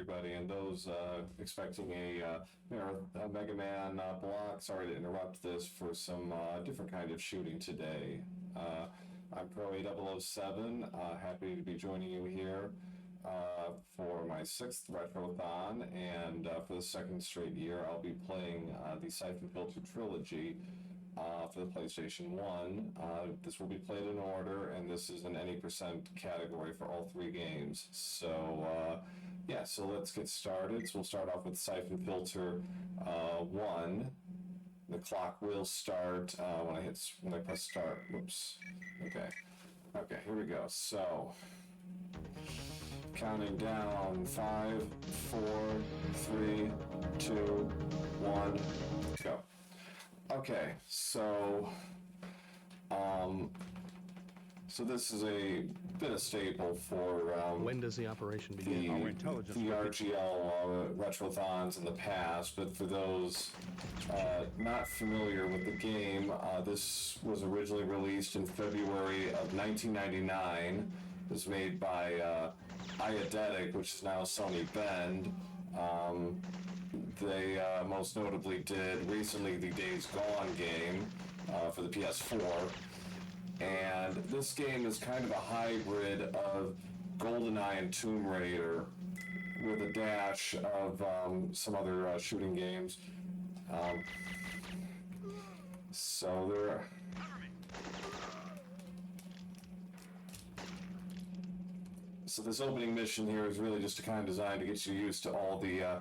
everybody, and those expecting a Mega Man block. Sorry to interrupt this for some different kind of shooting today. I'm Proa007, happy to be joining you here for my 6th Retrothon, and for the second straight year I'll be playing the Syphon Trilogy for the PlayStation 1. This will be played in order, and this is an any % category for all 3 games. So, yeah, so let's get started. So we'll start off with Syphon Filter 1. The clock will start when I press start. Whoops. Okay, here we go. So, counting down 5, 4, 3, 2, 1, go. Okay, so this is a bit of staple for when does the operation begin? The RGL Retrothons in the past, but for those not familiar with the game, this was originally released in February of 1999. It was made by Eidetic, which is now Sony Bend. They most notably did recently the Days Gone game for the PS4. And this game is kind of a hybrid of GoldenEye and Tomb Raider with a dash of some other shooting games. So this opening mission here is really just kind of designed to get you used to all the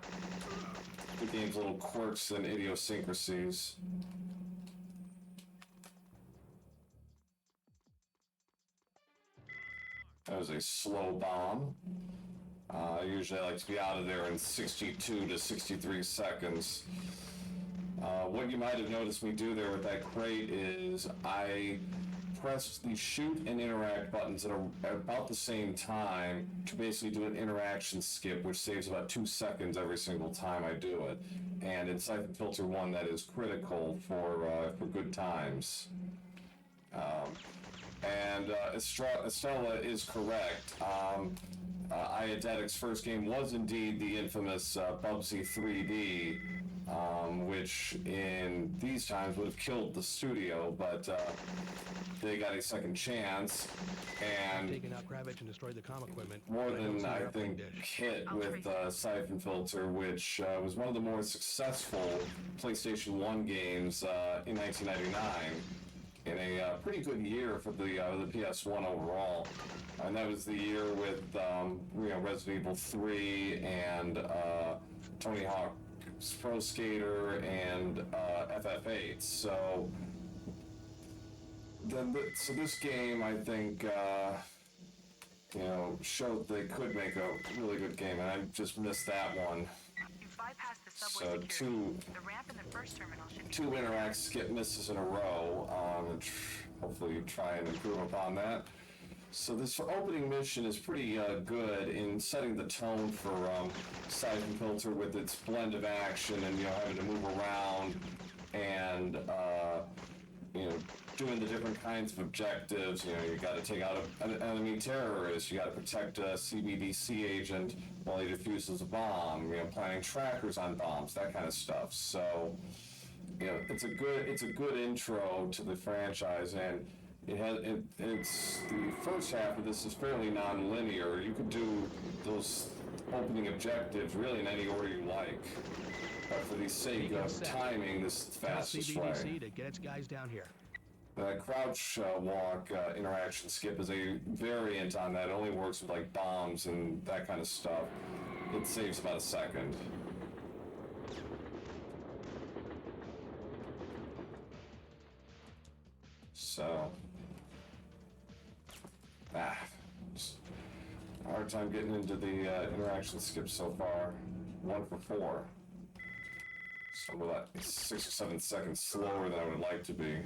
game's little quirks and idiosyncrasies. That was a slow bomb. Usually I like to be out of there in 62 to 63 seconds. What you might have noticed me do there with that crate is I pressed the shoot and interact buttons at about the same time to basically do an interaction skip, which saves about 2 seconds every single time I do it. And in Syphon Filter 1, that is critical for good times. And Estella is correct. Eidetic's first game was indeed the infamous Bubsy 3D, which in these times would have killed the studio, but they got a second chance, and taken out Kravitz and destroyed the comm equipment. More than I think hit with Syphon Filter, which was one of the more successful PlayStation 1 games in 1999. In a pretty good year for the PS1 overall, and that was the year with Resident Evil 3 and Tony Hawk's Pro Skater and FF8. So this game, I think, showed they could make a really good game, and I just missed that one. So two interact skip misses in a row. Hopefully try and improve upon that. So this opening mission is pretty good in setting the tone for Syphon Filter with its blend of action and having to move around and doing the different kinds of objectives. You got to take out an enemy terrorist. You got to protect a CBDC agent while he defuses a bomb. Planting trackers on bombs, that kind of stuff. So, it's a good intro to the franchise, and it's the first half of this is fairly non-linear. You could do those opening objectives really in any order you like. But for the sake of timing, this is the fastest way. CBDC to get its guys down here. The crouch walk interaction skip is a variant on that. It only works with like bombs and that kind of stuff. It saves about a second. So, hard time getting into the interaction skip so far. 1 for 4. So we're like 6 or 7 seconds slower than I would like to be.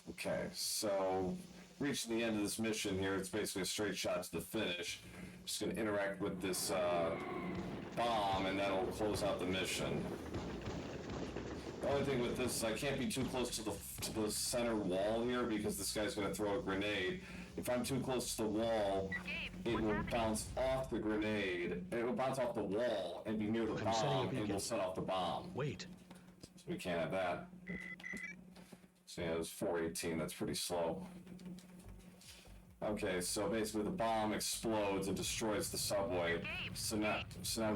Okay, so reaching the end of this mission here, it's basically a straight shot to the finish. Just going to interact with this bomb, and that'll close out the mission. The only thing with this is I can't be too close to the center wall here because this guy's going to throw a grenade. If I'm too close to the wall, it will bounce off the grenade. It will bounce off the wall and be near the I'm setting a bomb, and beacon. will set off the bomb. Wait. So we can't have that. So yeah, it was 418. That's pretty slow. Okay, so basically the bomb explodes and destroys the subway. So now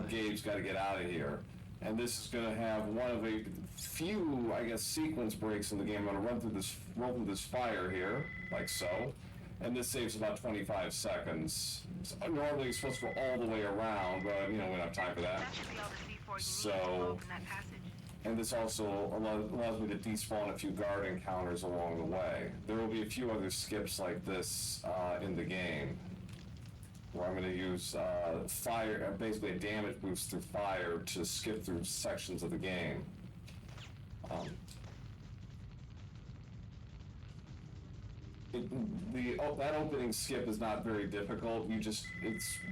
Gabe's got to get out of here. And this is going to have one of a few, I guess, sequence breaks in the game. I'm going to run through this fire here, like so. And this saves about 25 seconds. So normally you're supposed to go all the way around, but, we don't have time for that. That should be all the C4 you need to So, close in that passage. and this also allows me to despawn a few guard encounters along the way. There will be a few other skips like this in the game, where I'm going to use fire, basically a damage boost through fire to skip through sections of the game. That opening skip is not very difficult. It's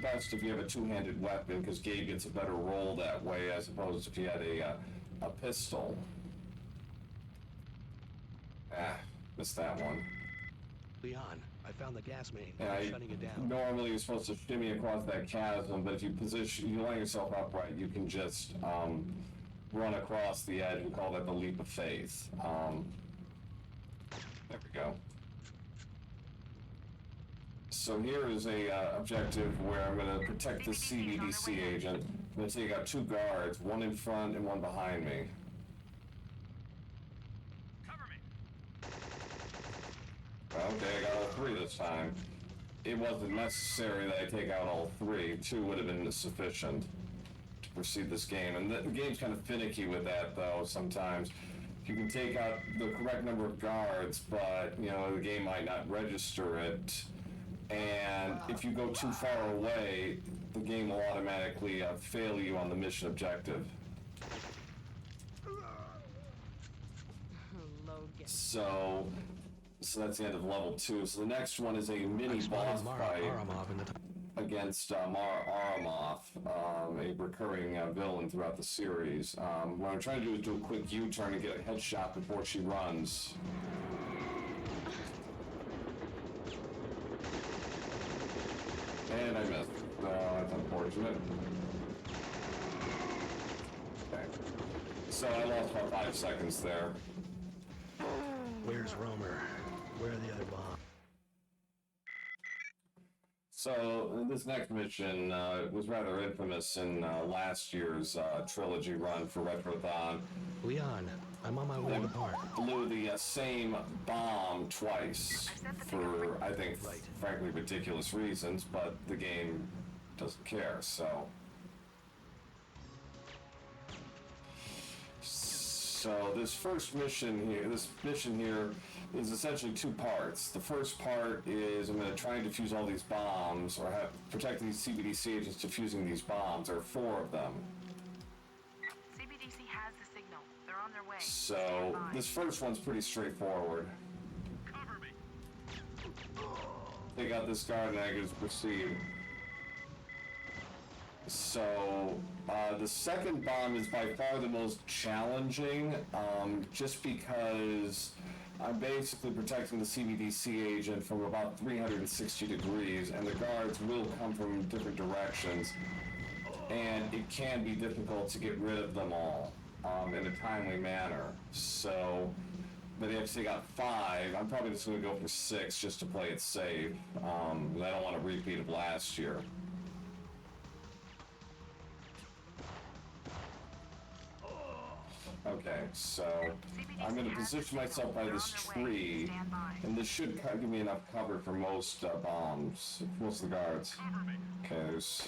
best if you have a two-handed weapon, because Gabe gets a better roll that way, as opposed if you had a pistol. Missed that one. Leon, I found the gas main. And I'm shutting it down. normally you're supposed to shimmy across that chasm, but if you line yourself upright, you can just run across the edge. We call that the leap of faith. There we go. So here is a objective where I'm going to protect the CBDC agent. I'm going to take out two guards, one in front and one behind me. Cover me. Okay, I got all three this time. It wasn't necessary that I take out all three. Two would have been sufficient to proceed this game. And the game's kind of finicky with that, though, sometimes. You can take out the correct number of guards, but, the game might not register it. And if you go too far away, the game will automatically fail you on the mission objective. Logan. So that's the end of level 2. So the next one is a mini boss fight Aramov in the top. against Mara Aramov, a recurring villain throughout the series. What I'm trying to do is do a quick U-turn and get a headshot before she runs. And I missed. That's unfortunate. Okay. So I lost about 5 seconds there. Where's Romer? Where are the other bombs? So this next mission was rather infamous in last year's Trilogy run for Retrothon. Leon, I'm on my way to the park. Blew the same bomb twice for, I think, frankly, ridiculous reasons, but the game doesn't care, so... So this mission here is essentially two parts. The first part is I'm going to try and defuse all these bombs, or protect these CBDC agents defusing these bombs. There are 4 of them. CBDC has the signal. They're on their way. So Stand by. this first one's pretty straightforward. Cover me. Take out this guard and I can just proceed. So the second bomb is by far the most challenging, just because I'm basically protecting the CBDC agent from about 360 degrees, and the guards will come from different directions, and it can be difficult to get rid of them all in a timely manner. So, but if they got 5, I'm probably just going to go for 6 just to play it safe. I don't want a repeat of last year. Okay, so I'm going to position myself by this tree, and this should give me enough cover for most bombs, most of the guards. Okay, there's...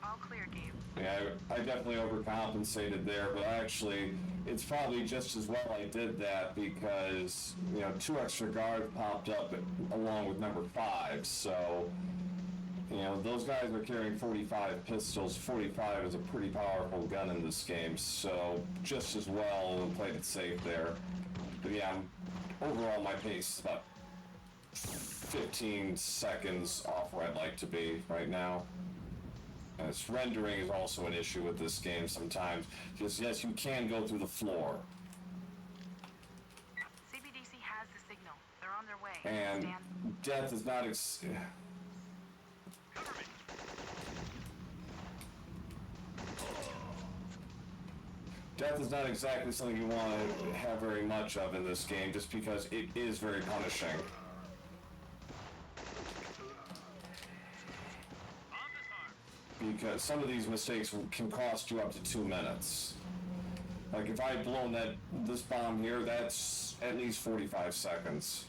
All clear, Gabe. Yeah, I definitely overcompensated there, but actually, it's probably just as well I did that because, 2 extra guards popped up along with number 5, so, those guys are carrying 45 pistols. 45 is a pretty powerful gun in this game, so just as well played it safe there. But yeah, overall my pace is about 15 seconds off where I'd like to be right now. And its rendering is also an issue with this game sometimes. Because yes, you can go through the floor. CBDC has the signal. They're on their way. And Stand. death is not Cover me. death is not exactly something you want to have very much of in this game, just because it is very punishing. Bomb disarmed. Because some of these mistakes can cost you up to 2 minutes. Like if I had blown this bomb here, that's at least 45 seconds.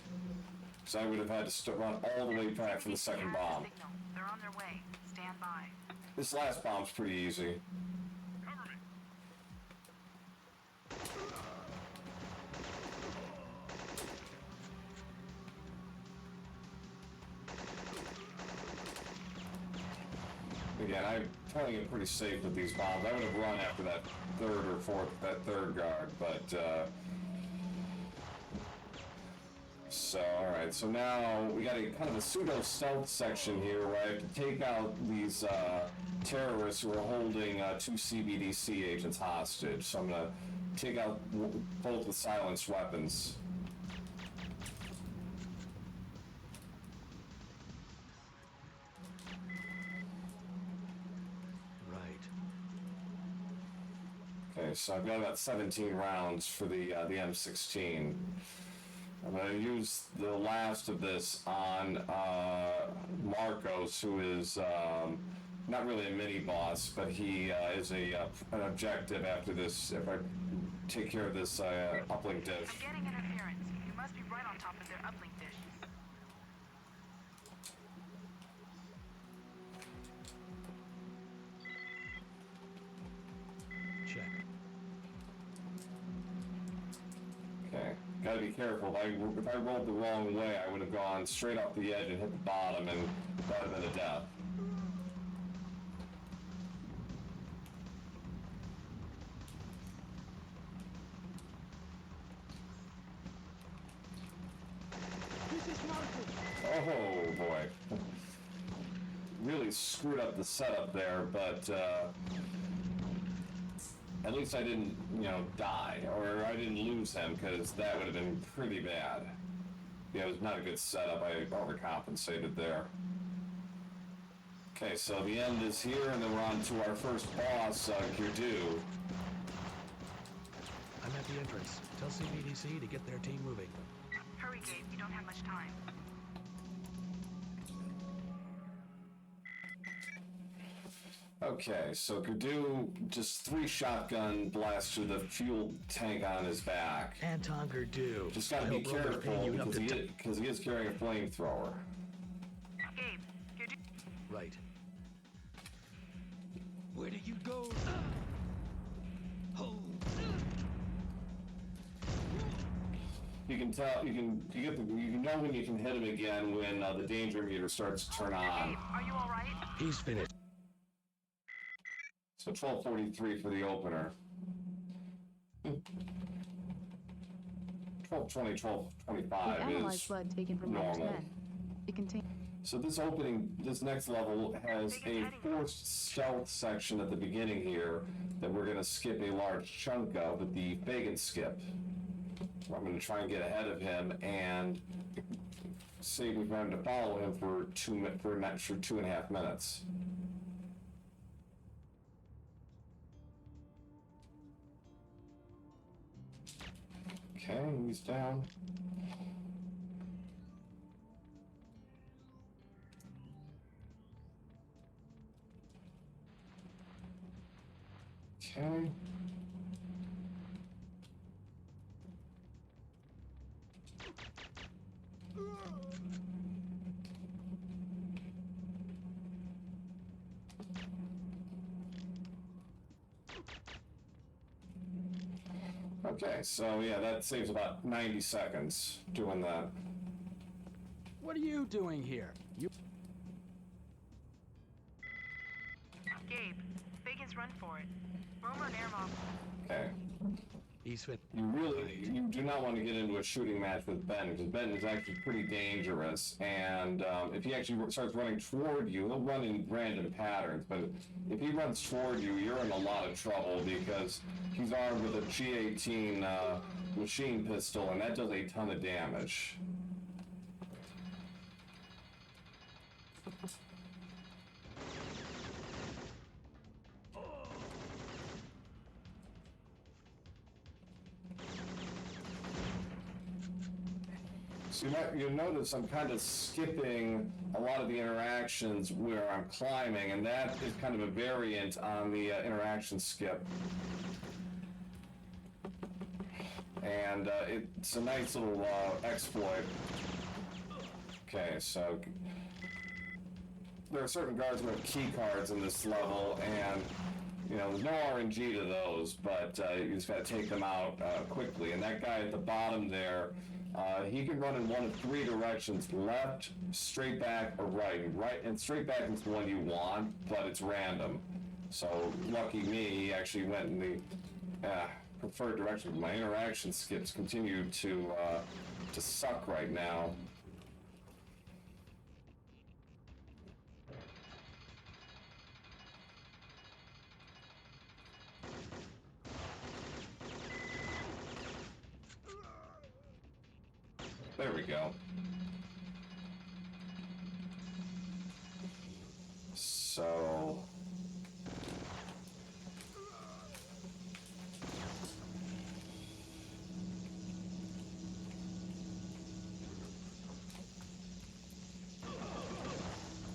So I would have had to run all the way back for the second CBDC has bomb. the signal. They're on their way. Stand by. This last bomb's pretty easy. Cover me. Again, I'm playing it pretty safe with these bombs. I would have run after that third guard, but, so, alright, so now we got a kind of a pseudo-stealth section here where I have to take out these, terrorists who are holding, 2 CBDC agents hostage. So I'm gonna take out both with silenced weapons. Right. Okay, so I've got about 17 rounds for the M16. I'm going to use the last of this on Marcos, who is not really a mini boss, but he is an objective after this. If I take care of this uplink dish. I'm getting interference. You must be right on top of their uplink dish. Check. Okay, gotta be careful. If I rolled the wrong way, I would have gone straight off the edge and hit the bottom, and that would have been a death. Oh boy. Really screwed up the setup there, but at least I didn't, die, or I didn't lose him, because that would have been pretty bad. Yeah, it was not a good setup. I overcompensated there. Okay, so the end is here, and then we're on to our first boss, Girdu. I'm at the entrance. Tell CBDC to get their team moving. Hurry, Gabe. You don't have much time. Okay, so Girdu just 3 shotgun blasts through the fuel tank on his back. Anton Girdu. Just gotta I be hope Roman's paying careful you enough because he is carrying a flamethrower. Gabe, you're Right. Where do you go? Oh. You can tell you can know when you can hit him again when the danger meter starts to turn on. Gabe, are you all right? He's finished. So 12:43 for the opener. 12:20, 12:25 analyzed is blood taken from Romer's normal. men. It contains So this next level has a forced stealth section at the beginning here that we're going to skip a large chunk of with the Fagin skip. I'm going to try and get ahead of him and save me from having to follow him for an extra 2.5 minutes. Okay, he's down. Okay. Okay, so yeah, that saves about 90 seconds doing that. What are you doing here? You Gabe, Fagan's run for it. Roma and Airmob. Okay. Eastman. You do not want to get into a shooting match with Ben, because Ben is actually pretty dangerous, and if he actually starts running toward you, he'll run in random patterns, but if he runs toward you, you're in a lot of trouble, because he's armed with a G18 machine pistol, and that does a ton of damage. So you'll notice I'm kind of skipping a lot of the interactions where I'm climbing, and that is kind of a variant on the interaction skip. And it's a nice little exploit. Okay, so there are certain guards who have key cards in this level, and you know, there's no RNG to those, but you just gotta take them out quickly. And that guy at the bottom there, he can run in one of three directions: left, straight back, or right. Right and straight back is the one you want, but it's random. So lucky me, he actually went in the preferred direction. My interaction skips continue to suck right now. There we go. So...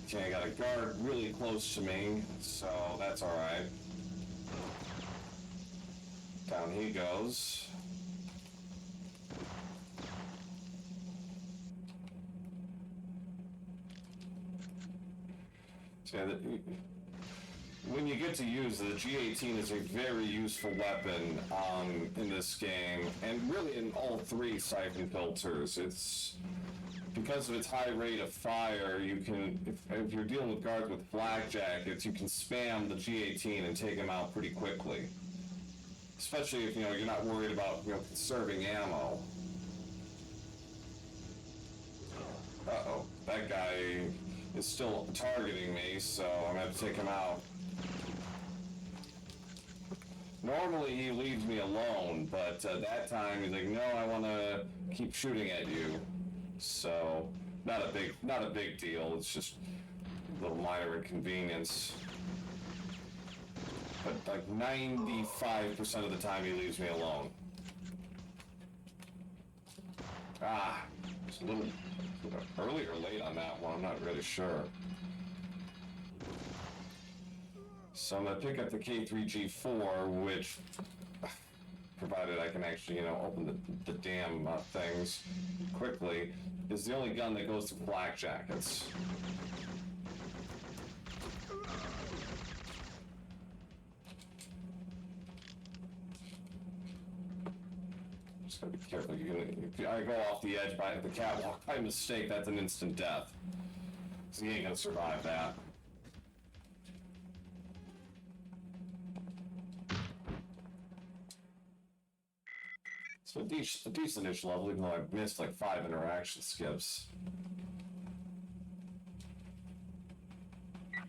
okay, I got a guard really close to me, so that's alright. Down he goes. So when you get to use it, the G18 is a very useful weapon in this game, and really in all three Syphon filters. It's because of its high rate of fire. You can, if you're dealing with guards with flak jackets, you can spam the G18 and take them out pretty quickly. Especially if you're not worried about conserving ammo. Uh-oh, that guy is still targeting me, so I'm gonna have to take him out. Normally he leaves me alone, but that time he's like, no, I want to keep shooting at you. So not a big deal. It's just a little minor inconvenience. But like 95% of the time he leaves me alone. It's a little early or late on that one, I'm not really sure. So I'm gonna pick up the K3G4, which, provided I can actually, open the damn things quickly, is the only gun that goes to flak jackets. Just gotta be careful. If I go off the edge by the catwalk by mistake, that's an instant death. So he ain't gonna survive that. So a decent-ish level, even though I missed like 5 interaction skips.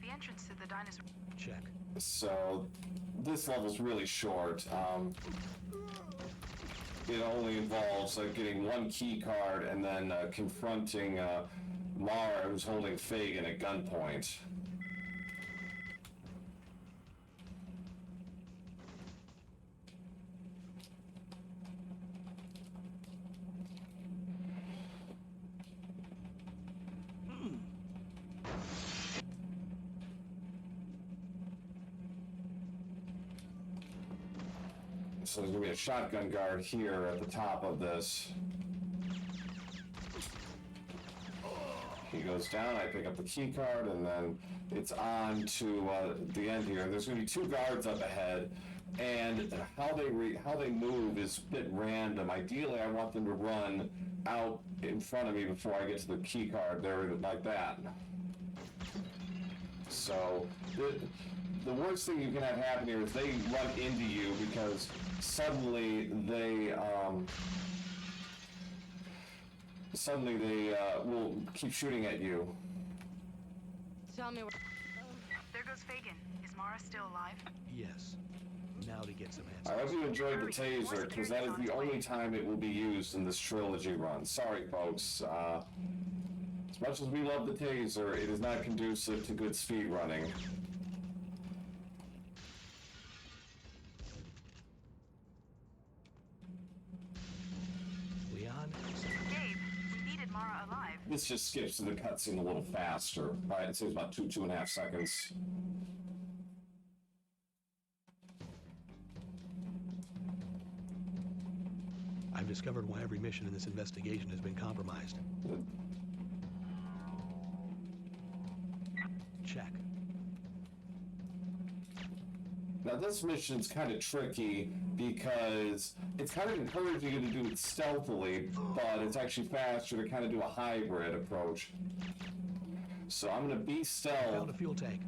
The entrance to the dinosaur. Check. So this level's really short. It only involves getting one key card and then confronting Mara, who's holding Fagin at gunpoint. So there's going to be a shotgun guard here at the top of this. He goes down, I pick up the key card, and then it's on to the end here. There's going to be 2 guards up ahead, and how they move is a bit random. Ideally, I want them to run out in front of me before I get to the key card. They're like that. So the worst thing you can have happen here is they run into you because suddenly they will keep shooting at you. Tell me where. There goes Fagin. Is Mara still alive? Yes. Now to get some I answers. hope you enjoyed the taser, because that is the only time it will be used in this trilogy run. Sorry, folks. As much as we love the taser, it is not conducive to good speed running. Leon? Gabe, we needed Mara alive. This just skips to the cutscene a little faster. Right, it saves about 2.5 seconds. I've discovered why every mission in this investigation has been compromised. Check. Now this mission's kind of tricky because it's kind of encouraging you to do it stealthily, but it's actually faster to kind of do a hybrid approach. So I'm going to be stealth, Found a fuel tank.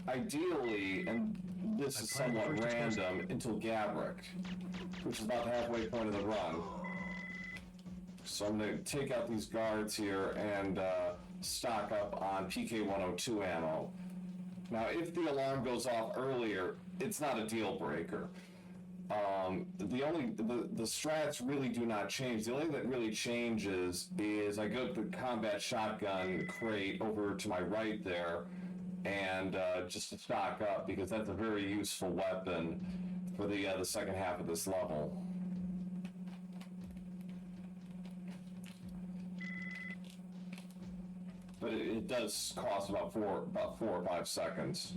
ideally, and this is I planned the somewhat first random, until Gabrick, which is about the halfway point of the run. So I'm going to take out these guards here and stock up on PK-102 ammo. Now, if the alarm goes off earlier, it's not a deal breaker. The strats really do not change. The only thing that really changes is I go to the combat shotgun crate over to my right there, and just to stock up, because that's a very useful weapon for the second half of this level. But it does cost about 4 or 5 seconds.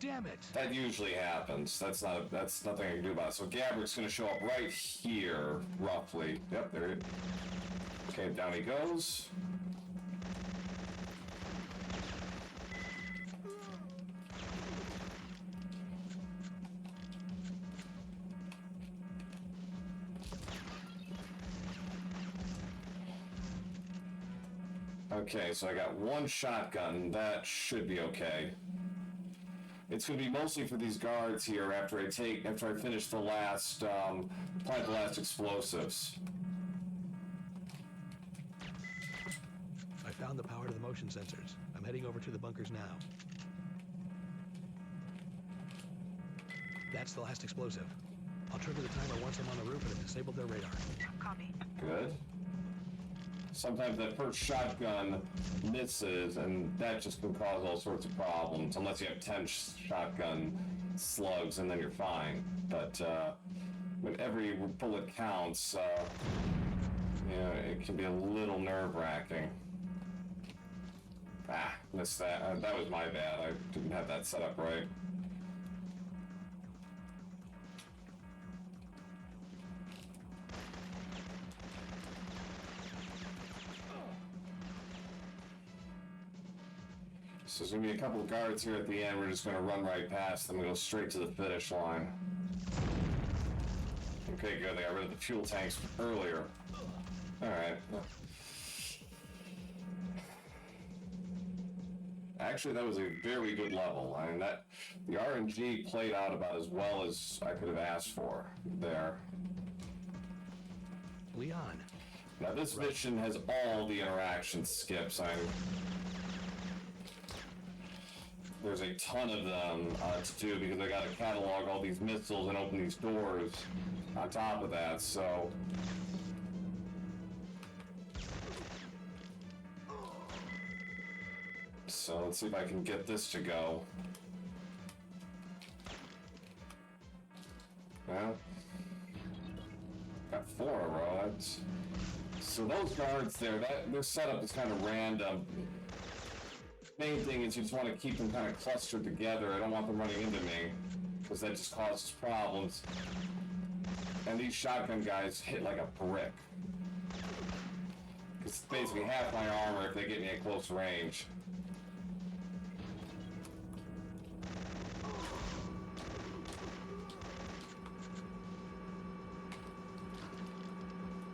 Damn it! That usually happens. That's nothing I can do about it. So Gabrick's gonna show up right here, roughly. Yep, there he is. Okay, down he goes. Okay, so I got one shotgun. That should be okay. It's going to be mostly for these guards here after I finish the last, plant the last explosives. I found the power to the motion sensors. I'm heading over to the bunkers now. That's the last explosive. I'll trigger the timer once I'm on the roof and have disabled their radar. Copy. Good. Sometimes that first shotgun misses, and that just can cause all sorts of problems, unless you have 10 shotgun slugs, and then you're fine. But when every bullet counts, it can be a little nerve-wracking. Ah, missed that. That was my bad. I didn't have that set up right. So there's going to be a couple of guards here at the end. We're just going to run right past them and go straight to the finish line. Okay, good. They got rid of the fuel tanks earlier. Alright. Actually, that was a very good level. I mean, the RNG played out about as well as I could have asked for there. Leon. Now, this mission has all the interaction skips. There's a ton of them to do because I got to catalog all these missiles and open these doors on top of that, so... So let's see if I can get this to go. Well, got 4 in a row. So those guards there, their setup is kind of random. Main thing is you just want to keep them kind of clustered together. I don't want them running into me, because that just causes problems. And these shotgun guys hit like a brick. It's basically half my armor if they get me at close range.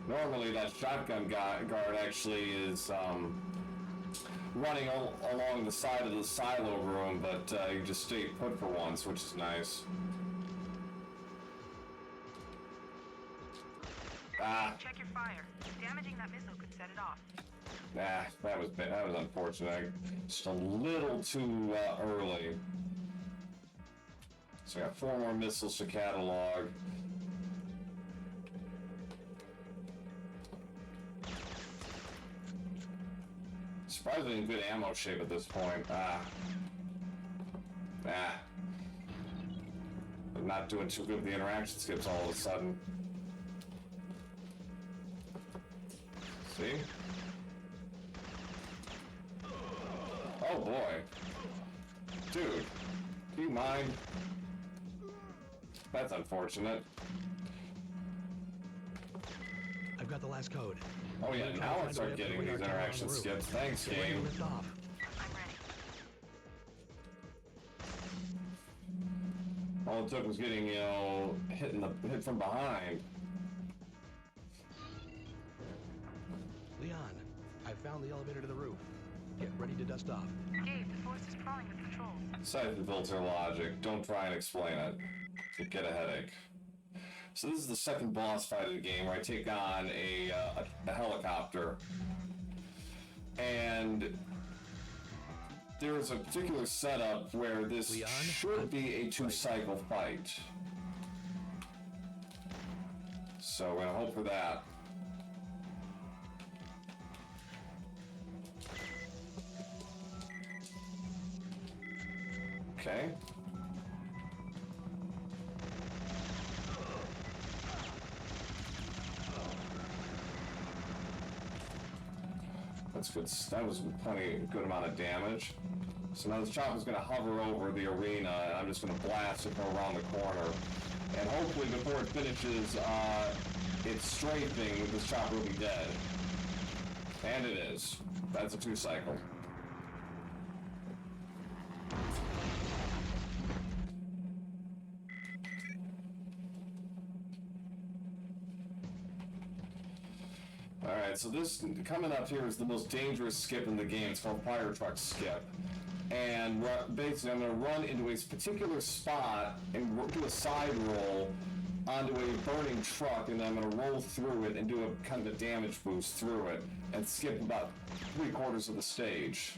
Normally that shotgun guard actually is running along the side of the silo room, but you just stayed put for once, which is nice. Ah, Check your fire. Damaging that missile could set it off. nah, that was unfortunate. Just a little too early. So I got 4 more missiles to catalog. Surprisingly in good ammo shape at this point. I'm not doing too good with the interaction skips all of a sudden. See? Oh boy. Dude, do you mind? That's unfortunate. I've got the last code. Oh yeah, now I start getting these interaction skips. Thanks, game. Lift off. I'm ready. All it took was getting, you know, hit from behind. Leon, I found the elevator to the roof. Get ready to dust off. Gabe, the force is crawling with patrols. Syphon filter logic. Don't try and explain it. You'll get a headache. So this is the second boss fight of the game where I take on a helicopter. And there's a particular setup where this Leon, should be a 2-cycle fight. So we're gonna hope for that. Okay. That's good. That was plenty good amount of damage. So now this chopper's going to hover over the arena, and I'm just going to blast it from around the corner. And hopefully before it finishes its strafing, this chopper will be dead. And it is. That's a 2-cycle. Alright, so this coming up here is the most dangerous skip in the game. It's called Fire Truck Skip. And basically I'm going to run into a particular spot and do a side roll onto a burning truck, and then I'm going to roll through it and do a kind of a damage boost through it and skip about 3/4 of the stage.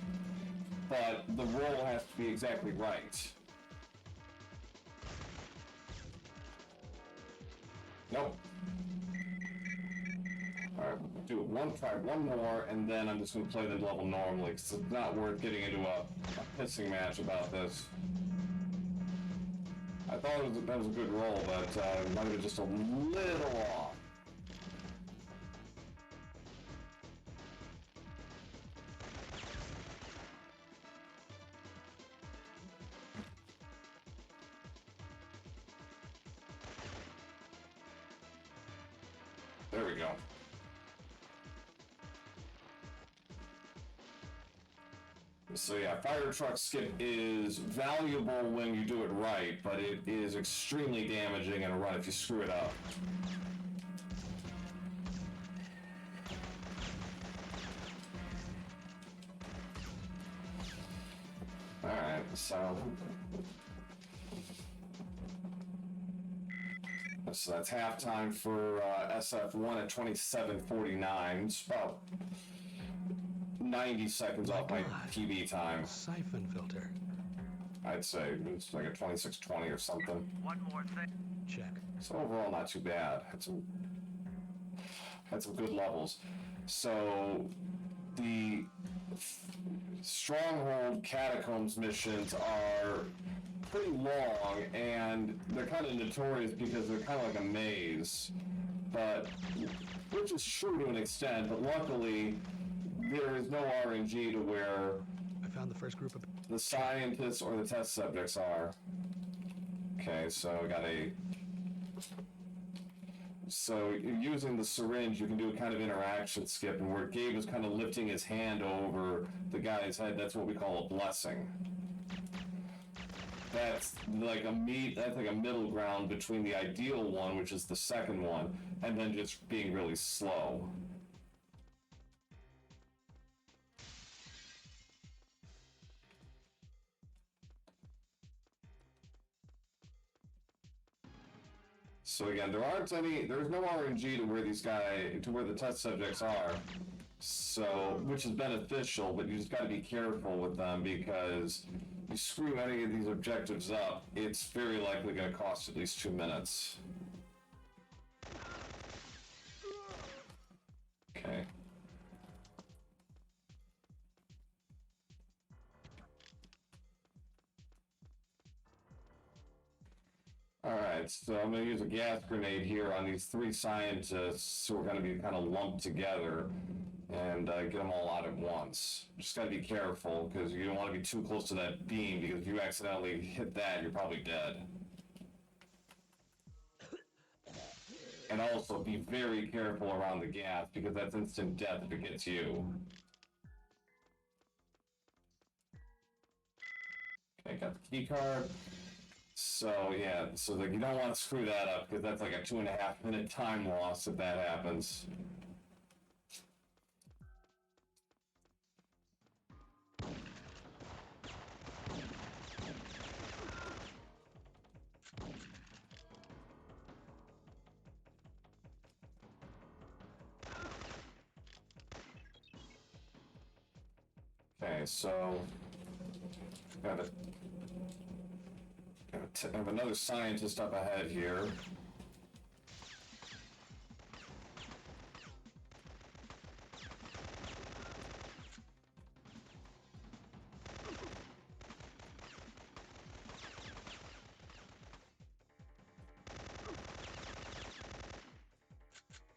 But the roll has to be exactly right. Nope. Alright, try one more, and then I'm just going to play the level normally, because it's not worth getting into a pissing match about this. I thought that was a good roll, but it might have been just a little off. There we go. So yeah, fire truck skip is valuable when you do it right, but it is extremely damaging in a run if you screw it up. Alright, so that's halftime for SF1 at 27:49. It's about 90 seconds off my PB time. Syphon filter. I'd say it's like a 26:20 or something. One more thing. Check. So overall, not too bad. Had some good levels. So the Stronghold Catacombs missions are pretty long, and they're kind of notorious because they're kind of like a maze. But which is true to an extent, but luckily there is no RNG to where I found the first group of... the scientists or the test subjects are. Okay, so I got a... So using the syringe, you can do a kind of interaction skip, and where Gabe is kind of lifting his hand over the guy's head, that's what we call a blessing. That's like a middle ground between the ideal one, which is the second one, and then just being really slow. So again, there's no RNG to where to where the test subjects are. So, which is beneficial, but you just got to be careful with them because you screw any of these objectives up, it's very likely going to cost at least 2 minutes. Okay. Alright, so I'm going to use a gas grenade here on these 3 scientists who are going to be kind of lumped together and get them all out at once. Just got to be careful because you don't want to be too close to that beam because if you accidentally hit that, you're probably dead. And also be very careful around the gas because that's instant death if it gets you. Okay, got the key card. So yeah, so like you don't want to screw that up because that's like a 2.5 minute time loss if that happens. Okay, so have another scientist up ahead here.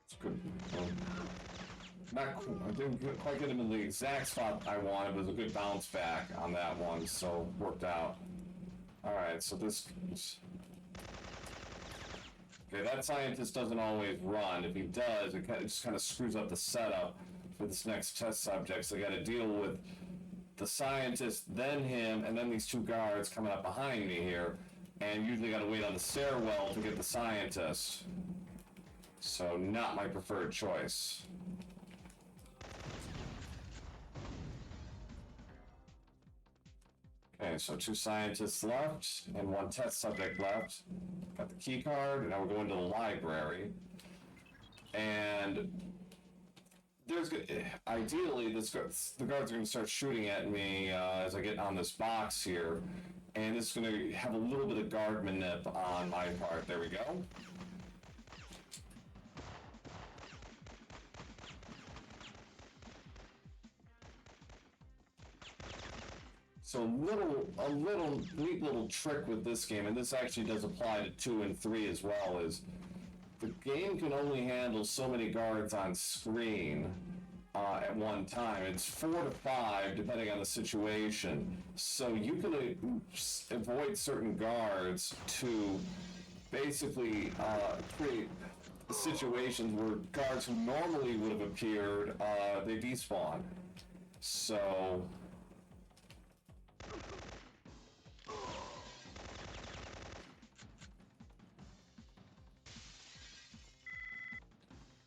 It's good. Not cool. I didn't quite get him in the exact spot I wanted, but it was a good bounce back on that one, so worked out. Alright, so this... Okay, that scientist doesn't always run. If he does, it just kind of screws up the setup for this next test subject. So they got to deal with the scientist, then him, and then these 2 guards coming up behind me here. And usually got to wait on the stairwell to get the scientist. So not my preferred choice. Okay, so 2 scientists left and 1 test subject left. Got the key card, and now we're going to the library. And there's ideally the guards are going to start shooting at me as I get on this box here, and it's going to have a little bit of guard manip on my part. There we go. So a little neat little trick with this game, and this actually does apply to 2 and 3 as well, is the game can only handle so many guards on screen at one time. It's 4 to 5 depending on the situation. So you can avoid certain guards to basically create situations where guards who normally would have appeared, they despawn. So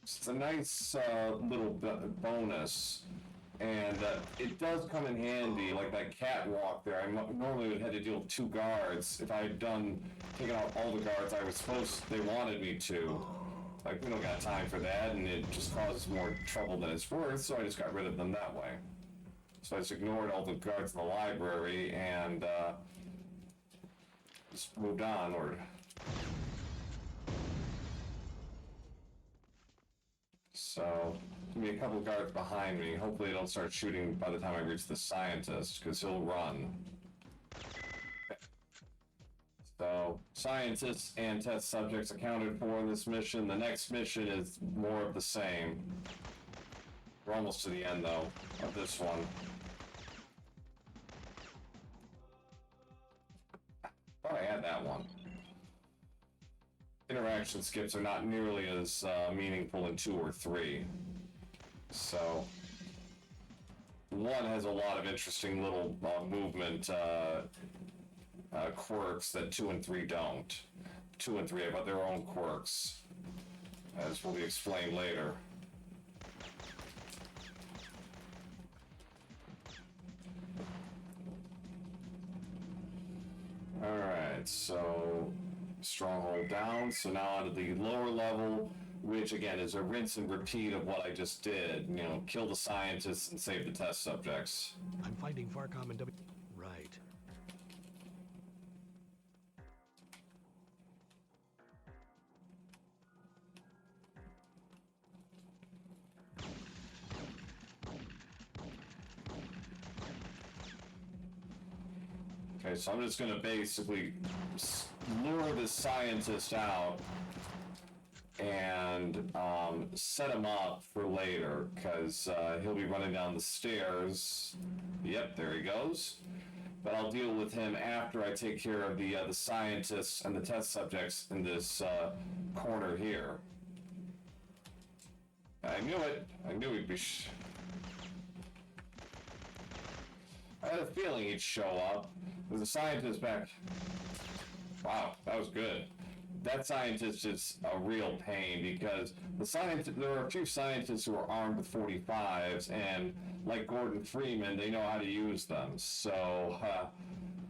it's a nice little bonus, and it does come in handy, like that catwalk there. I normally would have had to deal with 2 guards if I had taken out all the guards they wanted me to. Like, we don't got time for that, and it just causes more trouble than it's worth, so I just got rid of them that way. So I just ignored all the guards in the library and just moved onward. So, give me a couple of guards behind me. Hopefully they don't start shooting by the time I reach the scientist, because he'll run. So, scientists and test subjects accounted for in this mission. The next mission is more of the same. We're almost to the end, though, of this one. Thought I had that one. Interaction skips are not nearly as meaningful in 2 or 3. So, 1 has a lot of interesting little movement quirks that 2 and 3 don't. 2 and 3 have their own quirks, as will be explained later. Alright, so Stronghold down, so now onto the lower level, which again is a rinse and repeat of what I just did. You know, kill the scientists and save the test subjects. I'm finding Farcom and W. Right. Okay, so I'm just gonna basically lure this scientist out and set him up for later, because he'll be running down the stairs. Yep, there he goes. But I'll deal with him after I take care of the scientists and the test subjects in this corner here. I knew it. I knew he'd be. I had a feeling he'd show up. There's a scientist back. Wow, that was good. That scientist is a real pain, because there are a few scientists who are armed with 45s, and like Gordon Freeman, they know how to use them. So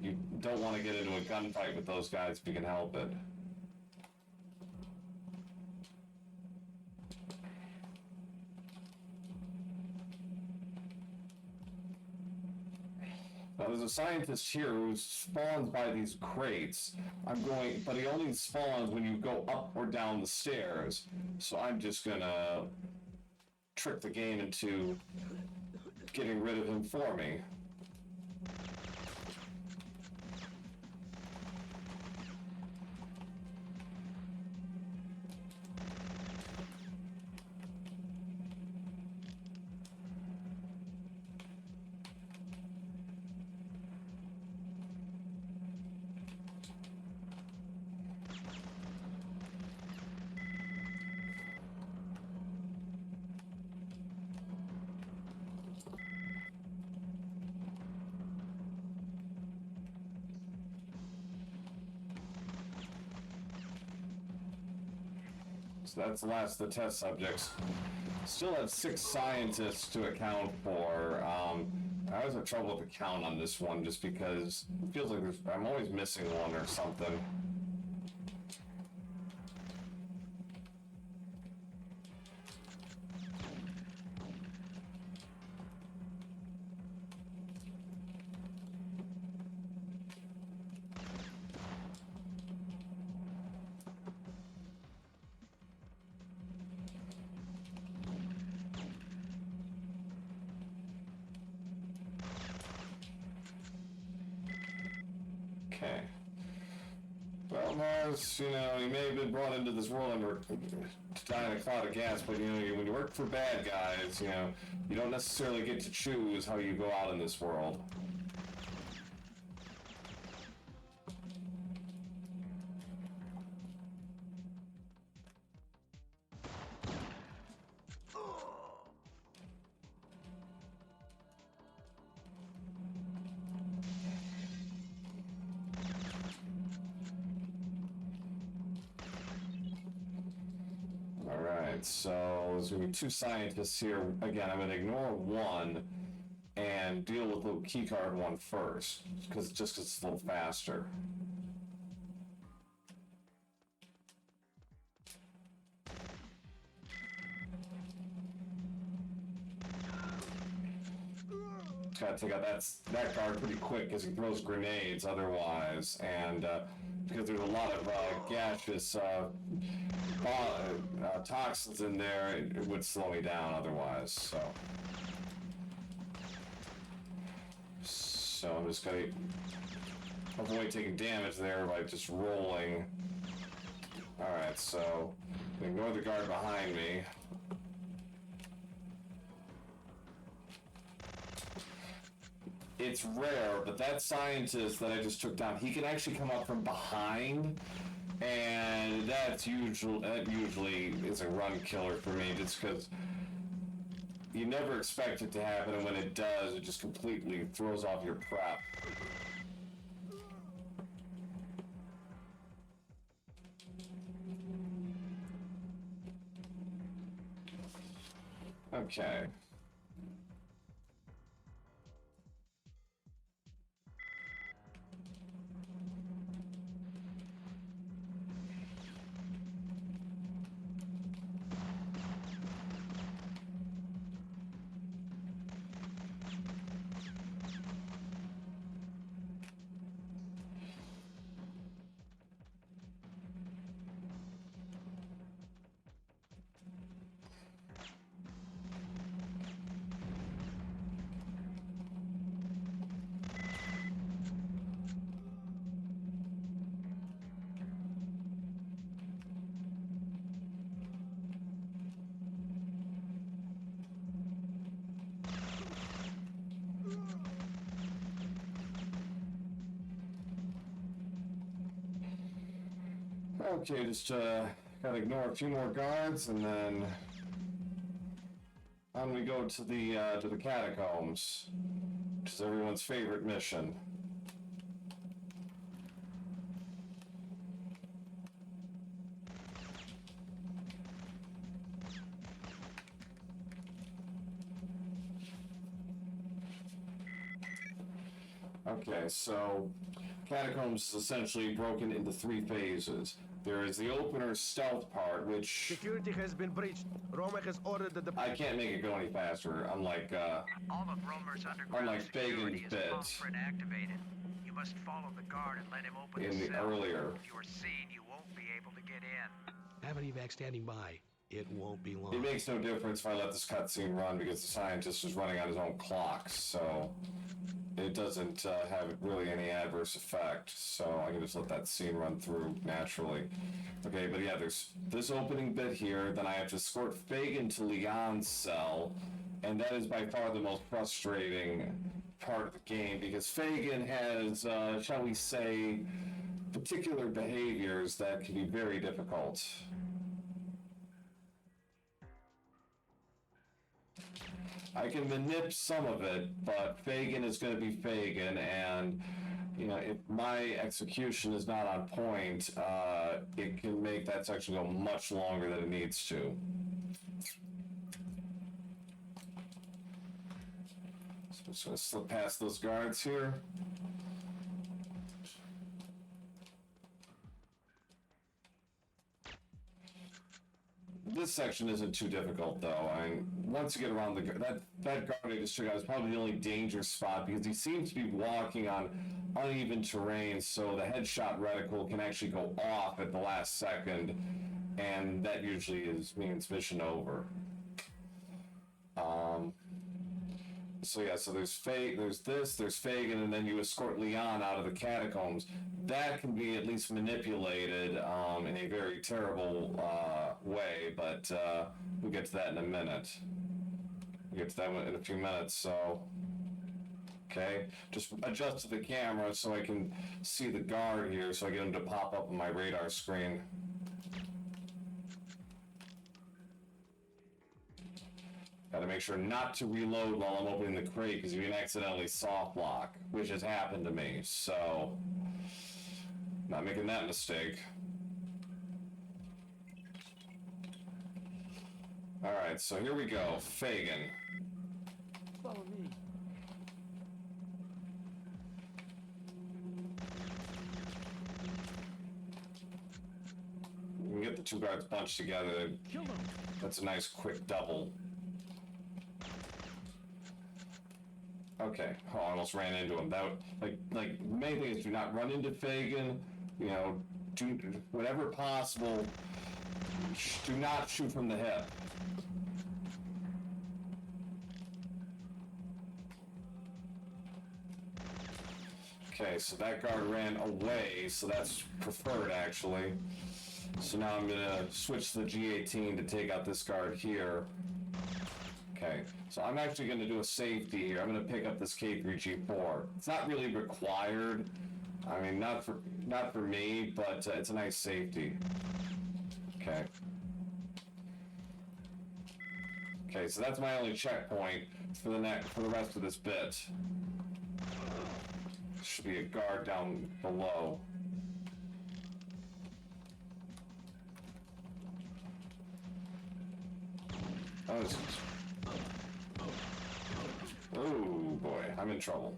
you don't want to get into a gunfight with those guys if you can help it. Now, there's a scientist here who spawns by these crates. But he only spawns when you go up or down the stairs. So I'm just gonna trick the game into getting rid of him for me. So that's the last of the test subjects. Still have 6 scientists to account for. I always have trouble with the count on this one, just because it feels like I'm always missing one or something. Okay. Well, Mars, you know, you may have been brought into this world under to die in a cloud of gas, but, you know, when you work for bad guys, you know, you don't necessarily get to choose how you go out in this world. Alright, so there's going to be 2 scientists here. Again, I'm going to ignore one and deal with the keycard one first, just because it's a little faster. Gotta take out that guard pretty quick, because he throws grenades otherwise, and because there's a lot of gaseous toxins in there, it would slow me down otherwise. So I'm just gonna avoid taking damage there by just rolling. Alright, so ignore the guard behind me. It's rare, but that scientist that I just took down, he can actually come up from behind, and that usually is a run killer for me, just because you never expect it to happen, and when it does, it just completely throws off your prep. Okay. Okay, just gotta ignore a few more guards, and then on we go to the catacombs, which is everyone's favorite mission. Okay, so Catacombs is essentially broken into 3 phases. There is the opener stealth part, which Security has been breached. Roma has ordered the I can't make it go any faster, unlike All of Romer's underground Unlike security Fagan's is bit. phosphorus activated. You must follow the guard and let him open in the the cell. earlier. If you are seen, you won't be able to get in. Have an evac standing by. It won't be long. It makes no difference if I let this cutscene run because the scientist is running on his own clock, so it doesn't have really any adverse effect. So I can just let that scene run through naturally. Okay, but yeah, there's this opening bit here. Then I have to escort Fagin to Leon's cell, and that is by far the most frustrating part of the game because Fagin has, shall we say, particular behaviors that can be very difficult. I can manip some of it, but Fagin is going to be Fagin, and you know, if my execution is not on point, it can make that section go much longer than it needs to. So I'm just going to slip past those guards here. This section isn't too difficult, though. I mean, once you get around that guard I just took out is probably the only dangerous spot because he seems to be walking on uneven terrain, so the headshot reticle can actually go off at the last second, and that usually means mission over. So yeah, so there's Fagin, and then you escort Leon out of the catacombs. That can be at least manipulated in a very terrible way, but we'll get to that in a minute. We'll get to that in a few minutes, so... Okay, just adjust to the camera so I can see the guard here, so I get him to pop up on my radar screen. Gotta make sure not to reload while I'm opening the crate, because you can accidentally soft lock, which has happened to me, so... Not making that mistake. Alright, so here we go. Fagin. Follow me. You can get the 2 guards bunched together. Kill them. That's a nice quick double. Okay. Oh, I almost ran into him. That like main thing is do not run into Fagin. You know, do whatever possible. Do not shoot from the hip. Okay, so that guard ran away, so that's preferred actually. So now I'm gonna switch to the G18 to take out this guard here. Okay, so I'm actually gonna do a safety here. I'm gonna pick up this K3G4. It's not really required. I mean, not for me, but it's a nice safety. Okay. Okay, so that's my only checkpoint for the rest of this bit. Should be a guard down below. Oh, oh boy, I'm in trouble.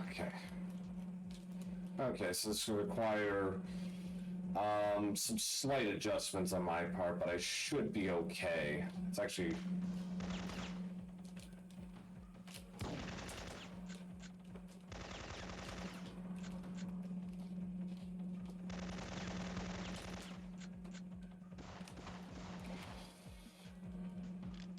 Okay. Okay, so this will require some slight adjustments on my part, but I should be okay. It's actually...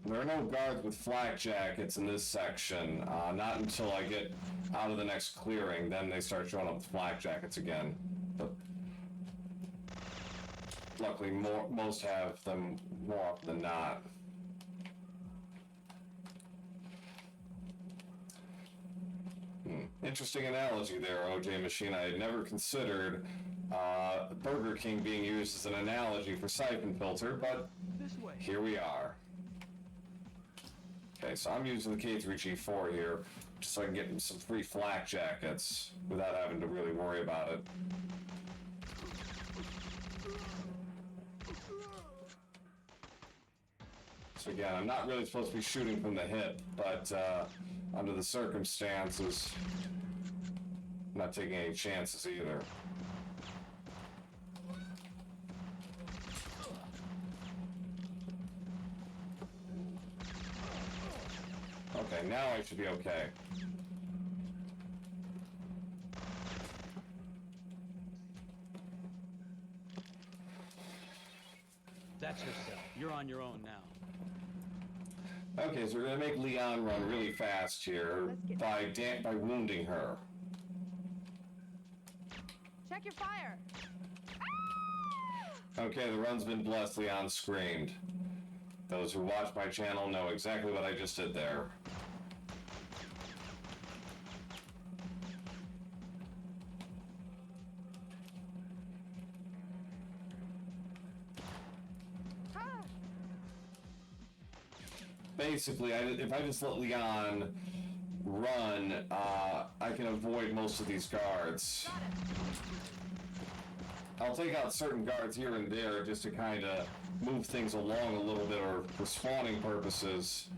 There are no guards with flak jackets in this section, not until I get out of the next clearing, then they start showing up with flak jackets again. But luckily, most have them more often than not. Interesting analogy there, OJ Machine. I had never considered Burger King being used as an analogy for Syphon filter, but This way. here we are. Okay, so I'm using the K3G4 here, just so I can get some free flak jackets without having to really worry about it. So again, I'm not really supposed to be shooting from the hip, but under the circumstances, I'm not taking any chances either. Okay, now I should be okay. That's your cell. You're on your own now. Okay, so we're gonna make Leon run really fast here by wounding her. Check your fire. Okay, the run's been blessed. Leon screamed. Those who watch my channel know exactly what I just did there. Basically, if I just let Leon run, I can avoid most of these guards. I'll take out certain guards here and there just to kind of move things along a little bit, or for spawning purposes.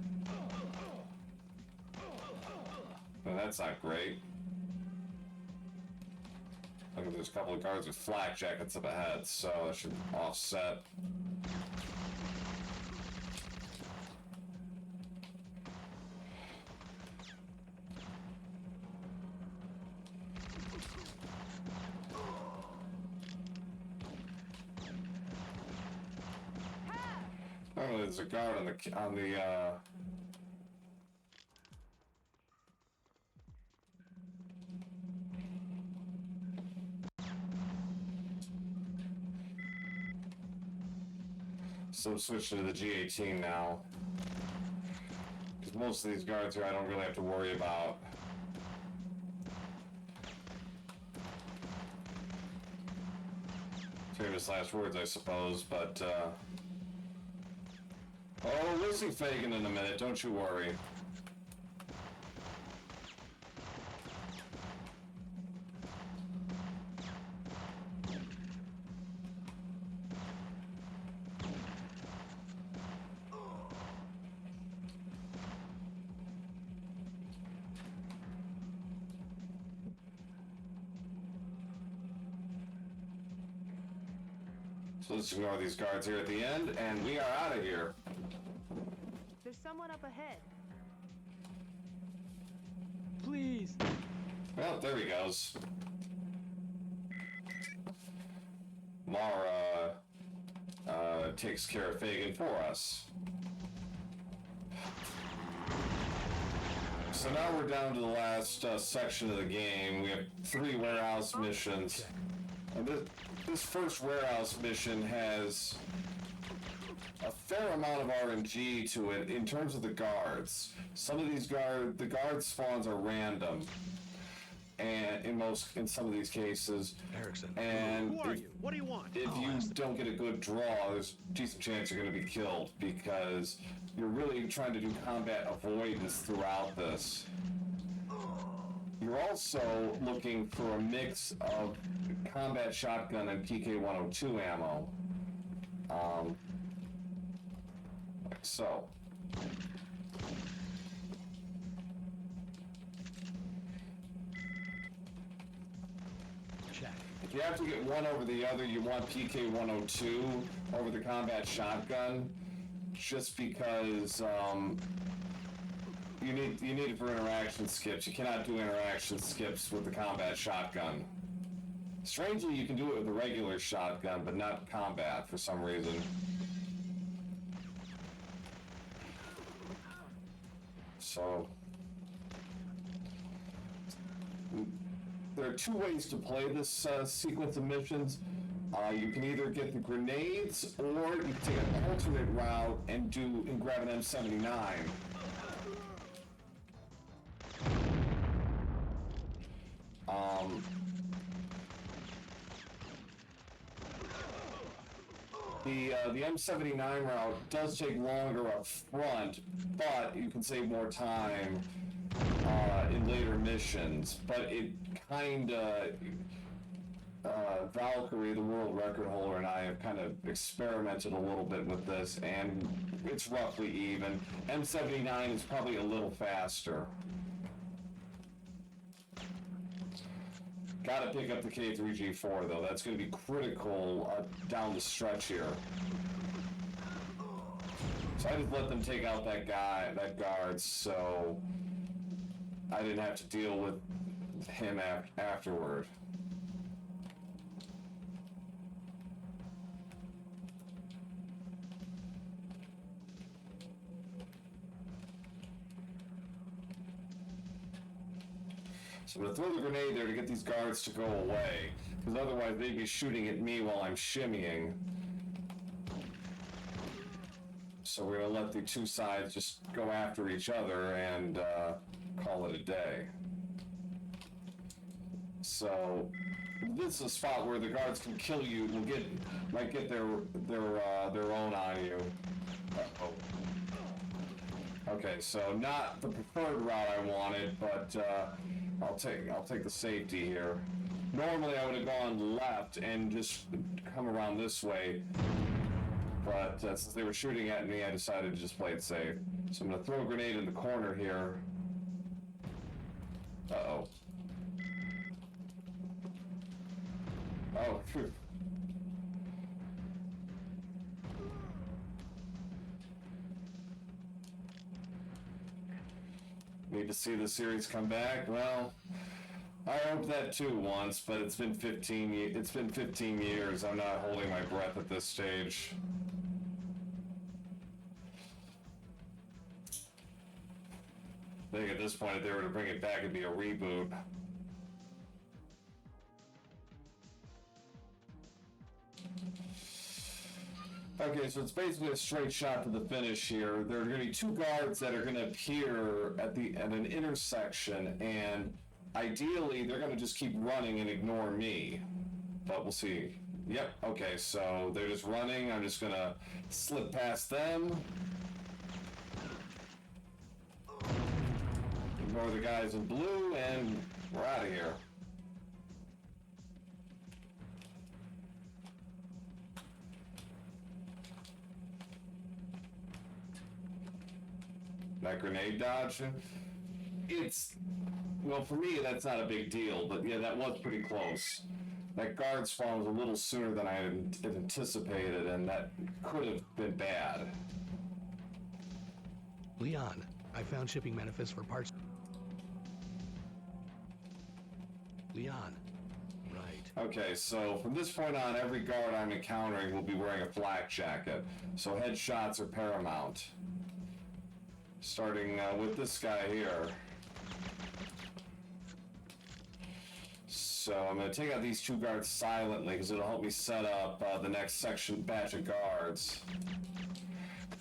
Well, that's not great. Look, there's a couple of guards with flak jackets up ahead, so that should offset. Oh, there's a guard on the So I'm switching to the G18 now. Because most of these guards here I don't really have to worry about. Famous last words, I suppose, but oh, we'll see Fagin in a minute, don't you worry. So let's ignore these guards here at the end, and we are out of here. There's someone up ahead. Please. Well, there he goes. Mara takes care of Fagin for us. So now we're down to the last section of the game. We have 3 warehouse missions. And this first warehouse mission has a fair amount of RNG to it in terms of the guards. Some of these the guard spawns are random, and in some of these cases. Erickson. And Who are you? What do you want? if you don't get a good draw, there's a decent chance you're going to be killed, because you're really trying to do combat avoidance throughout this. You're also looking for a mix of combat shotgun and PK102 ammo. Like so. Check. If you have to get one over the other, you want PK102 over the combat shotgun, just because you need it for interaction skips. You cannot do interaction skips with the combat shotgun. Strangely, you can do it with the regular shotgun, but not combat for some reason. So there are 2 ways to play this sequence of missions. You can either get the grenades, or you can take an alternate route and grab an M79. The M79 route does take longer up front, but you can save more time in later missions. But it kinda Valkyrie, the world record holder, and I have kind of experimented a little bit with this, and it's roughly even. M79 is probably a little faster. Gotta pick up the K3G4 though. That's going to be critical down the stretch here. So I just let them take out that guard, so I didn't have to deal with him afterward. So I'm going to throw the grenade there to get these guards to go away, because otherwise they'd be shooting at me while I'm shimmying. So we're going to let the two sides just go after each other and call it a day. So this is a spot where the guards can kill you, might get their own on you. Uh-oh. Okay, so not the preferred route I wanted, but I'll take the safety here. Normally I would have gone left and just come around this way, but since they were shooting at me, I decided to just play it safe. So I'm gonna throw a grenade in the corner here. Uh-oh. Oh, phew. Need to see the series come back? Well, I hope that too once, but it's been 15 years. I'm not holding my breath at this stage. I think at this point, if they were to bring it back, it'd be a reboot. Okay, so it's basically a straight shot to the finish here. There are going to be two guards that are going to appear at an intersection, and ideally they're going to just keep running and ignore me. But we'll see. Yep, okay, so they're just running. I'm just going to slip past them. Ignore the guys in blue, and we're out of here. That grenade dodge, well, for me, that's not a big deal, but yeah, that was pretty close. That guard spawn was a little sooner than I had anticipated, and that could have been bad. Leon, I found shipping manifests for parts. Leon. Right. Okay, so from this point on, every guard I'm encountering will be wearing a flak jacket, so headshots are paramount. Starting with this guy here. So I'm going to take out these two guards silently because it'll help me set up the next batch of guards.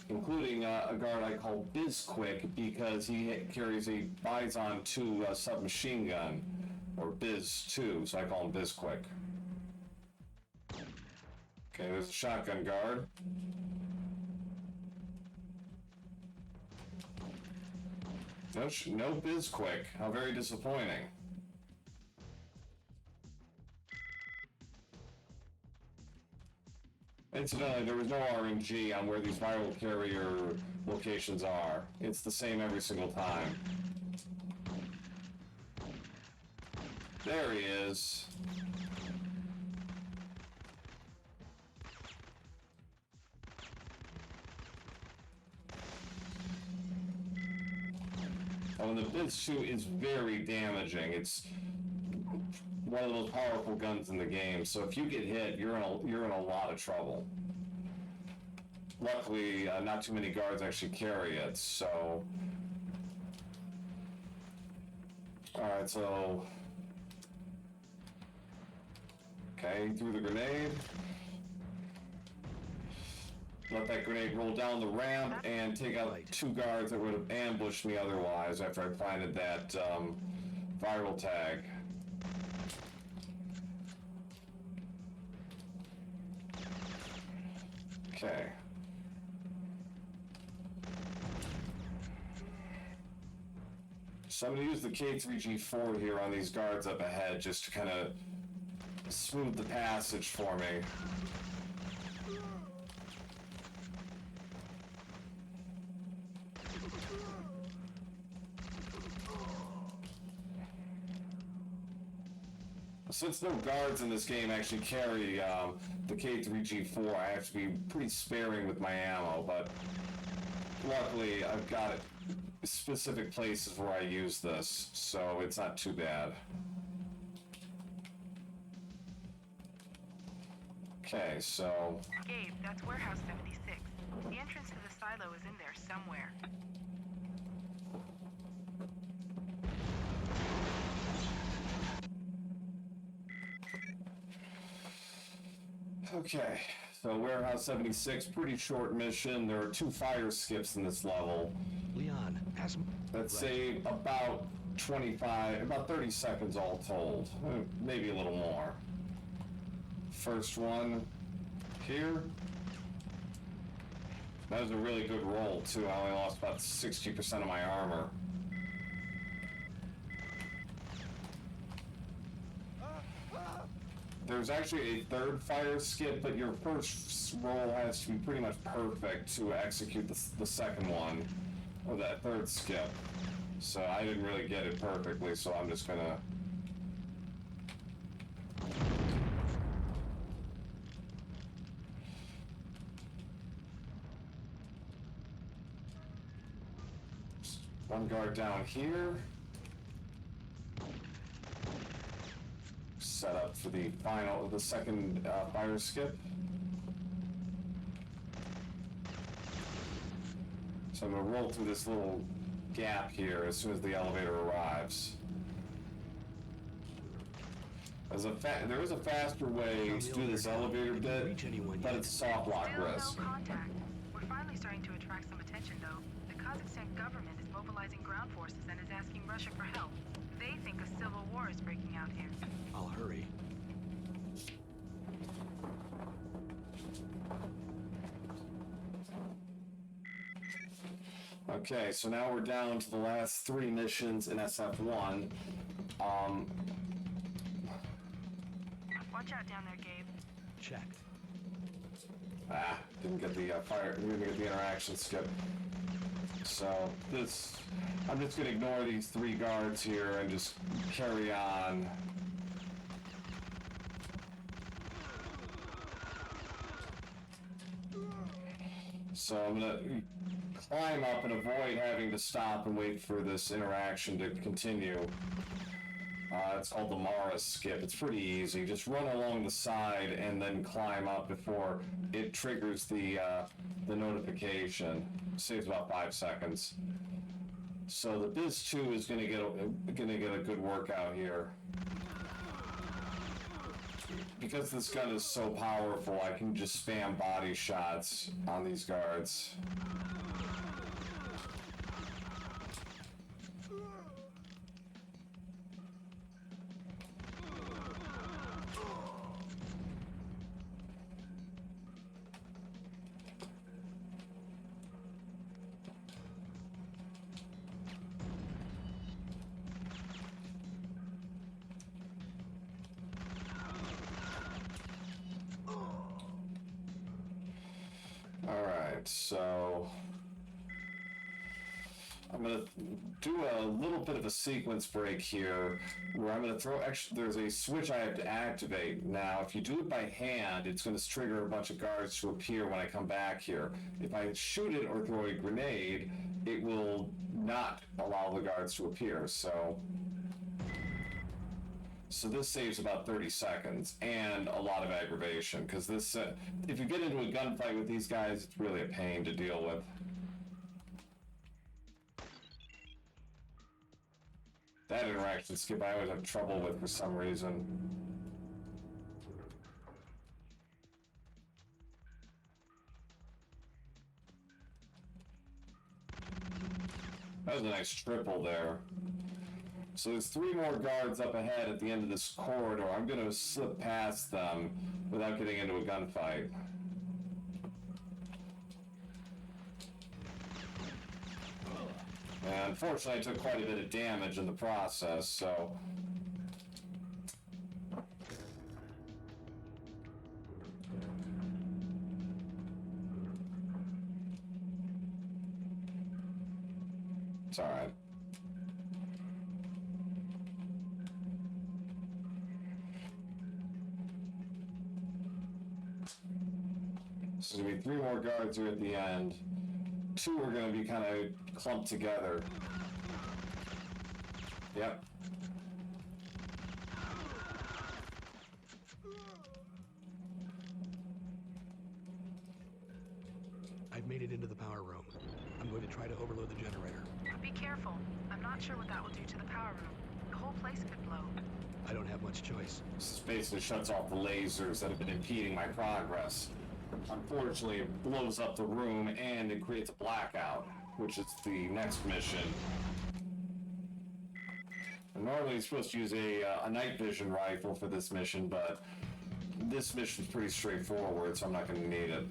Including a guard I call Bizquick because he carries a Bison 2 submachine gun. Or Biz 2, so I call him Bizquick. Okay, there's a shotgun guard. No Bizquick. How very disappointing. Incidentally, there was no RNG on where these viral carrier locations are. It's the same every single time. There he is. Oh, and the Biz 2 is very damaging. It's one of the most powerful guns in the game, so if you get hit, you're in a lot of trouble. Luckily, not too many guards actually carry it, so... Alright, so... Okay, he threw the grenade. Let that grenade roll down the ramp and take out two guards that would have ambushed me otherwise after I planted that viral tag. Okay. So I'm going to use the K3G4 here on these guards up ahead just to kind of smooth the passage for me. Since no guards in this game actually carry the K3G4, I have to be pretty sparing with my ammo, but luckily I've got it specific places where I use this, so it's not too bad. Okay, so... Gabe, that's warehouse 76. The entrance to the silo is in there somewhere. Okay, so warehouse 76, pretty short mission. There are 2 fire skips in this level. Leon, ask. Let's say about 30 seconds all told. Maybe a little more. First one here. That was a really good roll, too. I only lost about 60% of my armor. There's actually a third fire skip, but your first roll has to be pretty much perfect to execute the second one, or that third skip. So I didn't really get it perfectly, so I'm just gonna... One guard down here. Set up for the second fire skip. So I'm gonna roll through this little gap here as soon as the elevator arrives. There is a faster way to do this elevator bit, but it's soft lock Still risk. no contact. We're finally starting to attract some attention, though. The Kazakhstan government is mobilizing ground forces and is asking Russia for help. They think a civil war is breaking out here. I'll hurry. Okay, so now we're down to the last 3 missions in SF1. Watch out down there, Gabe. Check. Didn't get the didn't get the interaction skip. So I'm just gonna ignore these 3 guards here and just carry on. So I'm gonna climb up and avoid having to stop and wait for this interaction to continue. It's called the Mara skip. It's pretty easy. Just run along the side and then climb up before it triggers the notification. Saves about 5 seconds. So the Biz 2 is gonna get a good workout here. Because this gun is so powerful, I can just spam body shots on these guards. Alright, so I'm going to do a little bit of a sequence break here where I'm going to throw, actually there's a switch I have to activate. Now if you do it by hand, it's going to trigger a bunch of guards to appear when I come back here. If I shoot it or throw a grenade, it will not allow the guards to appear, so this saves about 30 seconds and a lot of aggravation, because this, if you get into a gunfight with these guys, it's really a pain to deal with. That interaction skip I always have trouble with for some reason. That was a nice triple there. So there's 3 more guards up ahead at the end of this corridor. I'm going to slip past them without getting into a gunfight. And unfortunately, I took quite a bit of damage in the process, so... It's alright. So there's gonna be 3 more guards here at the end. 2 are gonna be kind of clumped together. Yep. I've made it into the power room. I'm going to try to overload the generator. Be careful. I'm not sure what that will do to the power room. The whole place could blow. I don't have much choice. This basically shuts off the lasers that have been impeding my progress. Unfortunately, it blows up the room and it creates a blackout, which is the next mission. And normally you're supposed to use a night vision rifle for this mission, but this mission's pretty straightforward, so I'm not going to need it.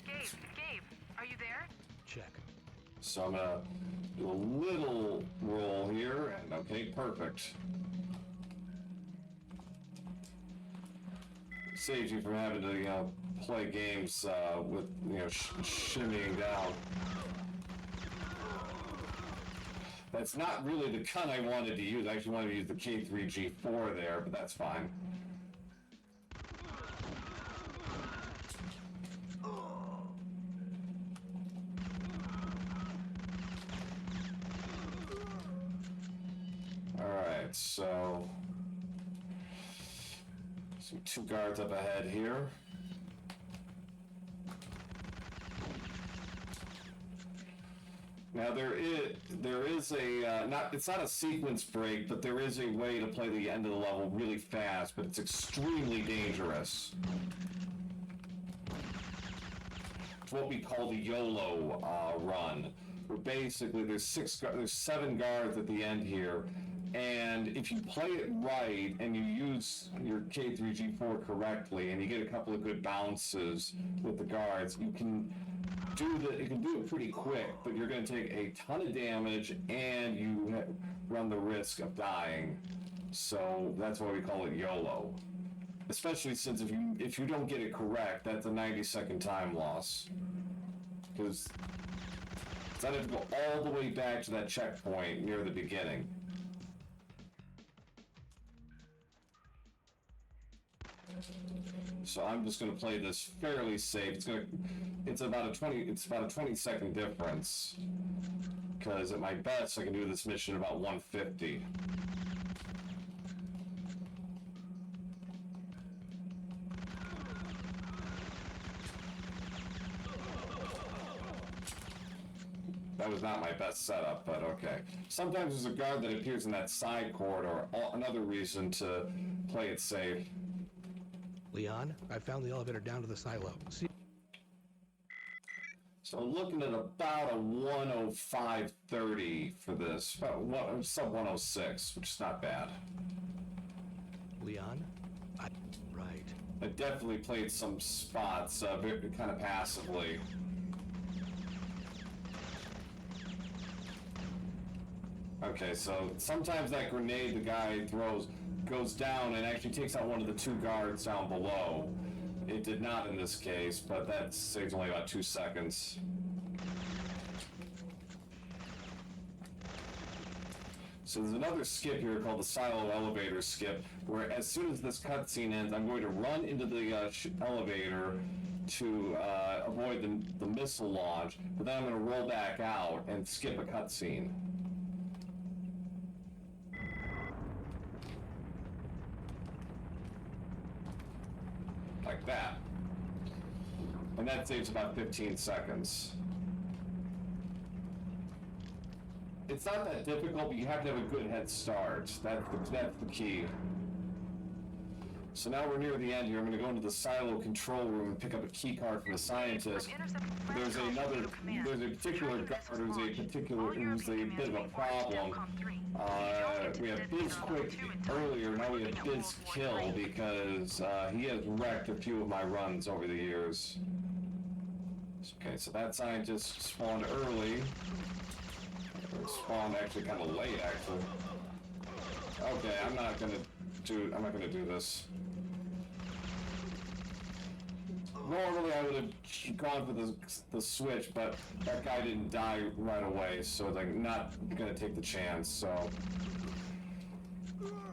Gabe, are you there? Check. So I'm gonna do a little roll here, and okay, perfect. Saves you from having to, play games with, shimmying down. That's not really the gun I wanted to use. I actually wanted to use the K3G4 there, but that's fine. Alright, so 2 guards up ahead here. Now there is a it's not a sequence break, but there is a way to play the end of the level really fast, but it's extremely dangerous. It's what we call the YOLO run, where basically there's 7 guards at the end here, and if you play it right and you use your K3G4 correctly, and you get a couple of good bounces with the guards, you can do it pretty quick, but you're going to take a ton of damage and you run the risk of dying. So that's why we call it YOLO. Especially since if you don't get it correct, that's a 90-second time loss. Because then I have to go all the way back to that checkpoint near the beginning. So I'm just going to play this fairly safe. It's about a 20-second difference, because at my best I can do this mission about 150. That was not my best setup, but okay. Sometimes there's a guard that appears in that side corridor, another reason to play it safe. Leon, I found the elevator down to the silo. See? So I'm looking at about a 105.30 for this, about sub 106, which is not bad. Leon? Right. I definitely played some spots kind of passively. Okay, so sometimes that grenade the guy throws goes down and actually takes out one of the 2 guards down below. It did not in this case, but that saves only about 2 seconds. So there's another skip here called the silo elevator skip, where as soon as this cutscene ends, I'm going to run into the elevator to avoid the missile launch, but then I'm going to roll back out and skip a cutscene. Like that. And that saves about 15 seconds. It's not that difficult, but you have to have a good head start. That's the key. So now we're near the end here. I'm going to go into the silo control room and pick up a key card from the scientist. There's a particular guard who's a bit of a problem. We had Biz quick earlier, now we have Biz kill because he has wrecked a few of my runs over the years. Okay, so that scientist spawned early. spawned actually kind of late, actually. Okay, I'm not gonna do this. Normally I would have gone for the switch, but that guy didn't die right away, so like not gonna take the chance. So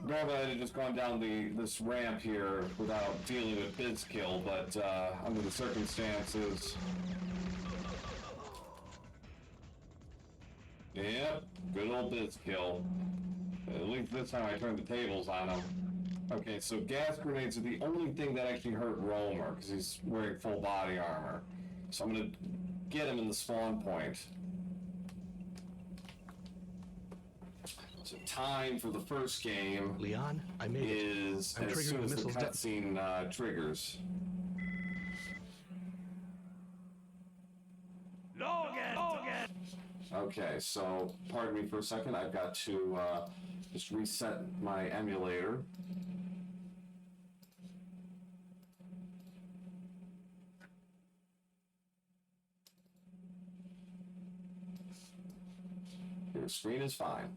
normally I'd have just gone down this ramp here without dealing with Bizkill, but under the circumstances. Yep, good old Bizkill. At least this time I turned the tables on him. Okay, so gas grenades are the only thing that actually hurt Romer, because he's wearing full body armor. So I'm gonna get him in the spawn point. So time for the first game Leon, I made it. is I'm as triggering soon the as the missile's cutscene triggers. Logan! Okay, so pardon me for a second. I've got to just reset my emulator. Your screen is fine.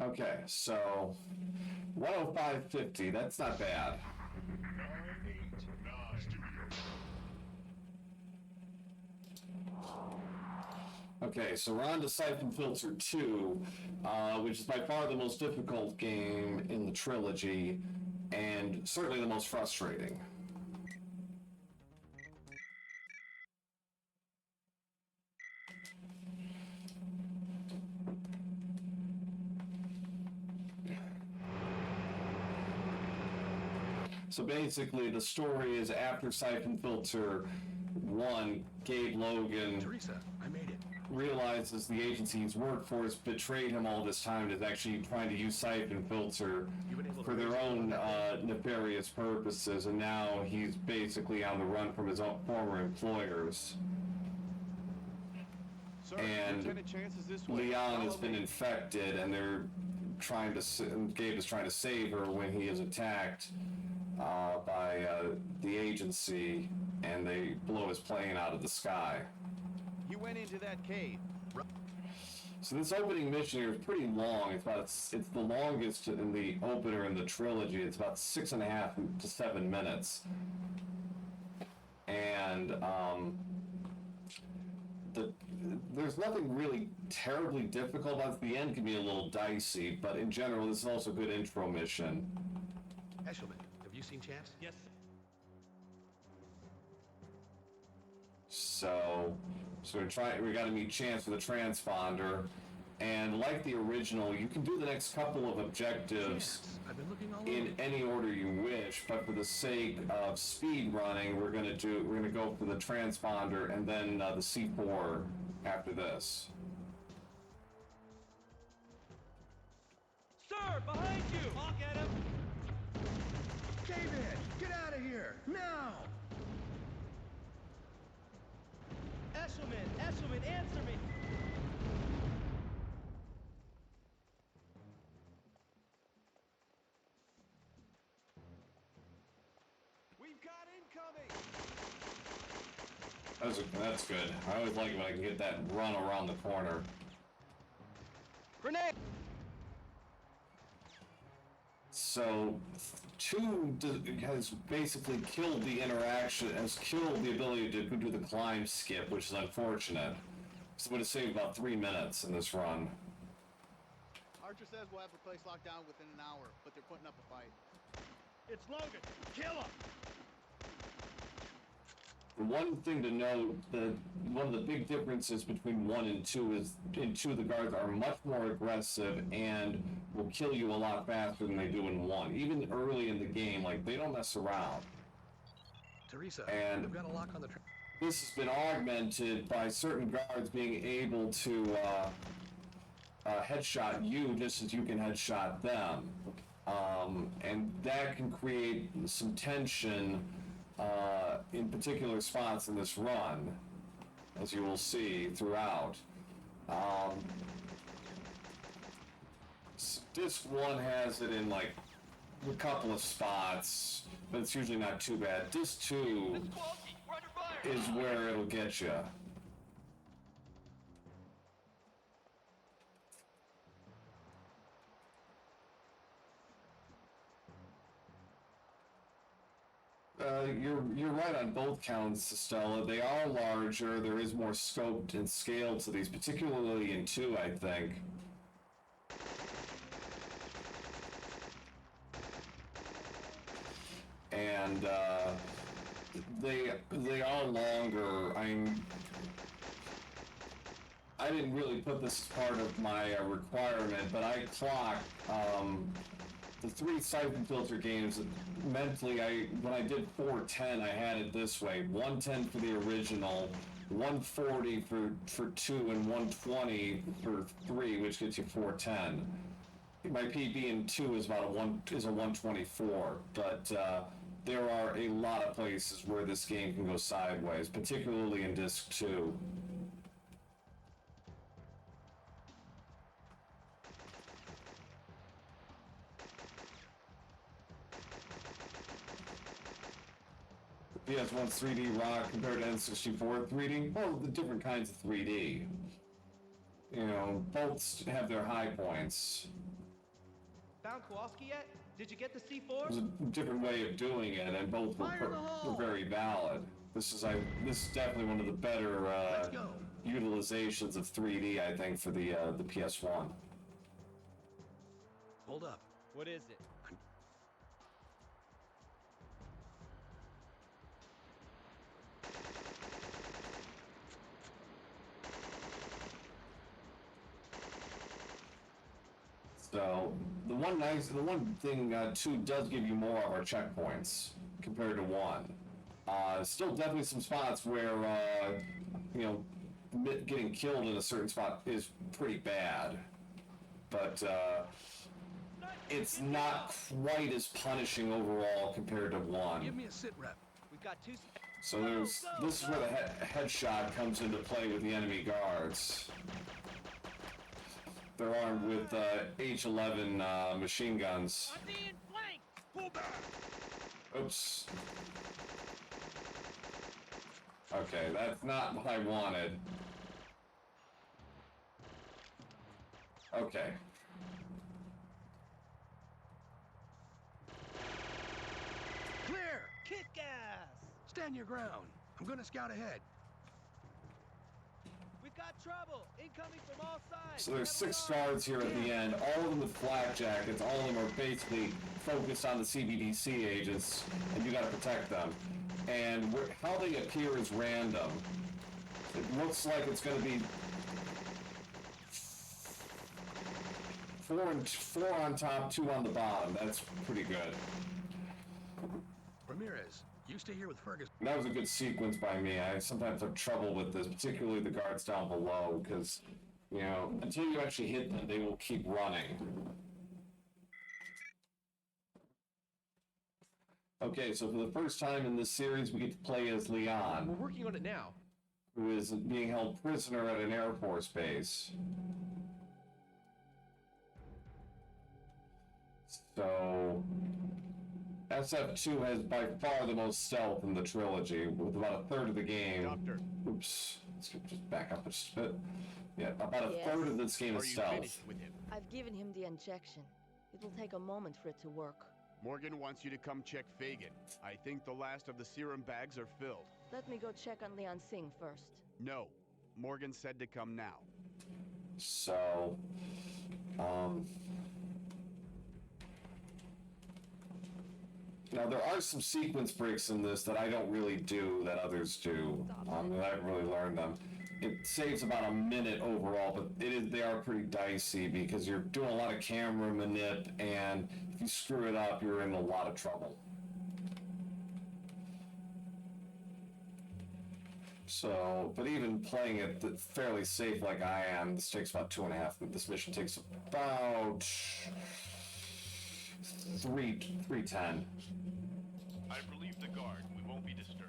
Okay, so 105.50, that's not bad. Okay, so we're on to Syphon Filter 2, which is by far the most difficult game in the trilogy, and certainly the most frustrating. So basically, the story is after Syphon Filter 1, Gabe Logan Teresa, I made it. realizes the agency he's worked for has betrayed him all this time, is actually trying to use Syphon Filter for their own nefarious purposes, and now he's basically on the run from his own former employers. Sir, And Lieutenant Chance is this way. Leon has Follow been me. infected, and they're trying to. Gabe is trying to save her when he is attacked by the agency, and they blow his plane out of the sky. He went into that cave. So this opening mission here is pretty long. It's the longest in the opener in the trilogy. It's about 6.5 to 7 minutes, and there's nothing really terribly difficult about it. The end can be a little dicey, but in general, this is also a good intro mission. Eshelman, have you seen Chance? Yes. So we got to meet Chance for the transponder, and like the original, you can do the next couple of objectives Chance, I've been looking all over. in any order you wish, but for the sake of speed running, we're gonna go for the transponder and then the C4 after this. Sir, behind you! I'll get him! David, get out of here now! Eshelman, answer me! We've got incoming. That's good. I always like when I can get that run around the corner. Grenade! So, 2 has basically killed the ability to do the climb skip, which is unfortunate. So it would have saved about 3 minutes in this run. Archer says we'll have the place locked down within an hour, but they're putting up a fight. It's Logan! Kill him! The one thing to note, one of the big differences between 1 and 2 is in 2 the guards are much more aggressive and will kill you a lot faster than they do in 1. Even early in the game, like, they don't mess around. Teresa, And- we've got a lock on the This has been augmented by certain guards being able to headshot you just as you can headshot them. And that can create some tension in particular spots in this run, as you will see throughout. Disc 1 has it in like a couple of spots, but it's usually not too bad. Disc 2 is where it'll get you. You're right on both counts, Stella. They are larger. There is more scope and scale to these, particularly in 2, I think. And they are longer. I didn't really put this as part of my requirement, but I clocked the 3 Syphon filter games. Mentally, when I did 410, I had it this way: 110 for the original, 140 for 2, and 120 for 3, which gets you 410. My PB in 2 is about a 124, but there are a lot of places where this game can go sideways, particularly in disc 2. PS1's 3D rock compared to N64 3D? Well, the different kinds of 3D. You know, both have their high points. Found Kowalski yet? Did you get the C4? There's a different way of doing it, and both were very valid. This is definitely one of the better utilizations of 3D, I think, for the PS1. Hold up. What is it? So the one thing 2 does give you more of our checkpoints compared to 1. Still definitely some spots where you know, getting killed in a certain spot is pretty bad, but it's not quite as punishing overall compared to 1. Give me a sit rep. We've got 2. So this is where the headshot comes into play with the enemy guards. They're armed with H11 machine guns. Oops. Okay, that's not what I wanted. Okay. Clear! Kick ass! Stand your ground. I'm gonna scout ahead. We've got trouble! Incoming from all sides! So there's 6 guards here at the end, all of them with flak jackets, all of them are basically focused on the CBDC agents, and you gotta protect them. And how they appear is random. It looks like it's gonna be 4 on top, 2 on the bottom. That's pretty good. Ramirez, you stay here with Ferguson. That was a good sequence by me. I sometimes have trouble with this, particularly the guards down below, because, you know, until you actually hit them, they will keep running. Okay, so for the first time in this series, we get to play as Leon, We're working on it now. who is being held prisoner at an Air Force base. So, SF2 has by far the most stealth in the trilogy, with about a third of the game. Doctor. Oops, let's just back up just a bit. Yeah, about a Yes. third of this game Are is you stealth. finished with him? I've given him the injection. It will take a moment for it to work. Morgan wants you to come check Fagan. I think the last of the serum bags are filled. Let me go check on Leon Singh first. No. Morgan said to come now. So, now there are some sequence breaks in this that I don't really do that others do. That I haven't really learned them. It saves about a minute overall, but they are pretty dicey because you're doing a lot of camera manip, and if you screw it up, you're in a lot of trouble. So, but even playing it fairly safe like I am, this takes about 2.5. This mission takes about 3:10. I've relieved the guard. We won't be disturbed.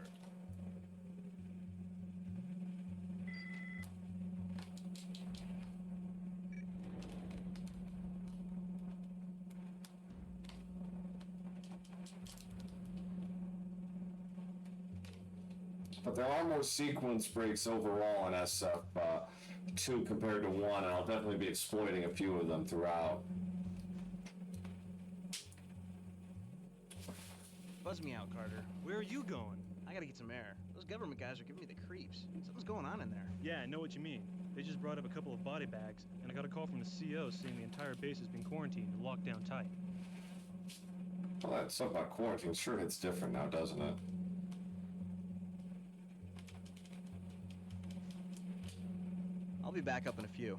But there are more sequence breaks overall in SF2 compared to 1, and I'll definitely be exploiting a few of them throughout. Buzz me out, Carter. Where are you going? I gotta get some air. Those government guys are giving me the creeps. Something's going on in there. Yeah, I know what you mean. They just brought up a couple of body bags, and I got a call from the CO saying the entire base has been quarantined and locked down tight. Well, that stuff about quarantine sure hits different now, doesn't it? I'll be back up in a few.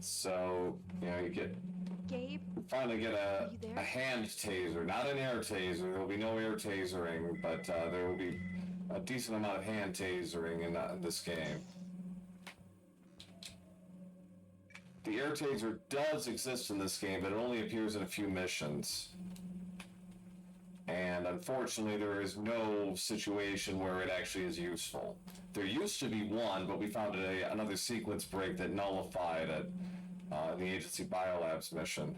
So, you know, Gabe? finally get Are you there? a hand taser, not an air taser. There will be no air tasering, but there will be a decent amount of hand tasering in this game. The air taser does exist in this game, but it only appears in a few missions. And unfortunately, there is no situation where it actually is useful. There used to be one, but we found another sequence break that nullified it in the Agency Biolabs mission.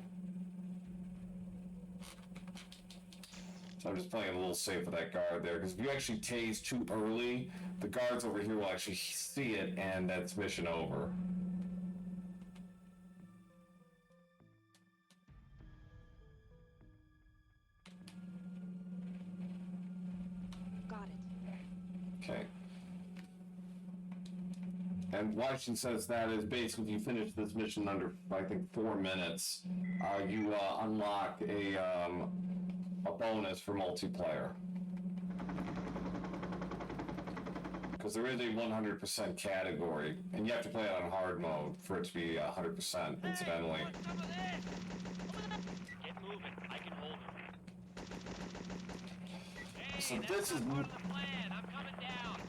So I'm just playing a little safe with that guard there, because if you actually tase too early, the guards over here will actually see it, and that's mission over. Got it. Okay. And Washington says that is basically, if you finish this mission under, I think, 4 minutes, you unlock a bonus for multiplayer. Because there is a 100% category, and you have to play it on hard mode for it to be 100%, incidentally. Get moving. I can hold him. So this is... Part of the plan. I'm coming down.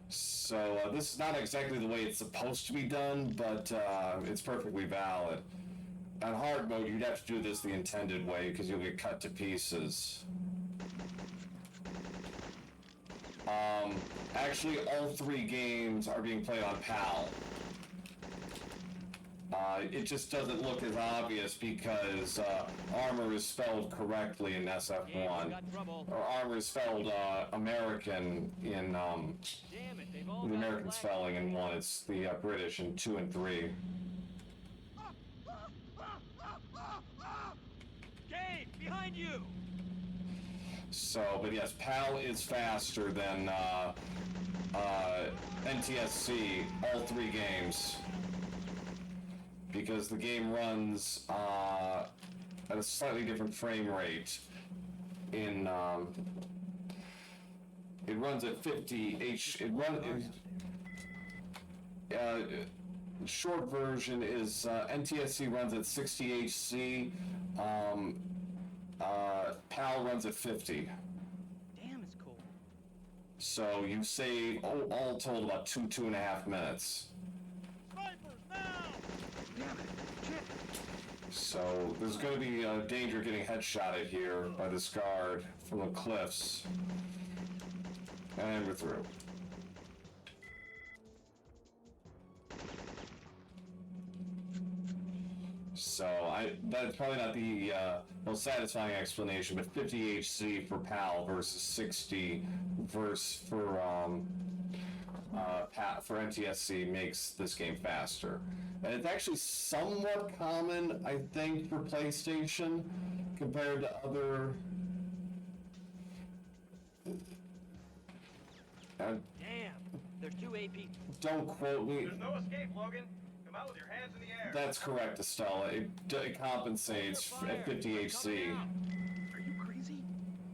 So this is not exactly the way it's supposed to be done, but it's perfectly valid. On hard mode, you'd have to do this the intended way, because you'll get cut to pieces. Actually, all 3 games are being played on PAL. It just doesn't look as obvious because armor is spelled correctly in SF1. Or armor is spelled American in the American spelling in 1. It's the British in 2 and 3. Gabe, behind you. So, but yes, PAL is faster than NTSC, all 3 games. Because the game runs at a slightly different frame rate. It runs at 50 short version is NTSC runs at 60 HC. PAL runs at 50. Damn, it's cool. So you save all told about 2.5 minutes. So there's going to be a danger getting headshotted here by this guard from the cliffs. And we're through. So that's probably not the most satisfying explanation, but 50 HC for PAL versus 60 for NTSC makes this game faster. And it's actually somewhat common, I think, for PlayStation compared to other... Damn, there's 2 AP. Don't quote me. There's no escape, Logan. Come out with your hands in the air. That's correct, Estella. It compensates at 50 HC. Are you crazy?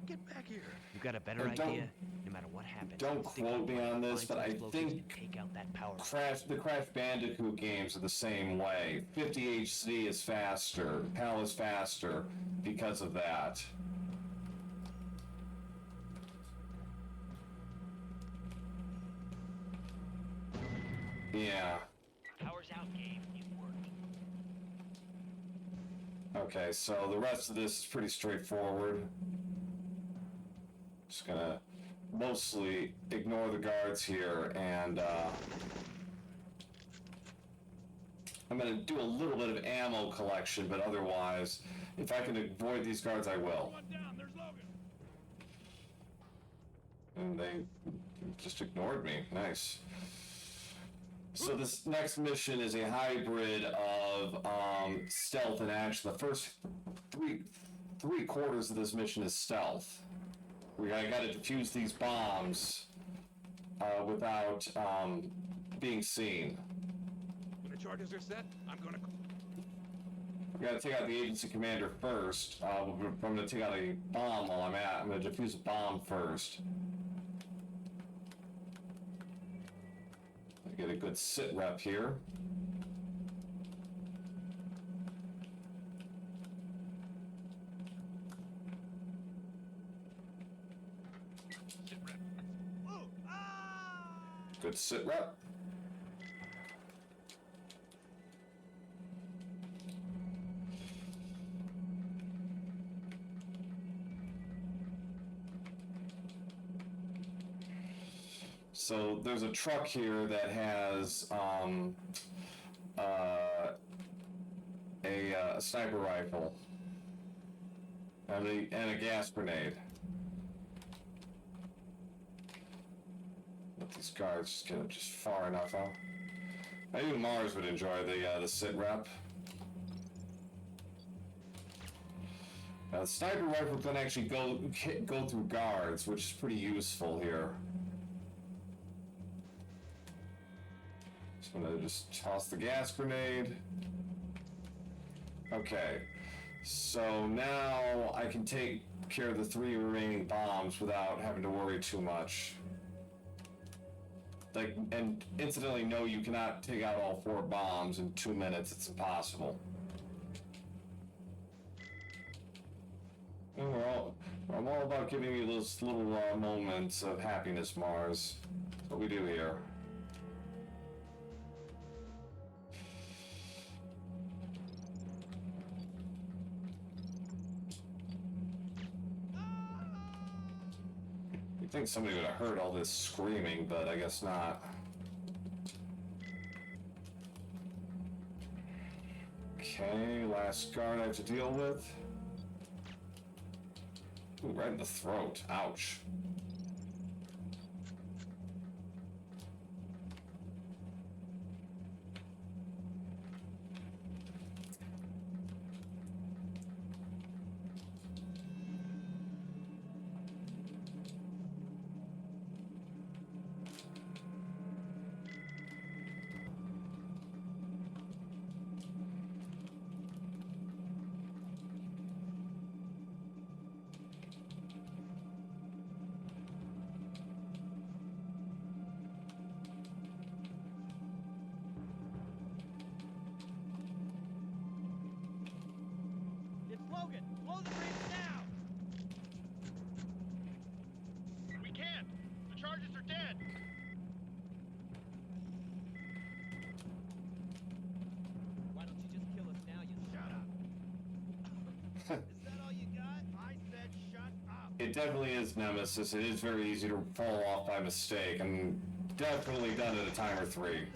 Get back here. You got a better idea? No matter what happens. Don't quote me on this, but I think take out that power. the Crash Bandicoot games are the same way. 50 HC is faster. PAL is faster because of that. Yeah. Power's out, Gabe. It worked. Okay, so the rest of this is pretty straightforward. Just gonna mostly ignore the guards here, and I'm gonna do a little bit of ammo collection, but otherwise, if I can avoid these guards, I will. And they just ignored me. Nice. So this next mission is a hybrid of stealth and action. The first three quarters of this mission is stealth. We gotta defuse these bombs without being seen. When the charges are set, I'm gonna... We gotta take out the agency commander first. I'm gonna take out a bomb while I'm at. I'm gonna defuse a bomb first. Get a good sit rep here. Good sit rep. So there's a truck here that has a sniper rifle and a gas grenade. Let these guards just get just far enough out. I knew Mars would enjoy the sit rep. Now the sniper rifle can actually go through guards, which is pretty useful here. I'm gonna just toss the gas grenade. Okay, so now I can take care of the 3 remaining bombs without having to worry too much. Like, and incidentally, no, you cannot take out all 4 bombs in 2 minutes. It's impossible. And I'm all about giving you those little moments of happiness, Mars. That's what we do here. I think somebody would have heard all this screaming, but I guess not. Okay, last guard I have to deal with. Ooh, right in the throat. Ouch. It definitely is Nemesis. It is very easy to fall off by mistake, and definitely done it a time or 3.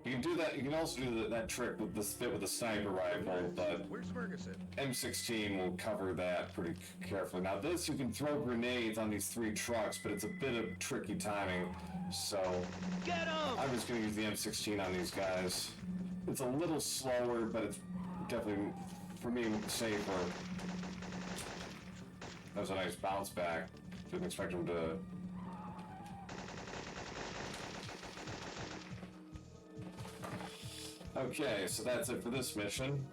You can do that. You can also do that trick with the spit with the sniper rifle, but Where's Ferguson? M16 will cover that pretty carefully. Now this, you can throw grenades on these 3 trucks, but it's a bit of tricky timing. So Get him! I'm just going to use the M16 on these guys. It's a little slower, but it's definitely, for me, safer. That was a nice bounce back. Didn't expect him to... Okay, so that's it for this mission.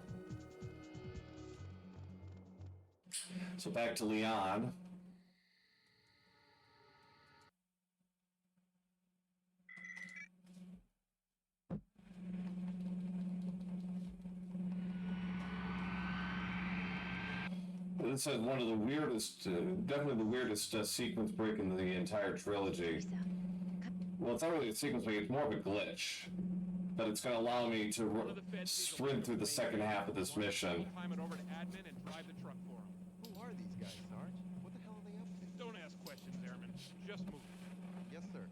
So back to Leon. This is one of the weirdest, definitely the weirdest sequence break in the entire trilogy. Well, it's not really a sequence break, it's more of a glitch. But it's going to allow me to sprint through the second half of this mission. Climb it over to admin and drive the truck for them. Who are these guys, Sarge? What the hell are they up to? Don't ask questions, Airman. Just move. Yes, sir.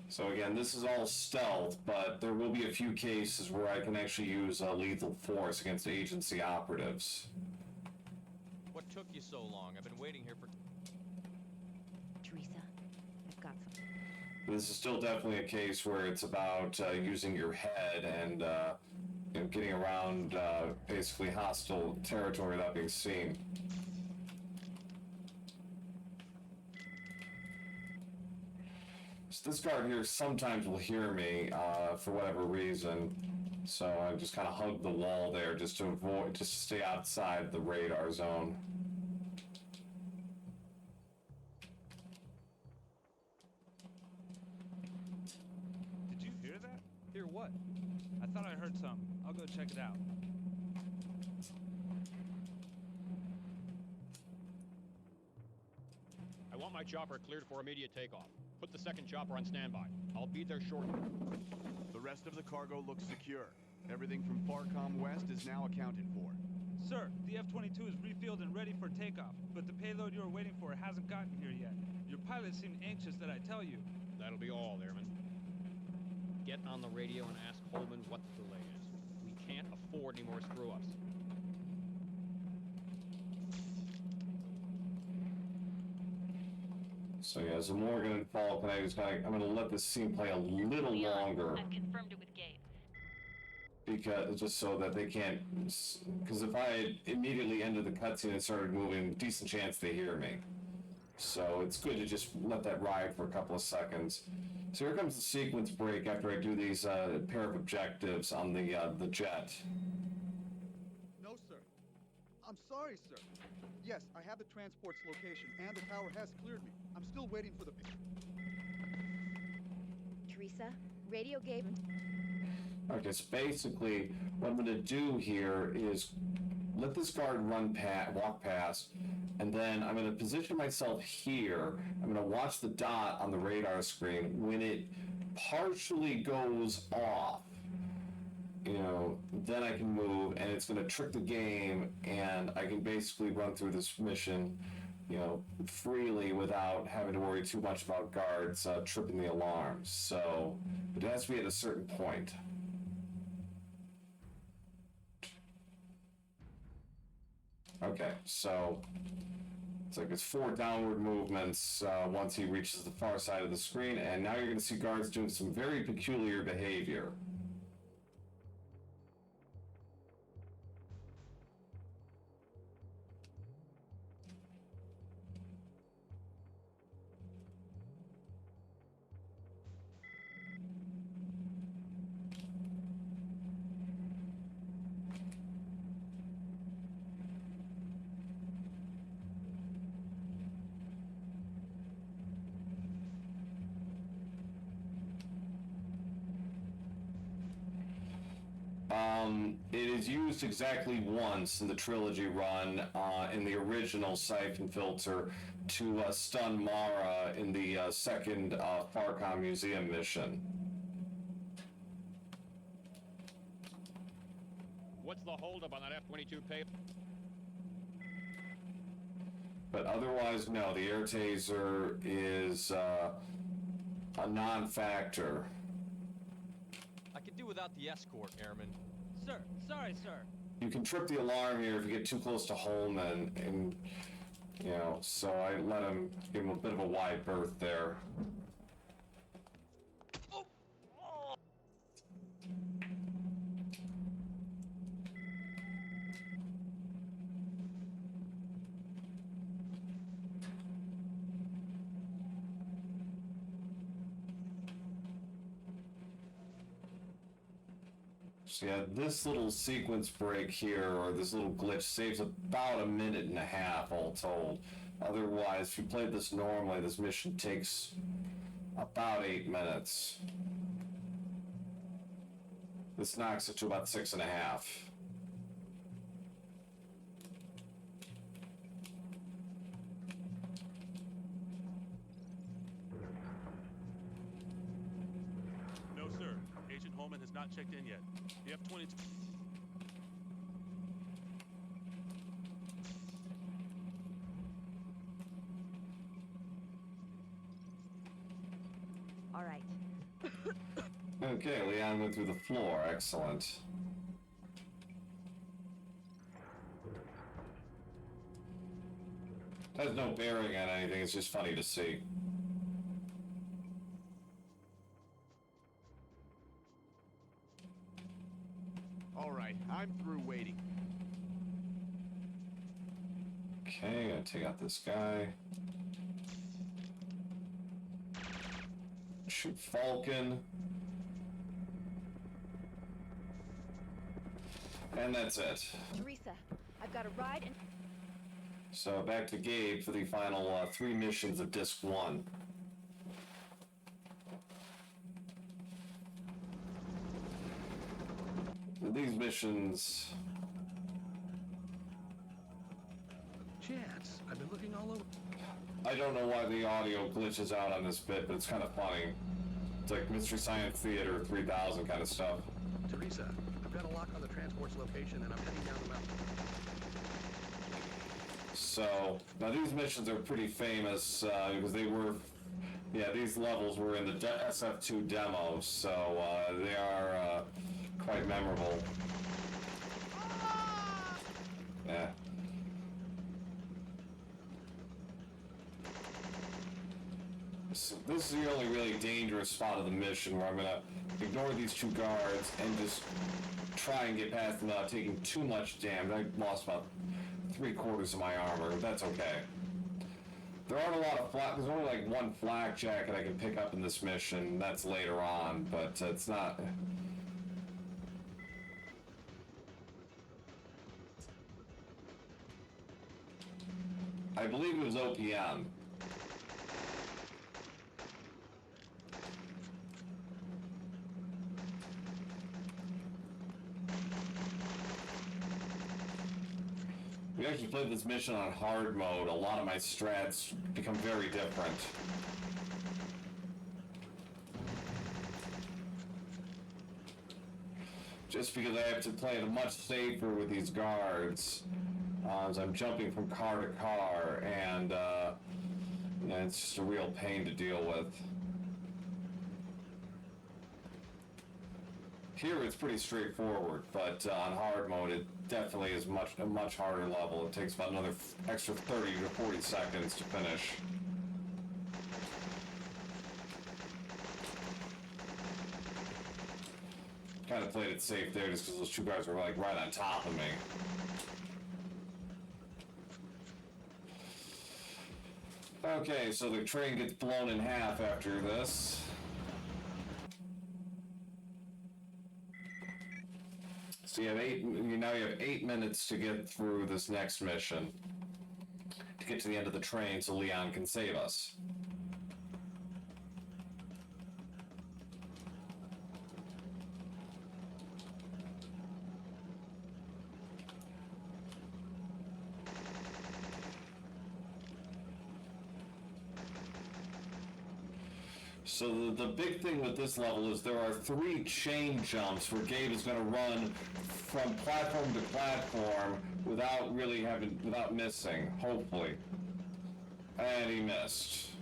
So again, this is all stealth, but there will be a few cases where I can actually use lethal force against agency operatives. What took you so long? I've been waiting here for... Teresa, I've got some. This is still definitely a case where it's about using your head and you know, getting around basically hostile territory without being seen. So this guard here sometimes will hear me for whatever reason, so I just kind of hug the wall there just to avoid, just to stay outside the radar zone. Did you hear that? Hear what? I thought I heard something. I'll go check it out. I want my chopper cleared for immediate takeoff. Put the second chopper on standby. I'll be there shortly. The rest of the cargo looks secure. Everything from Farcom West is now accounted for. Sir, the F-22 is refilled and ready for takeoff, but the payload you are waiting for hasn't gotten here yet. Your pilot seemed anxious that I tell you. That'll be all, Airman. Get on the radio and ask Holman what the delay is. We can't afford any more screw-ups. So yeah, as Morgan and Falcon, I'm going to let this scene play a little longer. I've confirmed it with Gabe. Because just so that they can't, because if I had immediately ended the cutscene and started moving, decent chance they hear me. So it's good to just let that ride for a couple of seconds. So here comes the sequence break after I do these pair of objectives on the jet. No, sir. I'm sorry, sir. Yes, I have the transport's location, and the tower has cleared me. I'm still waiting for the... Teresa, radio Gabe. Okay, so basically, what I'm going to do here is let this guard walk past, and then I'm going to position myself here. I'm going to watch the dot on the radar screen. When it partially goes off, you know, then I can move, and it's going to trick the game, and I can basically run through this mission, you know, freely without having to worry too much about guards tripping the alarms. So it has to be at a certain point. Okay, so it's like it's 4 downward movements once he reaches the far side of the screen, and now you're going to see guards doing some very peculiar behavior. It is used exactly once in the Trilogy run in the original Syphon filter to stun Mara in the second Farcom Museum mission. What's the holdup on that F-22 pay? But otherwise, no, the air taser is a non-factor. I could do without the escort, Airman. Sir, sorry, sir. You can trip the alarm here if you get too close to Holman, and, you know, so I let him, give him a bit of a wide berth there. So yeah, this little sequence break here, or this little glitch, saves about 1.5 minutes all told. Otherwise, if you played this normally, this mission takes about 8 minutes. This knocks it to about 6.5. No, sir. Agent Holman has not checked in yet. The F-22... All right. Okay, Leon went through the floor. Excellent. Has no bearing on anything, it's just funny to see. Alright, I'm through waiting. Okay, gonna take out this guy. Shoot Falcon. And that's it. Teresa, I've got a ride and... So back to Gabe for the final 3 missions of Disc 1. These missions... Chance, I've been looking all over. I don't know why the audio glitches out on this bit, but it's kind of funny. It's like Mystery Science Theater 3000 kind of stuff. Teresa, I've got a lock on the transport's location and I'm heading down the mountain. So, now these missions are pretty famous because they were, yeah, these levels were in the SF2 demo, so they are quite memorable. Yeah. So this is the only really dangerous spot of the mission where I'm going to ignore these 2 guards and just try and get past them without taking too much damage. I lost about 3/4 of my armor, but that's okay. There aren't a lot of there's only like 1 flak jacket I can pick up in this mission. That's later on, but it's not... I believe it was OPM. We actually played this mission on hard mode. A lot of my strats become very different. Just because I have to play it much safer with these guards. As I'm jumping from car to car, and it's just a real pain to deal with. Here it's pretty straightforward, but on hard mode it definitely is a much harder level. It takes about another extra 30 to 40 seconds to finish. Kind of played it safe there just because those 2 guys were like right on top of me. Okay, so the train gets blown in half after this. So you have now you have 8 minutes to get through this next mission. To get to the end of the train so Leon can save us. So the big thing with this level is there are 3 chain jumps where Gabe is going to run from platform to platform without missing, hopefully. And he missed.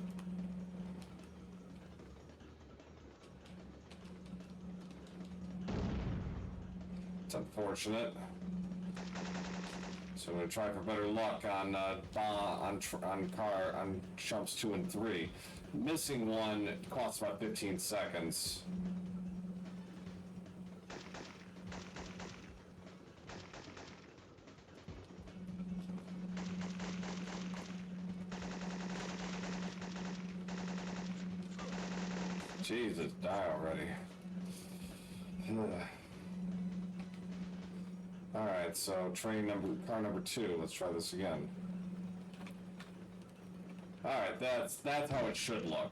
It's unfortunate. So I'm going to try for better luck on jumps 2 and 3. Missing one costs about 15 seconds. Jesus, die already. Alright, so car number 2, let's try this again. Alright, that's how it should look.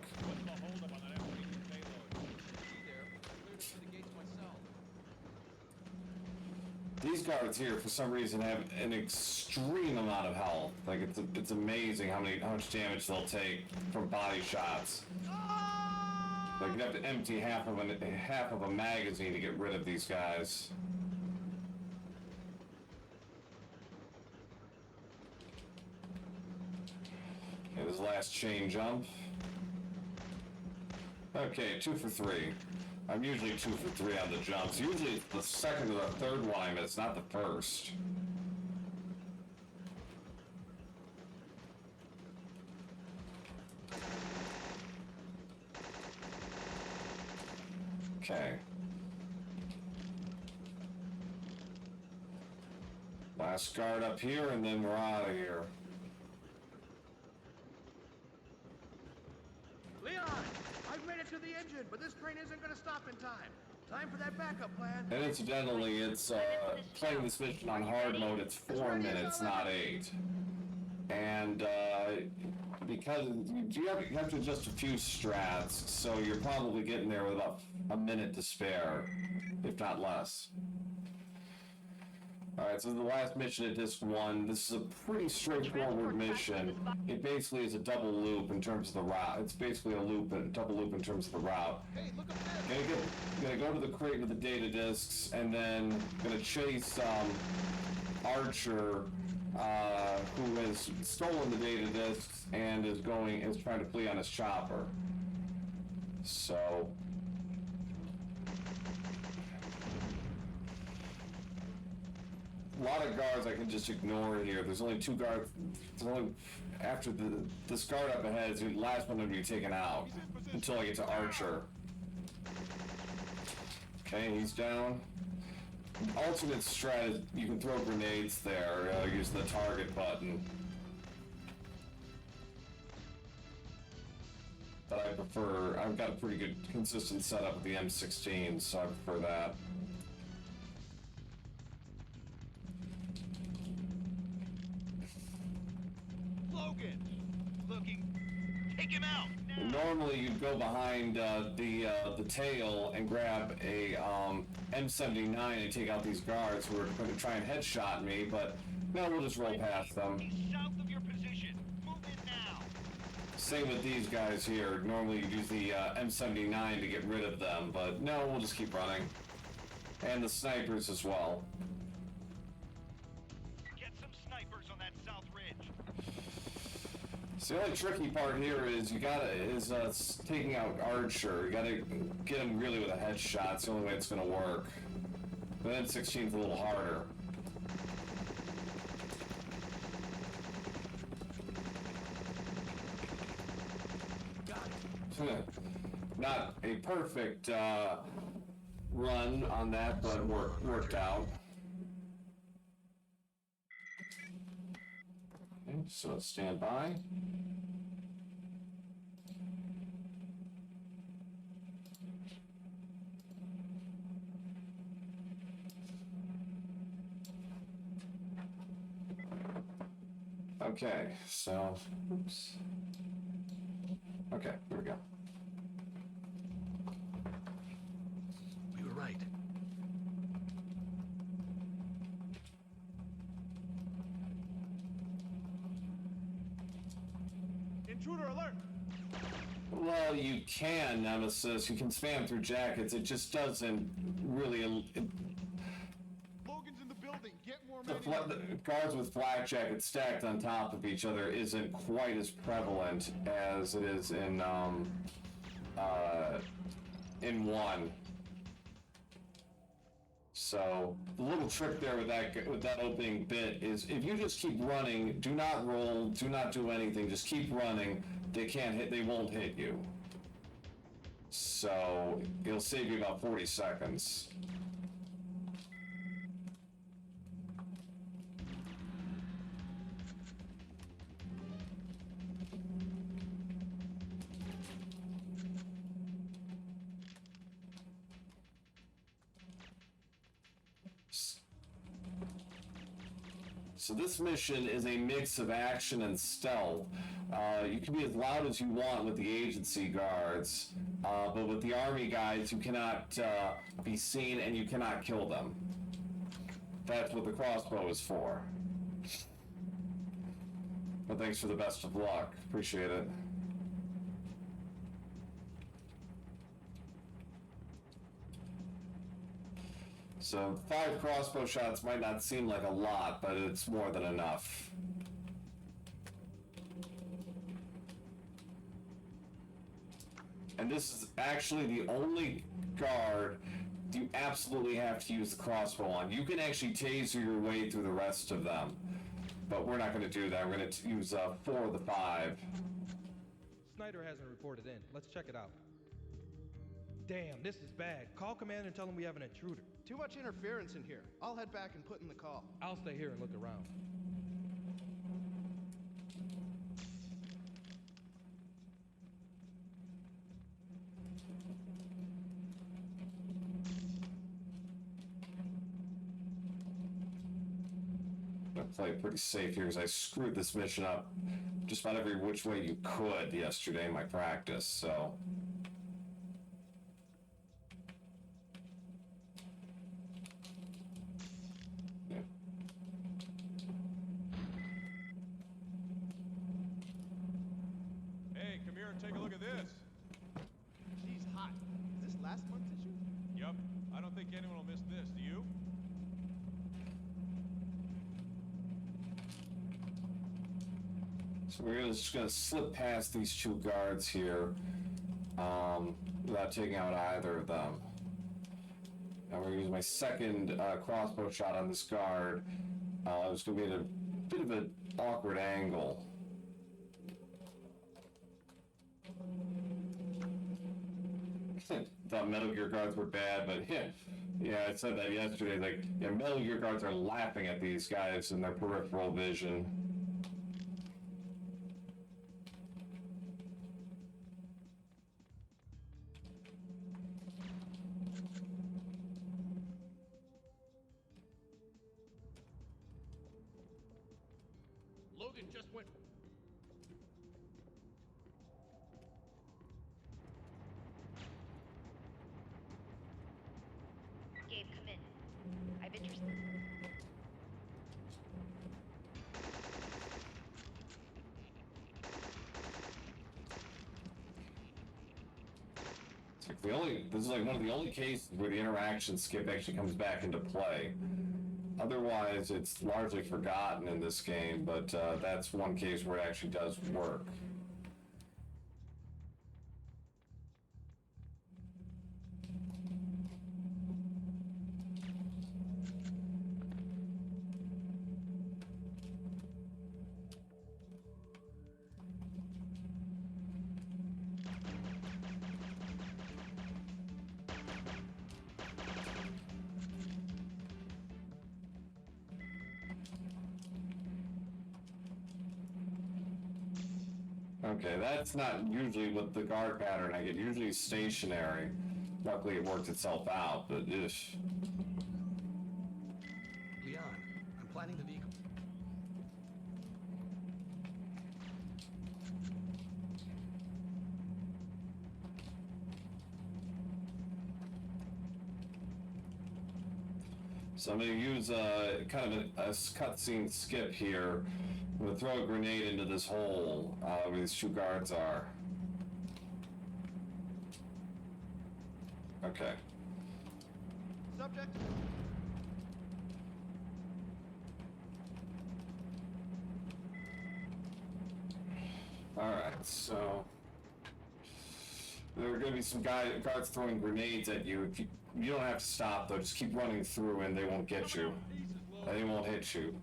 These guards here, for some reason, have an extreme amount of health. Like, it's amazing how much damage they'll take from body shots. Like, you have to empty half of a magazine to get rid of these guys. Okay, this last chain jump. Okay, 2 for 3. I'm usually 2 for 3 on the jumps. Usually it's the second or the third one I miss, not the first. Okay. Last guard up here, and then we're out of here. Leon, I've made it to the engine, but this train isn't going to stop in time. Time for that backup plan. And incidentally, it's playing this mission on hard mode. It's 4 minutes, not 8. And because you have to adjust a few strats, so you're probably getting there with about a minute to spare, if not less. Alright, so the last mission at Disc 1, this is a pretty straightforward mission. It basically is a double loop in terms of the route. It's basically a double loop in terms of the route. Hey, look up there! Gonna go to the crate with the data discs, and then gonna chase Archer, who has stolen the data discs and is trying to flee on his chopper. So a lot of guards I can just ignore here. There's only 2 guards. After this guard up ahead is the last one to be taken out until I get to Archer. Okay, he's down. Alternate strat is you can throw grenades there using the target button. But I prefer. I've got a pretty good consistent setup with the M16, so I prefer that. Logan, looking. Take him out. Normally you'd go behind the tail and grab a M79 and take out these guards who are going to try and headshot me, but no, we'll just roll past them. South of your position. Move in now. Same with these guys here. Normally you'd use the M79 to get rid of them, but no, we'll just keep running. And the snipers as well. Get some snipers on that south ridge. So the only tricky part here is taking out Archer. You gotta get him really with a headshot. It's the only way it's gonna work. But then 16's a little harder. Not a perfect run on that, but worked out. Okay, so stand by. Okay, so, oops. Okay, here we go. We were right. Intruder alert! Well, you can, Nemesis. You can spam through jackets. It just doesn't really. Logan's in the building. Get more The guards with flak jackets stacked on top of each other isn't quite as prevalent as it is in 1. So the little trick there with that opening bit is if you just keep running, do not roll, do not do anything, just keep running. They won't hit you. So it'll save you about 40 seconds. So this mission is a mix of action and stealth. You can be as loud as you want with the agency guards, but with the army guys, you cannot be seen and you cannot kill them. That's what the crossbow is for. But thanks for the best of luck. Appreciate it. So 5 crossbow shots might not seem like a lot, but it's more than enough. And this is actually the only guard you absolutely have to use the crossbow on. You can actually taser your way through the rest of them, but we're not going to do that. We're going to use 4 of the 5. Snyder hasn't reported in. Let's check it out. Damn, this is bad. Call command and tell him we have an intruder. Too much interference in here. I'll head back and put in the call. I'll stay here and look around. Play it pretty safe here, because I screwed this mission up just about every which way you could yesterday in my practice, so. Yeah. Hey, come here and take a look at this. She's hot. Is this last month's issue? Yup. I don't think anyone will miss this, do you? So we're just gonna slip past these 2 guards here, without taking out either of them. And we're gonna use my second crossbow shot on this guard. It's gonna be at a bit of an awkward angle. Thought Metal Gear guards were bad, but yeah, I said that yesterday. Like, yeah, Metal Gear guards are laughing at these guys in their peripheral vision. Logan just went. Gabe, come in. I've interested. It's like this is like one of the only cases where the interaction skip actually comes back into play. Otherwise, it's largely forgotten in this game, but that's one case where it actually does work. Okay, that's not usually what the guard pattern I get. Usually stationary. Luckily it worked itself out, but ish. Leon, I'm planning the vehicle. So I'm going to use kind of a cutscene skip here. I'm going to throw a grenade into this hole where these 2 guards are. Okay. Subject. Alright, so there are going to be some guards throwing grenades at you. You don't have to stop, though. Just keep running through and they won't get you. They won't hit you.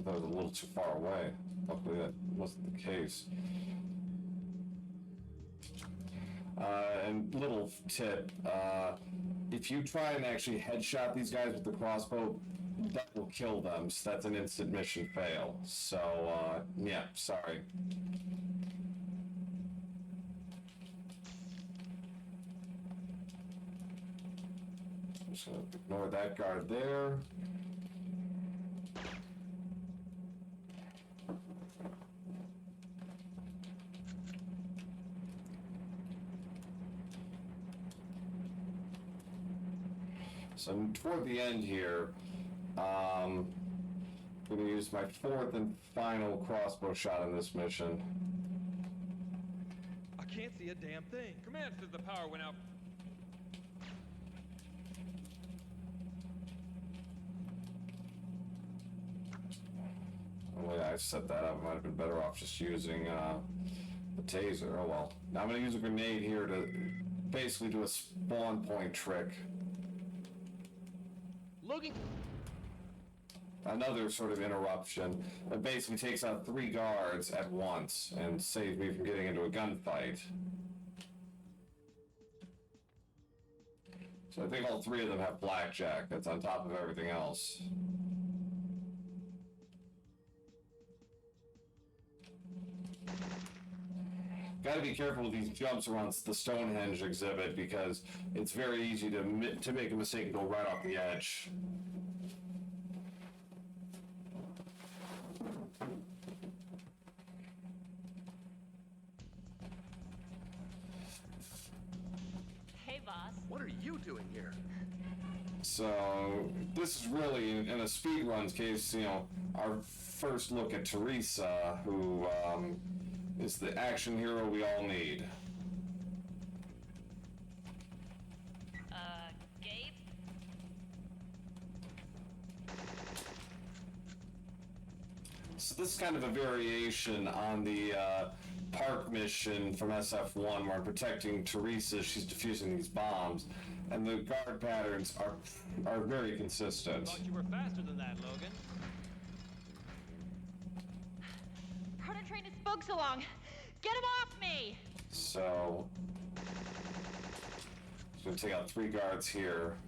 That was a little too far away. Luckily that wasn't the case. And little tip, if you try and actually headshot these guys with the crossbow, that will kill them, so that's an instant mission fail. So, yeah, sorry. Just gonna ignore that guard there. So toward the end here, we're going to use my fourth and final crossbow shot on this mission. I can't see a damn thing. Command says the power went out. Oh, wait, I set that up. Might have been better off just using the taser. Oh well. Now I'm going to use a grenade here to basically do a spawn point trick. Logan. Another sort of interruption that basically takes out 3 guards at once and saves me from getting into a gunfight. So I think all 3 of them have blackjack. That's on top of everything else. Got to be careful with these jumps around the Stonehenge exhibit because it's very easy to make a mistake and go right off the edge. Hey, boss. What are you doing here? So this is really, in a speedrun's case, you know, our first look at Teresa, who is the action hero we all need. Gabe? So this is kind of a variation on the park mission from SF1 where I'm protecting Teresa. She's defusing these bombs, and the guard patterns are very consistent. Thought you were faster than that, Logan. Proto train his spokes along. Get him off me! So, just gonna take out 3 guards here.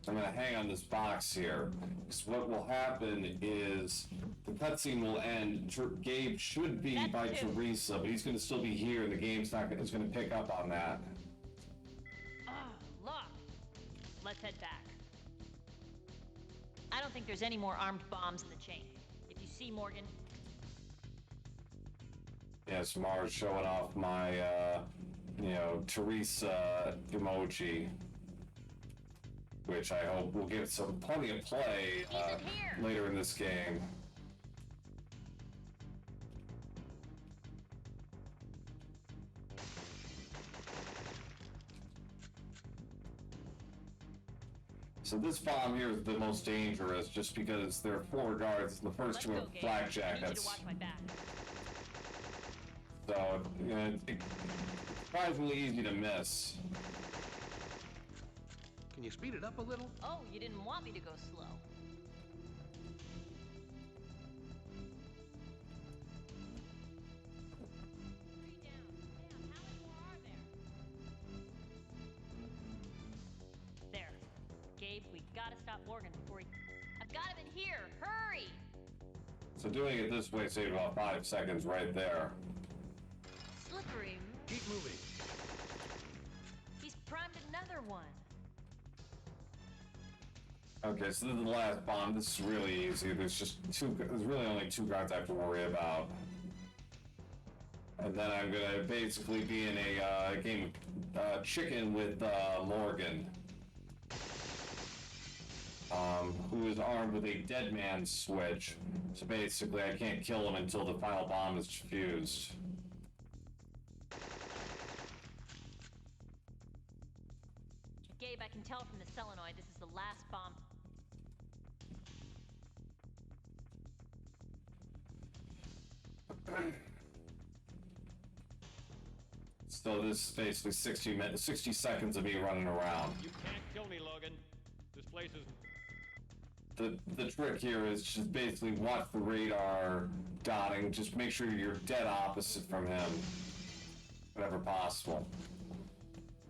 I'm gonna hang on this box here, because what will happen is the cutscene will end. Gabe should be by Teresa, but he's gonna still be here, and the game's not is gonna pick up on that. Locked. Let's head back. I don't think there's any more armed bombs in the chain. If you see Morgan... Yes, Mars showing off my, you know, Teresa emoji, which I hope will get plenty of play later in this game. So this bomb here is the most dangerous, just because there are 4 guards. The first 2 are blackjack. That's so, you know, it's surprisingly easy to miss. Can you speed it up a little? Oh, you didn't want me to go slow. There. Gabe, we gotta stop Morgan before he... I've got him in here! Hurry! So doing it this way saved about 5 seconds right there. Slippery. Keep moving. He's primed another one. Okay, so this is the last bomb. This is really easy. There's really only 2 guards I have to worry about. And then I'm gonna basically be in a game of chicken with Morgan, who is armed with a dead man switch. So basically I can't kill him until the final bomb is defused. Gabe, I can tell from the solenoid this is the last bomb. So this is basically 60 seconds of me running around. You can't kill me, Logan. This place is... The trick here is just basically watch the radar dotting. Just make sure you're dead opposite from him, whenever possible.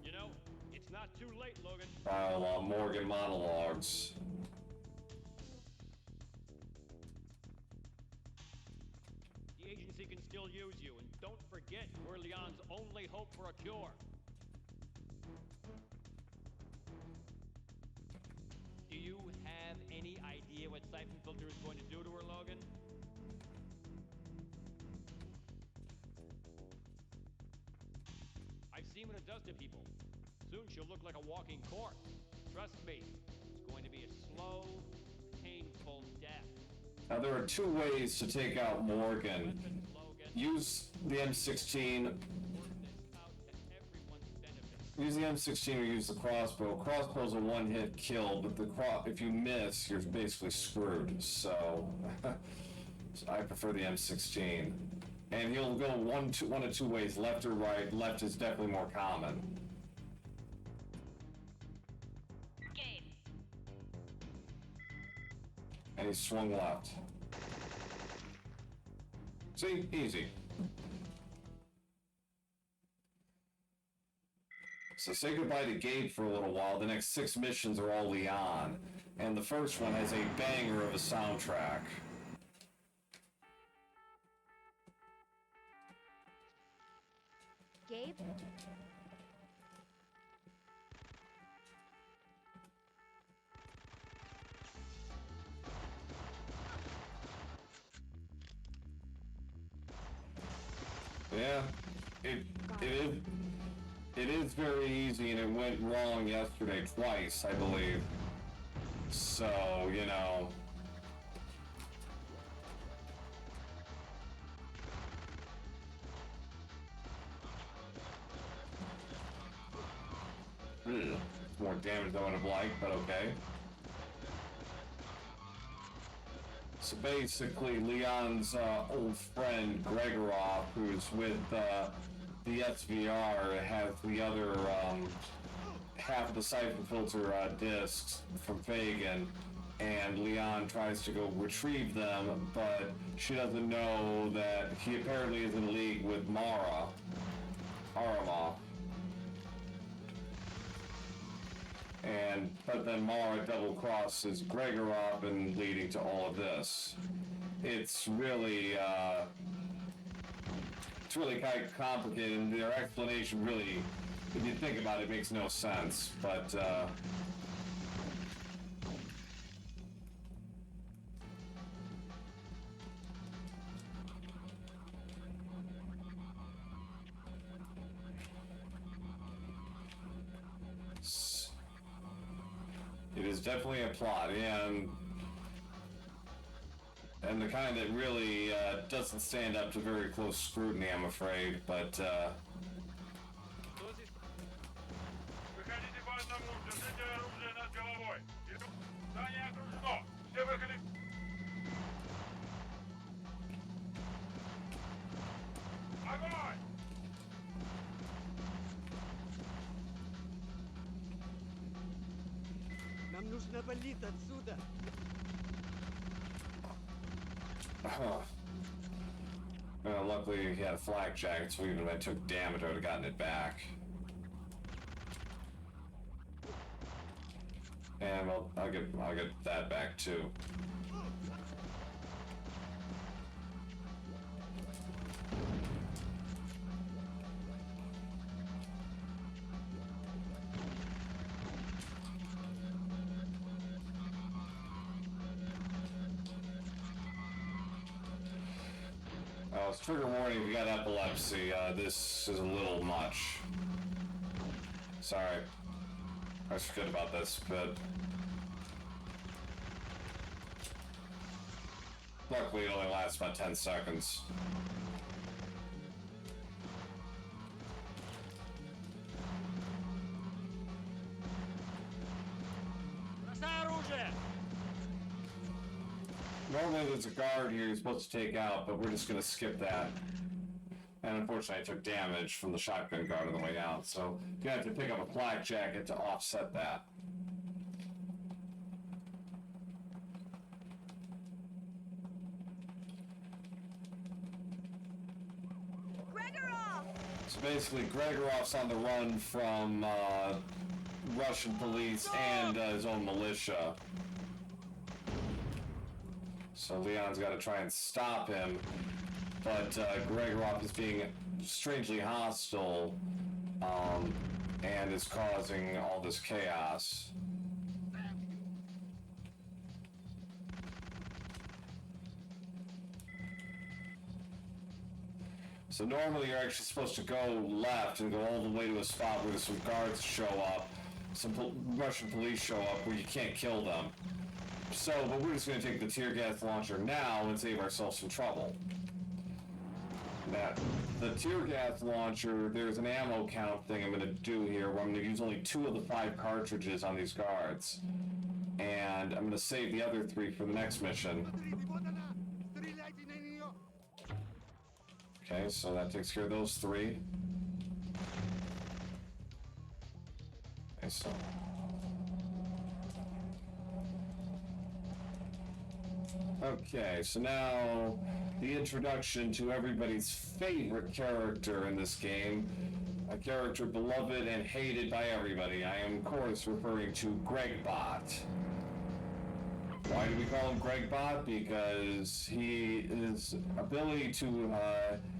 You know, it's not too late, Logan. While Morgan monologues. The agency can still use you, and don't forget, we're Leon's only hope for a cure. Do you have any idea what Syphon Filter is going to do to her, Logan? I've seen what it does to people. Soon she'll look like a walking corpse. Trust me, it's going to be a slow, painful death. Now there are two ways to take out Morgan. Use the M16. Use the M16 or use the crossbow. Crossbow's a one-hit kill, but if you miss, you're basically screwed. So I prefer the M16. And he'll go one of two ways, left or right. Left is definitely more common. Gabe. And he swung left. See? Easy. So say goodbye to Gabe for a little while. The next 6 missions are all Leon. And the first one has a banger of a soundtrack. Gabe? Yeah, it is very easy, and it went wrong yesterday twice, I believe. So, you know. More damage than I would have liked, but okay. So basically, Leon's old friend Gregorov, who's with the SVR, has the other half of the Syphon filter discs from Fagan, and Leon tries to go retrieve them, but she doesn't know that he apparently is in league with Mara. Aramov. But then Mara double crosses Gregorov and leading to all of this. It's really kind of complicated, and their explanation really, if you think about it, makes no sense. But it is definitely a plot, and the kind that really doesn't stand up to very close scrutiny, I'm afraid, but Нам нужно валить отсюда. luckily he had a flak jacket, so even if I took damage, I would have gotten it back. And I'll get that back too. Trigger warning, if you got epilepsy, this is a little much. Sorry. I forget about this, but luckily it only lasts about 10 seconds. Normally there's a guard here you're supposed to take out, but we're just going to skip that. And unfortunately I took damage from the shotgun guard on the way out, so you have to pick up a flak jacket to offset that. Gregorov! So basically Gregorov's on the run from Russian police and his own militia. So Leon's got to try and stop him, but Gregorov is being strangely hostile and is causing all this chaos. So normally you're actually supposed to go left and go all the way to a spot where some guards show up, some Russian police show up where you can't kill them. So, but we're just going to take the tear gas launcher now and save ourselves some trouble. Now, the tear gas launcher, there's an ammo count thing I'm going to do here where I'm going to use only 2 of the 5 cartridges on these guards. And I'm going to save the other 3 for the next mission. Okay, so that takes care of those 3. Okay, so... Okay, so now the introduction to everybody's favorite character in this game. A character beloved and hated by everybody. I am, of course, referring to Gregbot. Why do we call him Gregbot? Because his ability to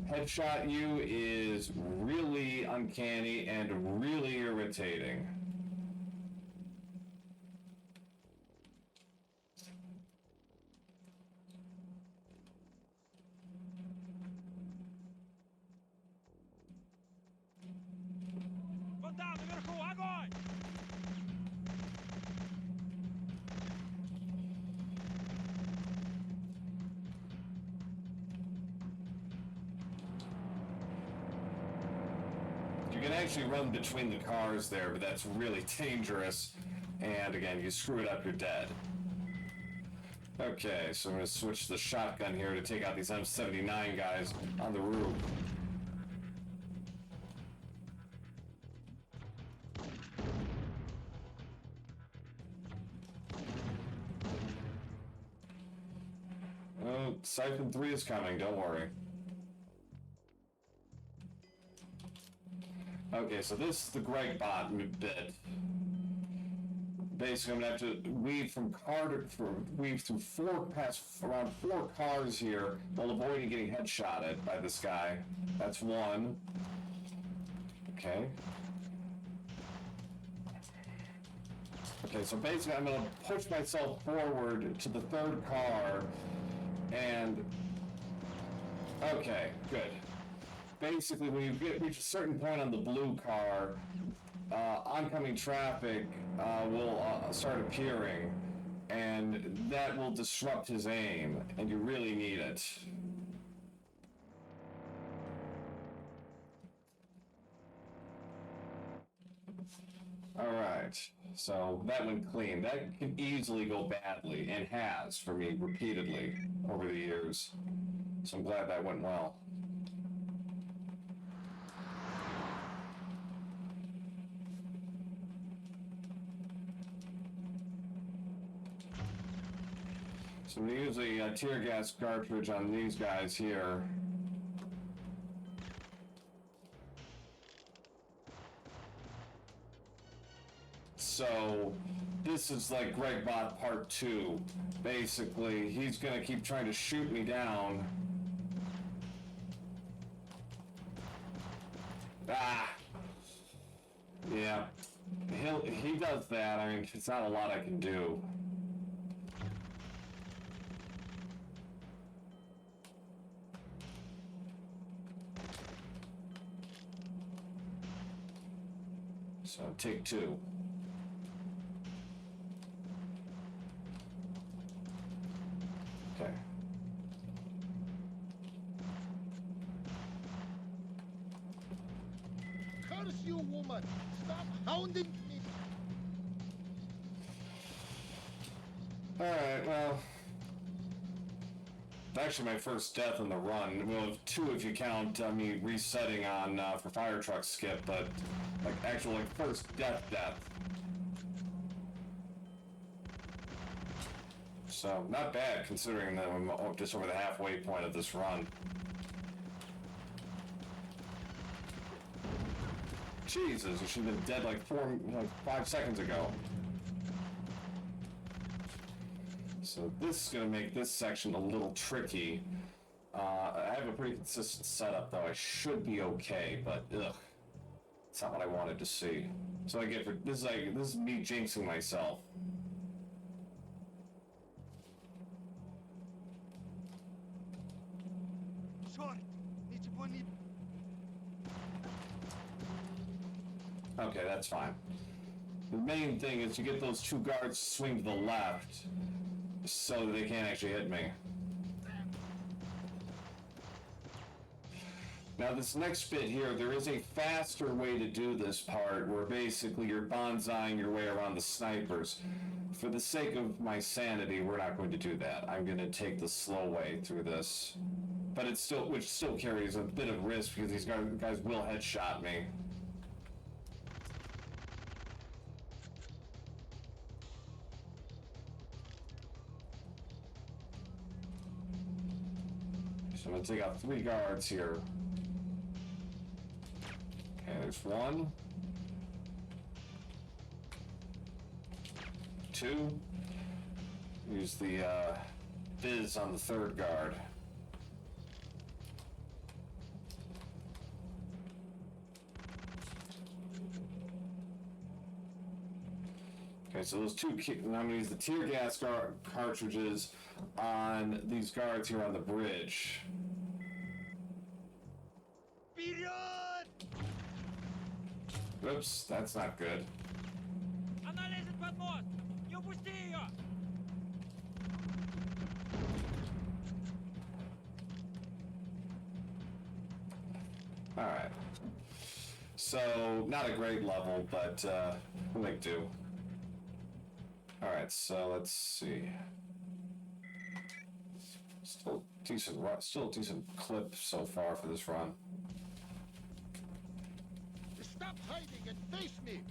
headshot you is really uncanny and really irritating. You can actually run between the cars there, but that's really dangerous. And again, you screw it up, you're dead. Okay, so I'm going to switch the shotgun here to take out these M79 guys on the roof. Oh, Syphon 3 is coming, don't worry. Okay, so this is the Gregbot bit. Basically, I'm gonna have to weave from weave through around 4 cars here while avoiding getting headshotted by this guy. That's 1. Okay. Okay, so basically, I'm gonna push myself forward to the 3rd car, and okay, good. Basically, when you reach a certain point on the blue car, oncoming traffic will start appearing, and that will disrupt his aim, and you really need it. Alright, so that went clean. That can easily go badly, and has for me repeatedly over the years. So I'm glad that went well. So we use a tear gas cartridge on these guys here. So this is like Gregbot Part 2. Basically, he's gonna keep trying to shoot me down. Ah! Yeah. He does that. I mean, it's not a lot I can do. So take 2. Okay. Curse you, woman! Stop hounding me! Alright, well... Actually, my first death in the run. Well, 2 if you count me resetting on for fire truck skip, but like actual first death. So not bad considering that I'm just over the halfway point of this run. Jesus, you should have been dead like 5 seconds ago. So this is going to make this section a little tricky. I have a pretty consistent setup, though. I should be okay, but ugh, it's not what I wanted to see. So I get for this is me jinxing myself. Short! Okay, that's fine. The main thing is to get those two guards to swing to the left so that they can't actually hit me. Now this next bit here, there is a faster way to do this part where basically you're bonsaiing your way around the snipers. For the sake of my sanity, we're not going to do that. I'm going to take the slow way through this. But it's still, which still carries a bit of risk because these guys will headshot me. So I'm going to take out 3 guards here. Okay, there's 1. 2. Use the fizz on the 3rd guard. Okay, so those 2, I'm going to use the tear gas cartridges on these guards here on the bridge. Oops, that's not good. Alright. So, not a great level, but we'll make do. Alright, so let's see. Still a decent clip so far for this run. Stop hiding and face me!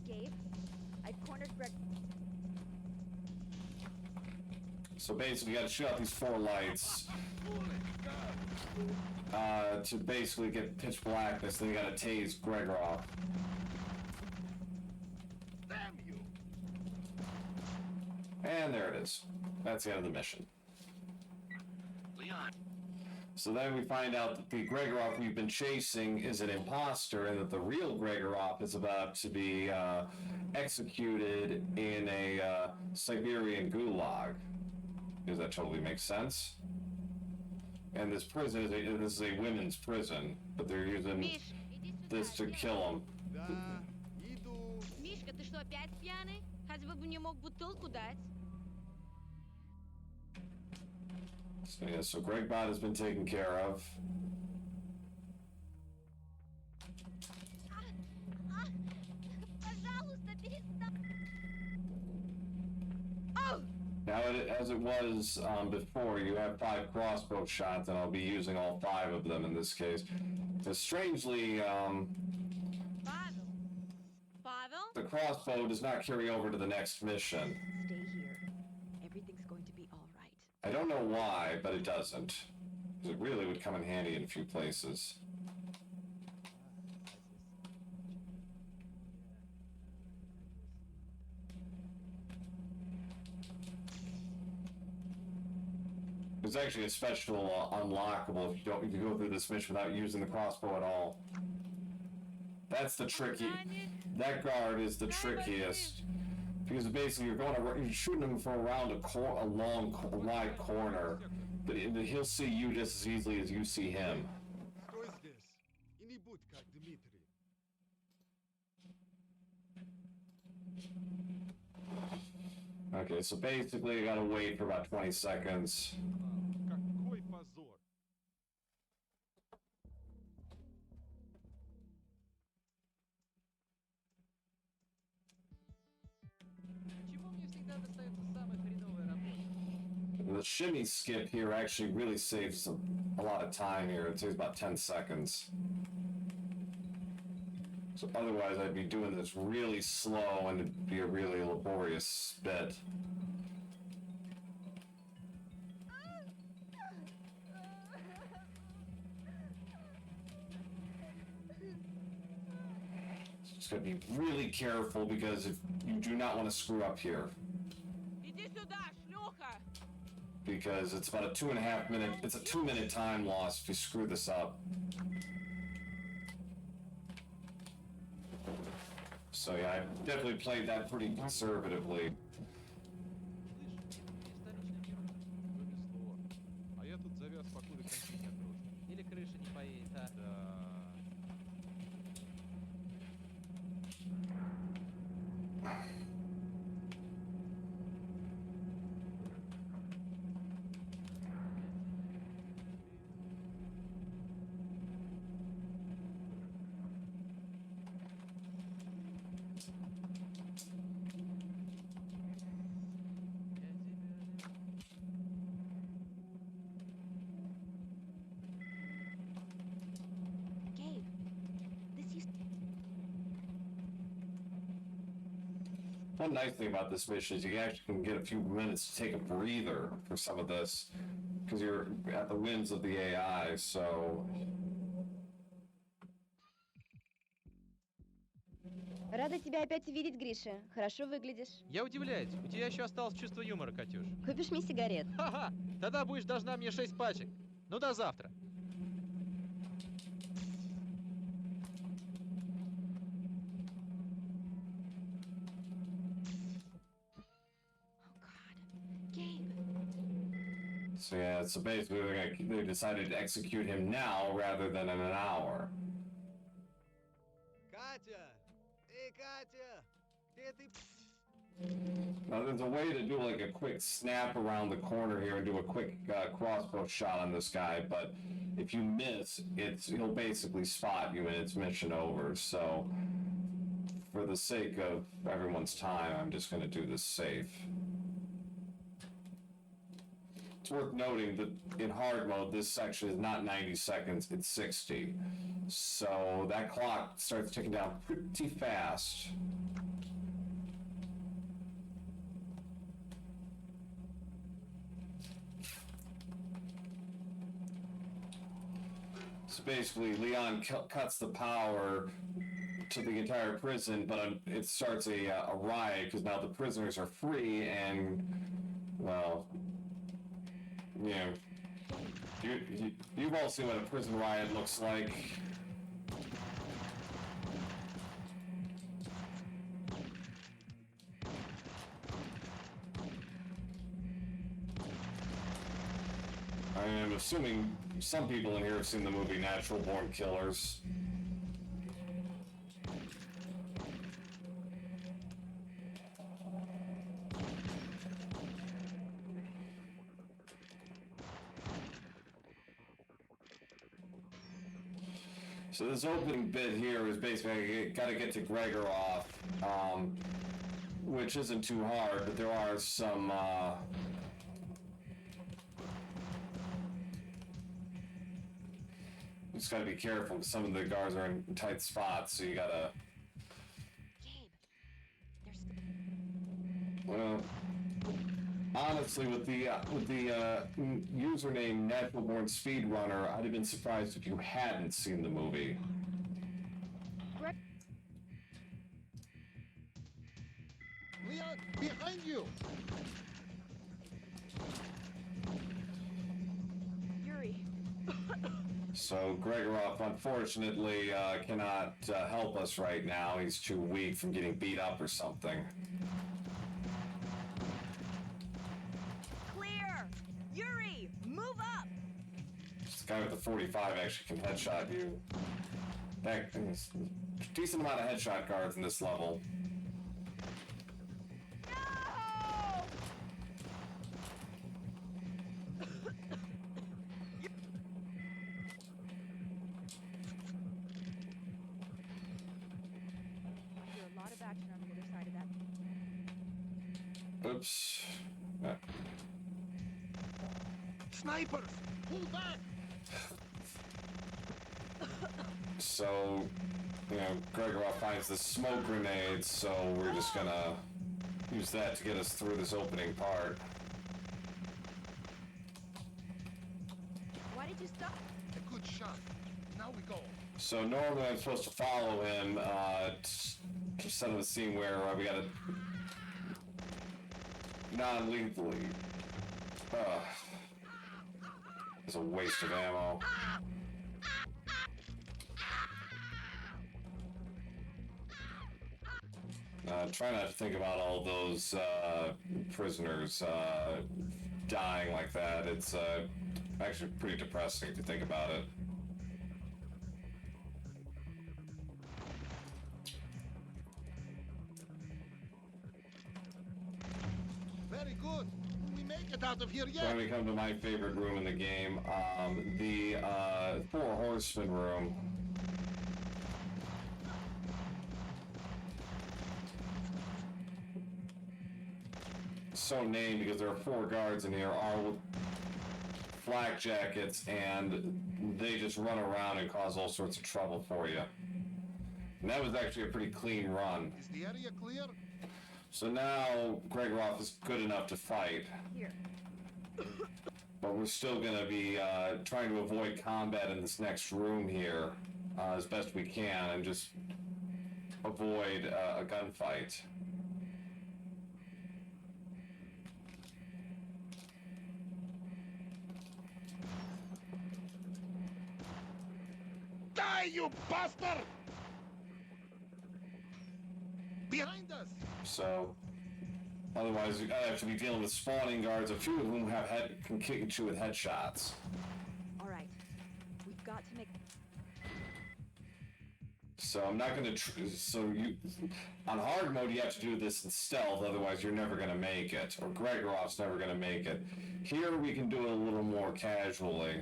Gabe, I cornered Greg. So basically, you gotta shoot out these 4 lights to basically get pitch blackness, then you gotta tase Gregor off. Damn you! And there it is. That's the end of the mission. Leon. So then we find out that the Gregorov we've been chasing is an imposter and that the real Gregorov is about to be executed in a Siberian gulag. Does that totally make sense? And this prison is a women's prison, but they're using this to kill him. Мишка, ты что, опять пьяный? Хотя бы мне мог бутылку дать. So yeah, so Gregbot has been taken care of. Now, as it was before, you have 5 crossbow shots, and I'll be using all 5 of them in this case. But strangely, the crossbow does not carry over to the next mission. Stay here. Everything's going to be all right. I don't know why, but it doesn't. 'Cause it really would come in handy in a few places. There's actually a special unlockable if you go through this mission without using the crossbow at all. That's the tricky. That guard is the trickiest because basically you're shooting him from around a long, wide corner, but he'll see you just as easily as you see him. Okay, so basically you gotta wait for about 20 seconds. Какой позор! Почему мне всегда достается самая хреновая работа? The shimmy skip here actually really saves a lot of time here. It takes about 10 seconds. So otherwise I'd be doing this really slow and it'd be a really laborious bit. Just gotta be really careful because if you do not want to screw up here. Because it's about a 2.5 minute, it's a 2-minute time loss if you screw this up. So yeah, I definitely played that pretty conservatively. А я тут завяз покуда коньки не отбросил. Или крыша не поедет, а? Да. One nice thing about this mission is you actually can get a few minutes to take a breather for some of this, because you're at the whims of the AI, so... Рада тебя опять видеть, Гриша. Хорошо выглядишь. Я удивляюсь, у тебя еще осталось чувство юмора, Катюш. Купишь мне сигарет? Ха-ха! Тогда будешь должна мне 6 пачек. Ну, до завтра. So yeah, so basically they decided to execute him now rather than in an hour. Katya! Hey, Katya! Где ты? Now there's a way to do like a quick snap around the corner here and do a quick crossbow shot on this guy, but if you miss, he'll basically spot you and it's mission over. So for the sake of everyone's time, I'm just going to do this safe. It's worth noting that in hard mode, this section is not 90 seconds, it's 60. So that clock starts ticking down pretty fast. So basically, Leon cuts the power to the entire prison, but it starts a riot because now the prisoners are free and, well... Yeah, you've all seen what a prison riot looks like. I am assuming some people in here have seen the movie Natural Born Killers. So this opening bit here is basically got to get to Gregorov, which isn't too hard, but there are some you just got to be careful because some of the guards are in tight spots, so you gotta. Well, honestly, with the username Natural Born Speedrunner, I'd have been surprised if you hadn't seen the movie. Leon, behind you! Yuri. So Gregorov, unfortunately, cannot help us right now. He's too weak from getting beat up or something. Yuri, move up! This guy with the 45 actually can headshot you. There's a decent amount of headshot guards in this level. A lot of action on the other side of that. Oops. Snipers! Pull back! So, Gregorov finds the smoke grenades, so we're just gonna use that to get us through this opening part. Why did you stop? A good shot. Now we go. So normally I'm supposed to follow him to set up a scene where we gotta non-lethally. It's a waste of ammo. Try not to think about all those prisoners dying like that. It's actually pretty depressing if you think about it. Very good. We make it out of here yet. When we come to my favorite room in the game, the Four Horsemen room. So named because there are 4 guards in here, all with flak jackets, and they just run around and cause all sorts of trouble for you. And that was actually a pretty clean run. Is the area clear? So now Gregoroff is good enough to fight. Here. But we're still going to be trying to avoid combat in this next room here as best we can and just avoid a gunfight. Die, you bastard! Behind us! So, otherwise, I have to be dealing with spawning guards, a few of whom can kick at you with headshots. All right. We've got to make... So I'm not going to... on hard mode, you have to do this in stealth, otherwise you're never going to make it. Or Gregoroff's never going to make it. Here, we can do it a little more casually.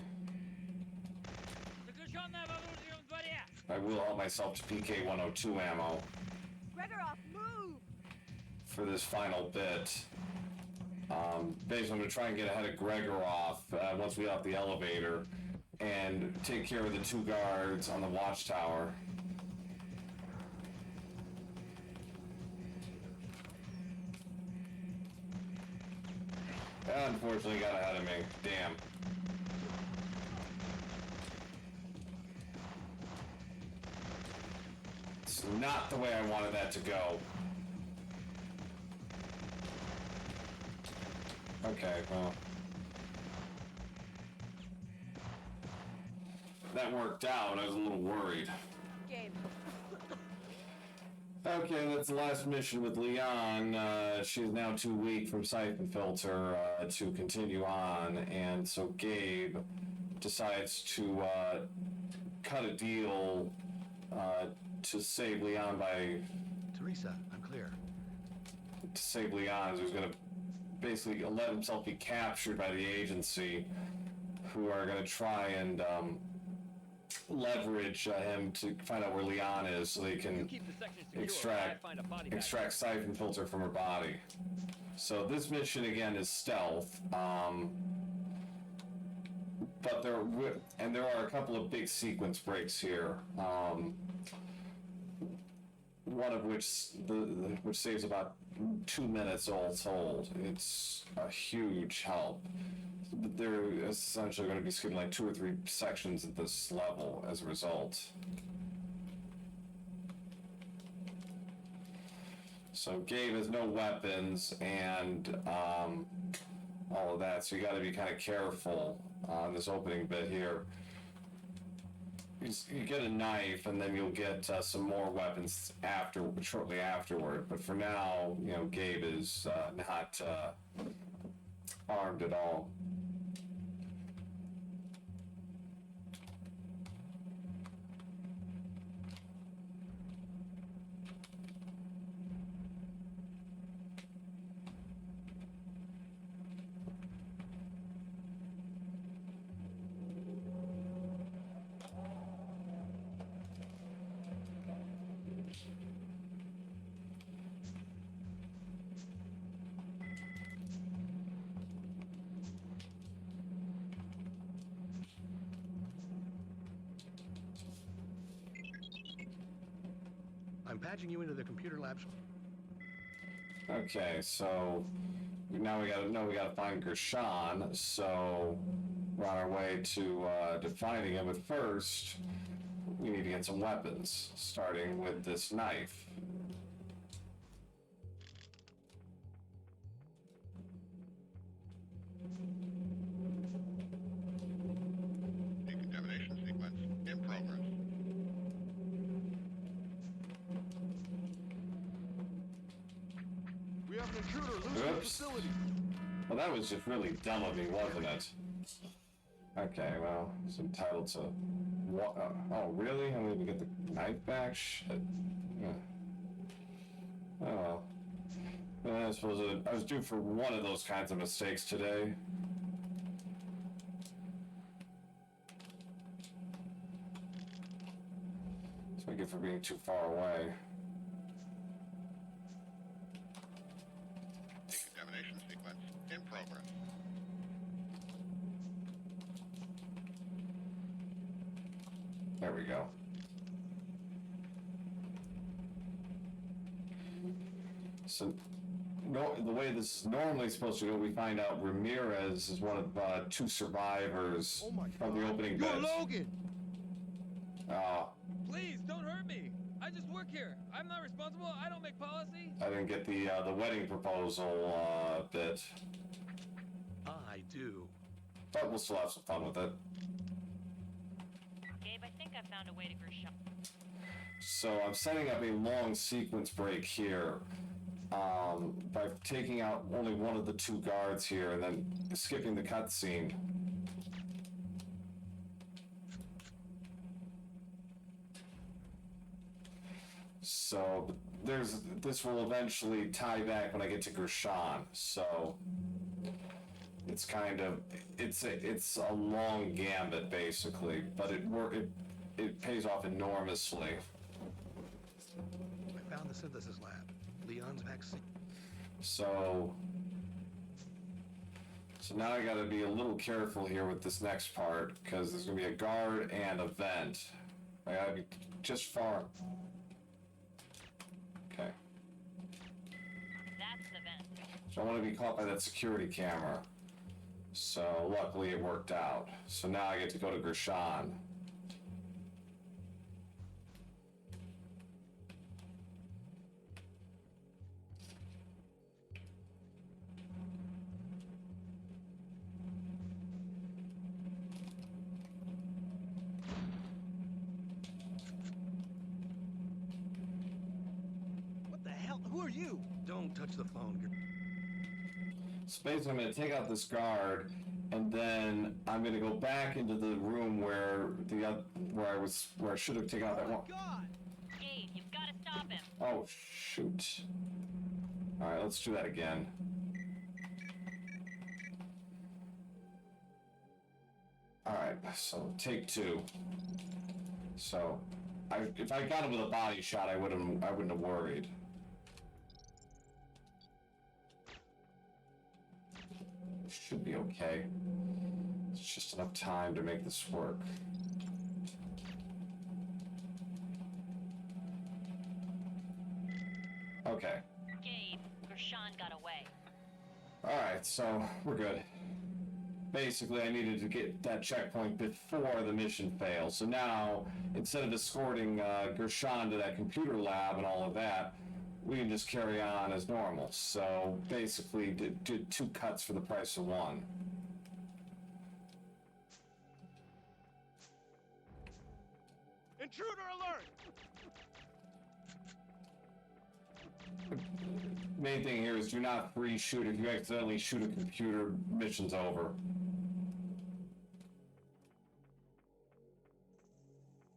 I will help myself to PK-102 ammo. Gregoroff, move! For this final bit. Basically, I'm going to try and get ahead of Gregoroff once we get off the elevator and take care of the two guards on the watchtower. That unfortunately got ahead of me. Damn. It's not the way I wanted that to go. Okay, well. That worked out. I was a little worried. Gabe. Okay, that's the last mission with Leon. She is now too weak from Syphon filter to continue on, and so Gabe decides to cut a deal to save Leon by... Teresa, I'm clear. To save Leon, who's going to basically let himself be captured by the agency, who are going to try and leverage him to find out where Leon is so they can extract Syphon filter from her body. So this mission again is stealth, but there are a couple of big sequence breaks here. One of which saves about 2 minutes all told. It's a huge help. They're essentially going to be skipping like 2 or 3 sections at this level as a result. So Gabe has no weapons and all of that, so you got to be kind of careful on this opening bit here. You get a knife, and then you'll get some more weapons shortly afterward. But for now, Gabe is not armed at all. I'm patching you into the computer lab. Okay, so now we gotta find Gershon. So we're on our way to finding him. But first, we need to get some weapons, starting with this knife. Decontamination sequence in progress. We have an intruder loose in the Oops. facility. Well, that was just really dumb of me, wasn't it? Okay, well, it's entitled to... oh, really? I'm going to get the knife back? Shit. Yeah. Oh, well. I suppose I was due for one of those kinds of mistakes today. Thank you for being too far away. Decontamination sequence in progress. There we go. So the way this is normally supposed to go, we find out Ramirez is one of 2 survivors from the opening You're beds. Logan! Please, don't hurt me. I just work here. I'm not responsible. I don't make policy. I didn't get the wedding proposal bit. I do. But we'll still have some fun with it. Gabe, I think I found a way to Gershon. So I'm setting up a long sequence break here by taking out only one of the 2 guards here and then skipping the cutscene. So this will eventually tie back when I get to Gershon. So it's kind of it's a long gambit basically, but it pays off enormously. I found the synthesis lab. Leon's vaccine. So now I gotta be a little careful here with this next part, because there's gonna be a guard and a vent. I gotta be just far. Okay. That's the vent. So I want to be caught by that security camera. So luckily it worked out. So now I get to go to Gershon. Who are you? Don't touch the phone. So basically I'm going to take out this guard, and then I'm going to go back into the room where I should have taken out that one. God! Gabe, you've got to stop him. Oh shoot. Alright, let's do that again. Alright, so take 2. So if I got him with a body shot, I wouldn't have worried. Should be okay. It's just enough time to make this work. Okay. Gabe, Gershon got away. Alright, so we're good. Basically, I needed to get that checkpoint before the mission failed. So now, instead of escorting Gershon to that computer lab and all of that, we can just carry on as normal. So basically, did 2 cuts for the price of 1. Intruder alert! Main thing here is do not free shoot. If you accidentally shoot a computer, mission's over.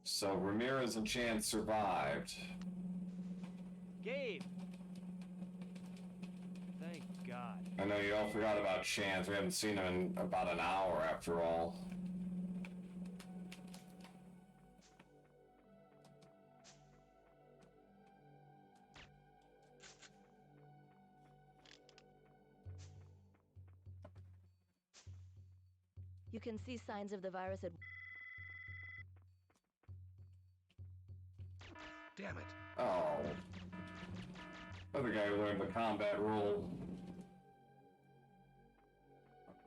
So Ramirez and Chance survived. Gabe! Thank God. I know you all forgot about Chance. We haven't seen him in about an hour after all. You can see signs of the virus at... Damn it. Oh. Other guy who learned the combat rule.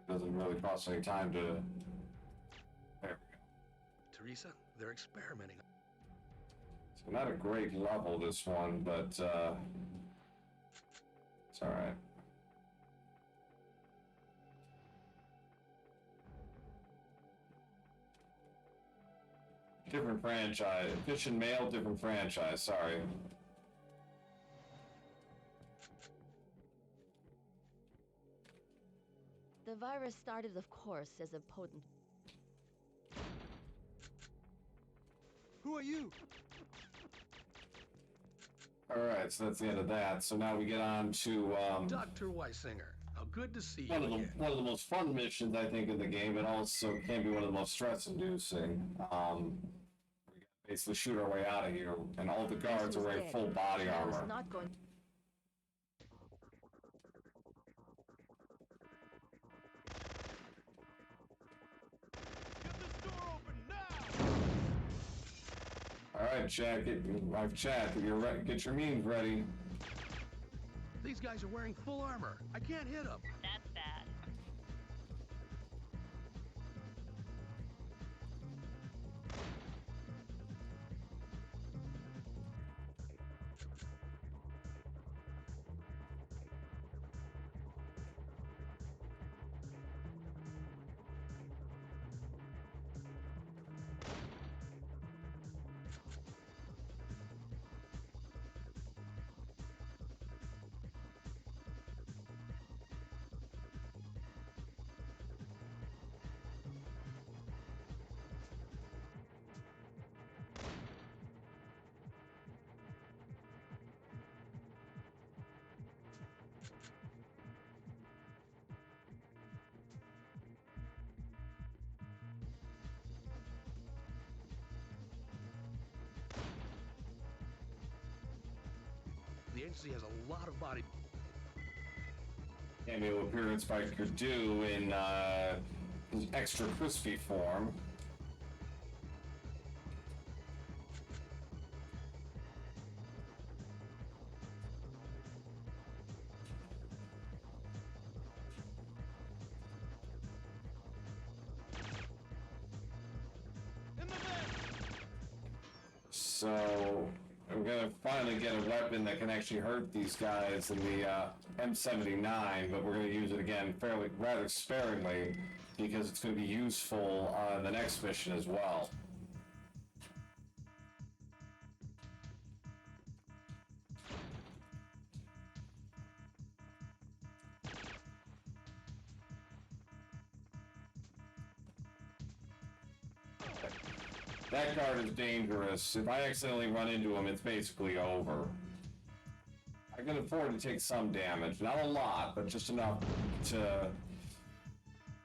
Doesn't really cost any time to... There we go. Teresa, they're experimenting. So not a great level, this one, but, it's alright. Different franchise. Fish and Mail, different franchise, sorry. The virus started, of course, as a potent... Who are you? Alright, so that's the end of that. So now we get on to, Dr. Weisinger, how good to see you one again. of the most fun missions, I think, in the game, but also can be one of the most stress-inducing. We basically shoot our way out of here, and all the guards are wearing full body armor. Not going... Alright, Chad, get your memes ready. These guys are wearing full armor. I can't hit them. That's bad. The agency has a lot of body. Cameo appearance by Purdue in his extra crispy form. So I'm gonna finally get a weapon that can actually hurt these guys in the M79, but we're gonna use it again rather sparingly because it's gonna be useful on the next mission as well. That guard is dangerous. If I accidentally run into him, it's basically over. I can afford to take some damage. Not a lot, but just enough to,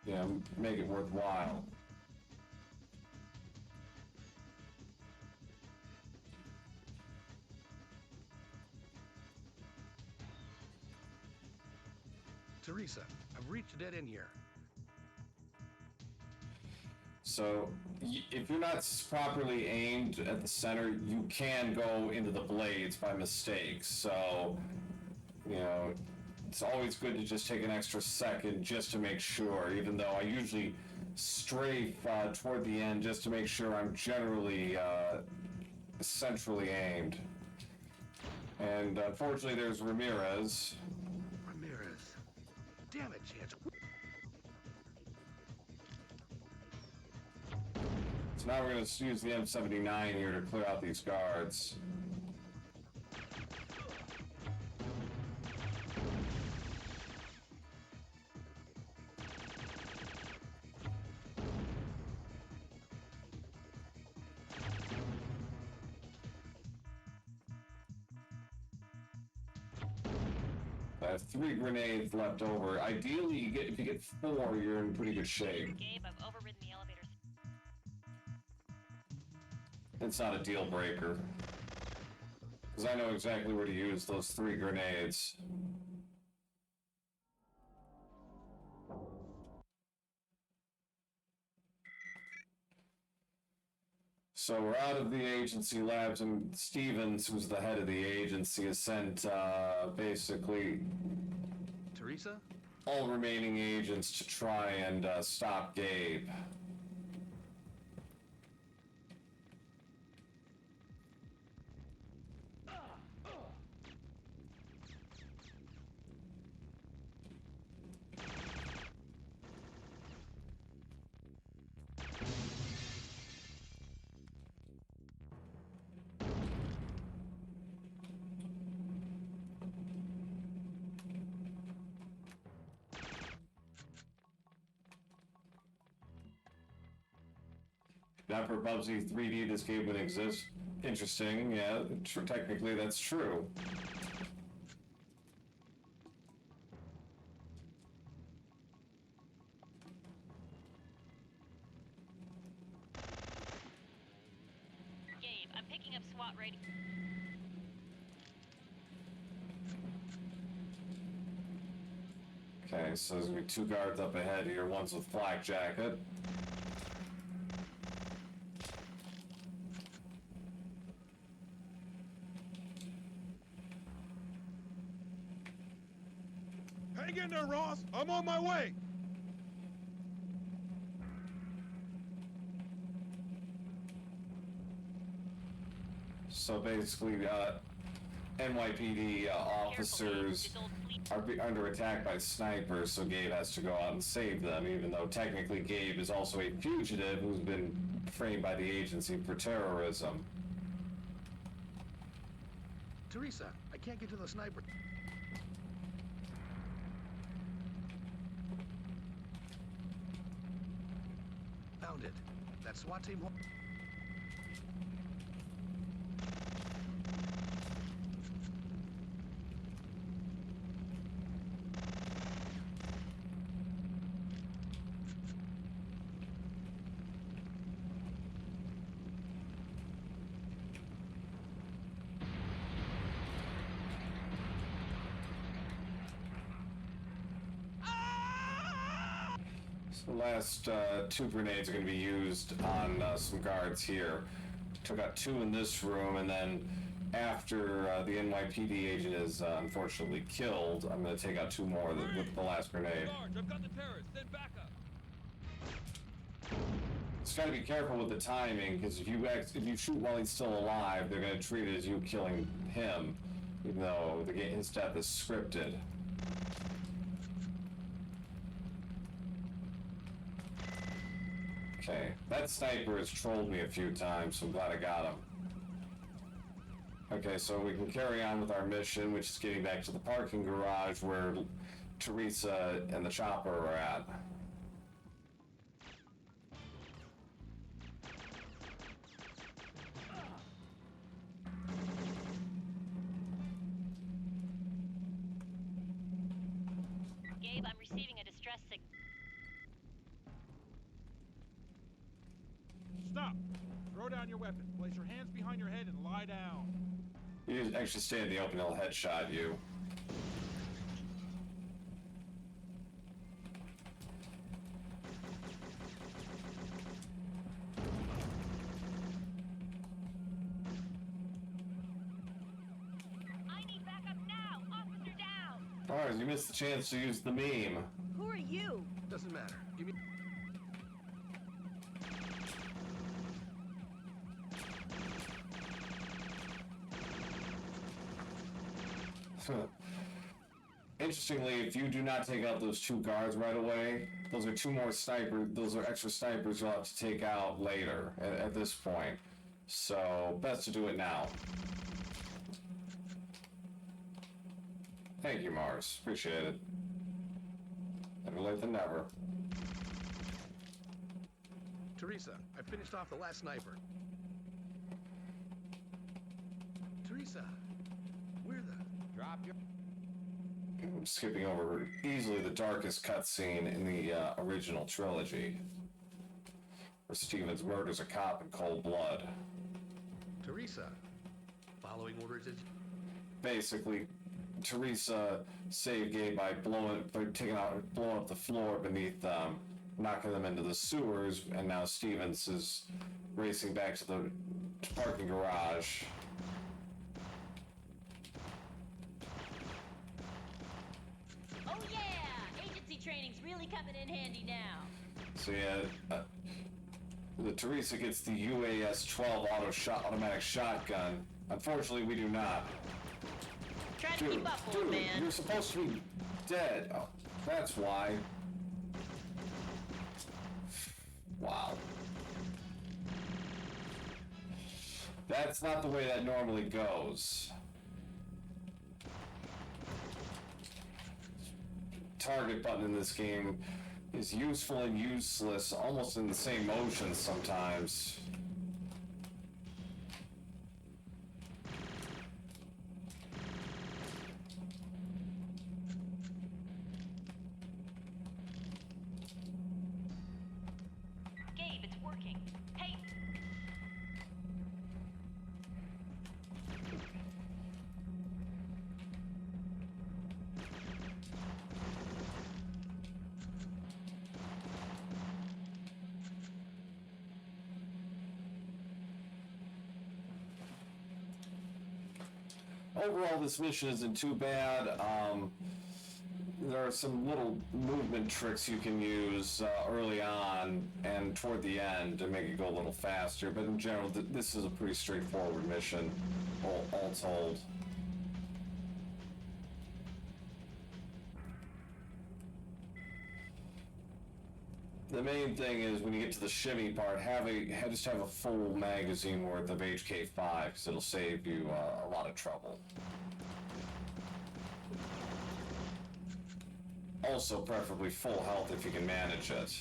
you know, make it worthwhile. Teresa, I've reached a dead end here. So, if you're not properly aimed at the center, you can go into the blades by mistake. So, you know, it's always good to just take an extra second just to make sure, even though I usually strafe toward the end just to make sure I'm generally centrally aimed. And unfortunately, there's Ramirez. Damn it, Chance. So now we're going to use the M79 here to clear out these guards. I have 3 grenades left over. Ideally, if you get 4, you're in pretty good shape. Gabe, I've overridden the elevator. It's not a deal breaker. Because I know exactly where to use those 3 grenades. So we're out of the agency labs, and Stevens, who's the head of the agency, has sent basically Teresa? all remaining agents to try and stop Gabe. Not for Bubsy 3D, this game would exist. Interesting, yeah, technically that's true. Gabe, I'm picking up SWAT radio. Okay, so there's gonna be 2 guards up ahead here, one's with flak jacket. there, Ross. I'm on my way. So basically, NYPD officers are under attack by snipers, so Gabe has to go out and save them, even though technically Gabe is also a fugitive who's been framed by the agency for terrorism. Teresa, I can't get to the sniper. Found it. That SWAT team. The last two grenades are going to be used on some guards here. Took out two in this room, and then after the NYPD agent is unfortunately killed, I'm going to take out two more with the last grenade. I've got the terrorists. Send backup. Just got to be careful with the timing, because if you shoot while he's still alive, they're going to treat it as you killing him, even though his death is scripted. Okay, that sniper has trolled me a few times, so I'm glad I got him. Okay, so we can carry on with our mission, which is getting back to the parking garage where Teresa and the chopper are at. Gabe, I'm receiving a distress signal. Stop! Throw down your weapon. Place your hands behind your head and lie down. You actually stay in the open, he'll headshot you. I need backup now! Officer down! Mars, you missed the chance to use the meme. Who are you? Doesn't matter. Give me. Interestingly, if you do not take out those two guards right away, those are extra snipers you'll have to take out later at this point. So, best to do it now. Thank you, Mars. Appreciate it. Better late than never. Teresa, I finished off the last sniper. Teresa, where the... Drop your... I'm skipping over easily the darkest cutscene in the original trilogy, where Stevens murders a cop in cold blood. Teresa, following orders is... Basically, Teresa saved Gabe by blowing up the floor beneath them, knocking them into the sewers, and now Stevens is racing back to the parking garage. Oh yeah! Agency training's really coming in handy now. So yeah, the Teresa gets the UAS-12 automatic shotgun. Unfortunately, we do not. Try to keep up, old man. You're supposed to be dead. Oh, that's why. Wow. That's not the way that normally goes. Target button in this game is useful and useless almost in the same motion sometimes. Gabe, it's working. Hey! Overall, this mission isn't too bad. there are some little movement tricks you can use early on and toward the end to make it go a little faster, but in general, this is a pretty straightforward mission, all told. The main thing is when you get to the shimmy part, just have a full magazine worth of HK5, because it'll save you a lot of trouble. Also, preferably full health if you can manage it.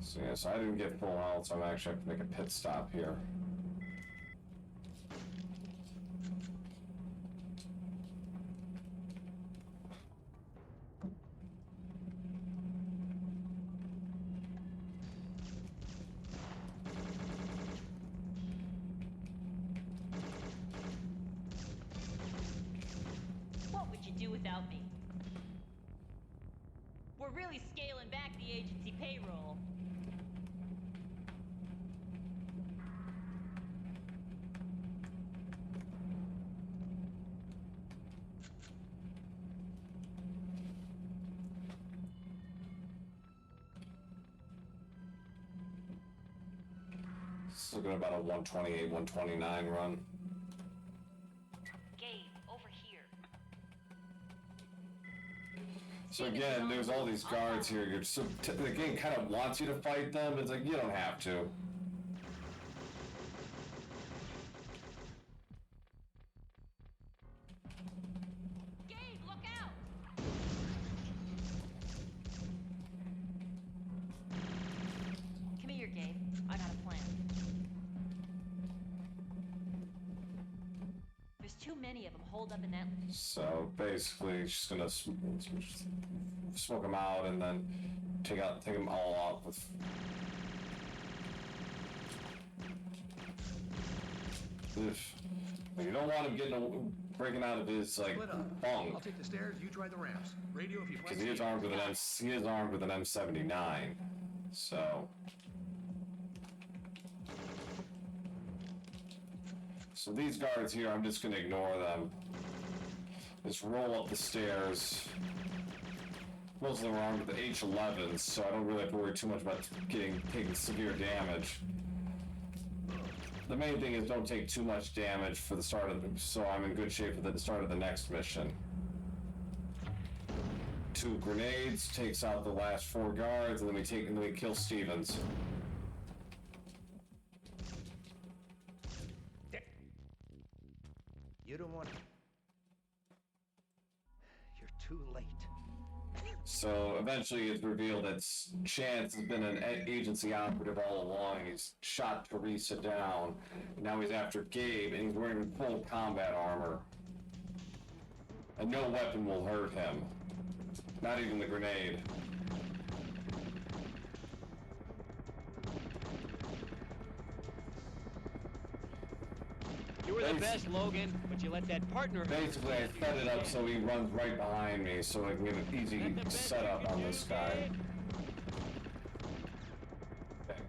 So yes, I didn't get full health, so I'm actually have to make a pit stop here. What would you do without me? We're really scaling back the agency payroll. This is looking about a 128, 129 run. Gabe, over here. So again, there's all these guards here. The game kind of wants you to fight them. It's like, you don't have to. Gabe, look out! Come here, Gabe. I got a plan. There's too many of them holed up in that. So basically, she's gonna smoke them out and then take them all out with. You don't want him breaking out of his like bunk. I'll take the stairs. You try the ramps. Radio if you. Because he is armed with an M79. So. So these guards here, I'm just gonna ignore them. Just roll up the stairs. Most of them are armed with the H11s, so I don't really have to worry too much about taking severe damage. The main thing is don't take too much damage for the start of so I'm in good shape for the start of the next mission. 2 grenades takes out the last 4 guards, and then we kill Stevens. You don't want. You're too late. So eventually it's revealed that Chance has been an agency operative all along. He's shot Teresa down. Now he's after Gabe, and he's wearing full combat armor. And no weapon will hurt him. Not even the grenade. You were the best, Logan, but you let that partner... Basically, I set it up so he runs right behind me, so I can get an easy setup on this guy. Okay.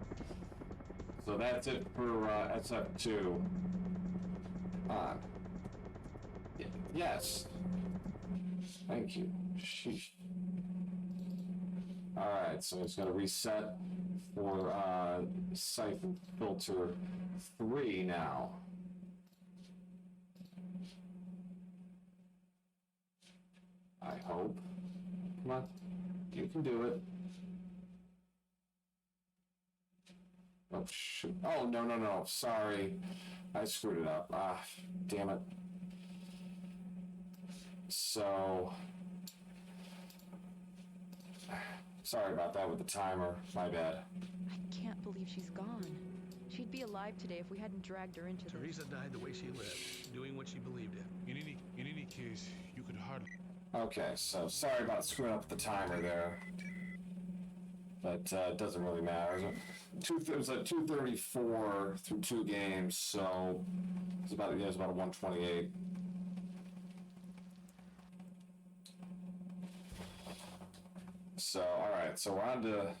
So that's it for SF2. Yes. Thank you. Sheesh. Alright, so it's going to reset for Syphon filter 3 now. I hope. Come on. You can do it. Oh, shoot. Oh, no. Sorry. I screwed it up. Ah, damn it. So... Sorry about that with the timer. My bad. I can't believe she's gone. She'd be alive today if we hadn't dragged her into this. Teresa died the way she lived, doing what she believed in. In any case, you could hardly... Okay, so sorry about screwing up the timer there. but it doesn't really matter. It was a 234 through 2 games, so it's about a 128. So, all right, so we're on to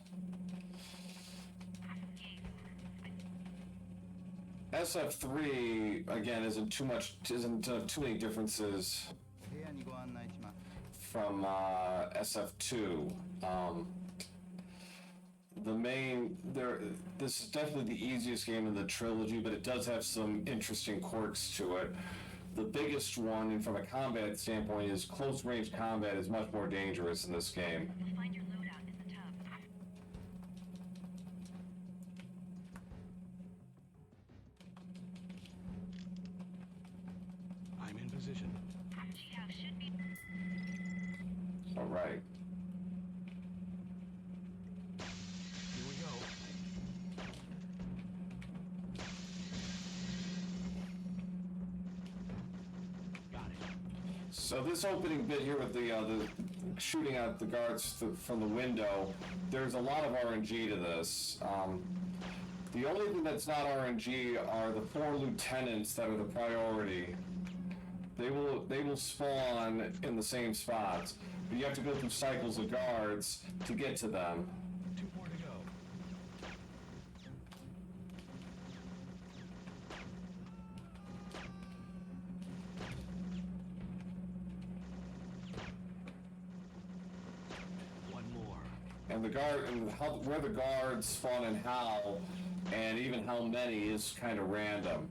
SF3. Again, isn't too many differences from SF2. This is definitely the easiest game in the trilogy, but it does have some interesting quirks to it. The biggest one, and from a combat standpoint, is close range combat is much more dangerous in this game. Find your loadout in the tub. I'm in position. G-House should be. All right. Here we go. Got it. So this opening bit here with the shooting at the guards from the window, there's a lot of RNG to this. The only thing that's not RNG are the 4 lieutenants that are the priority. They will spawn in the same spots, but you have to go through cycles of guards to get to them. 2 more to go. One more. And where the guards spawn and how, and even how many is kind of random.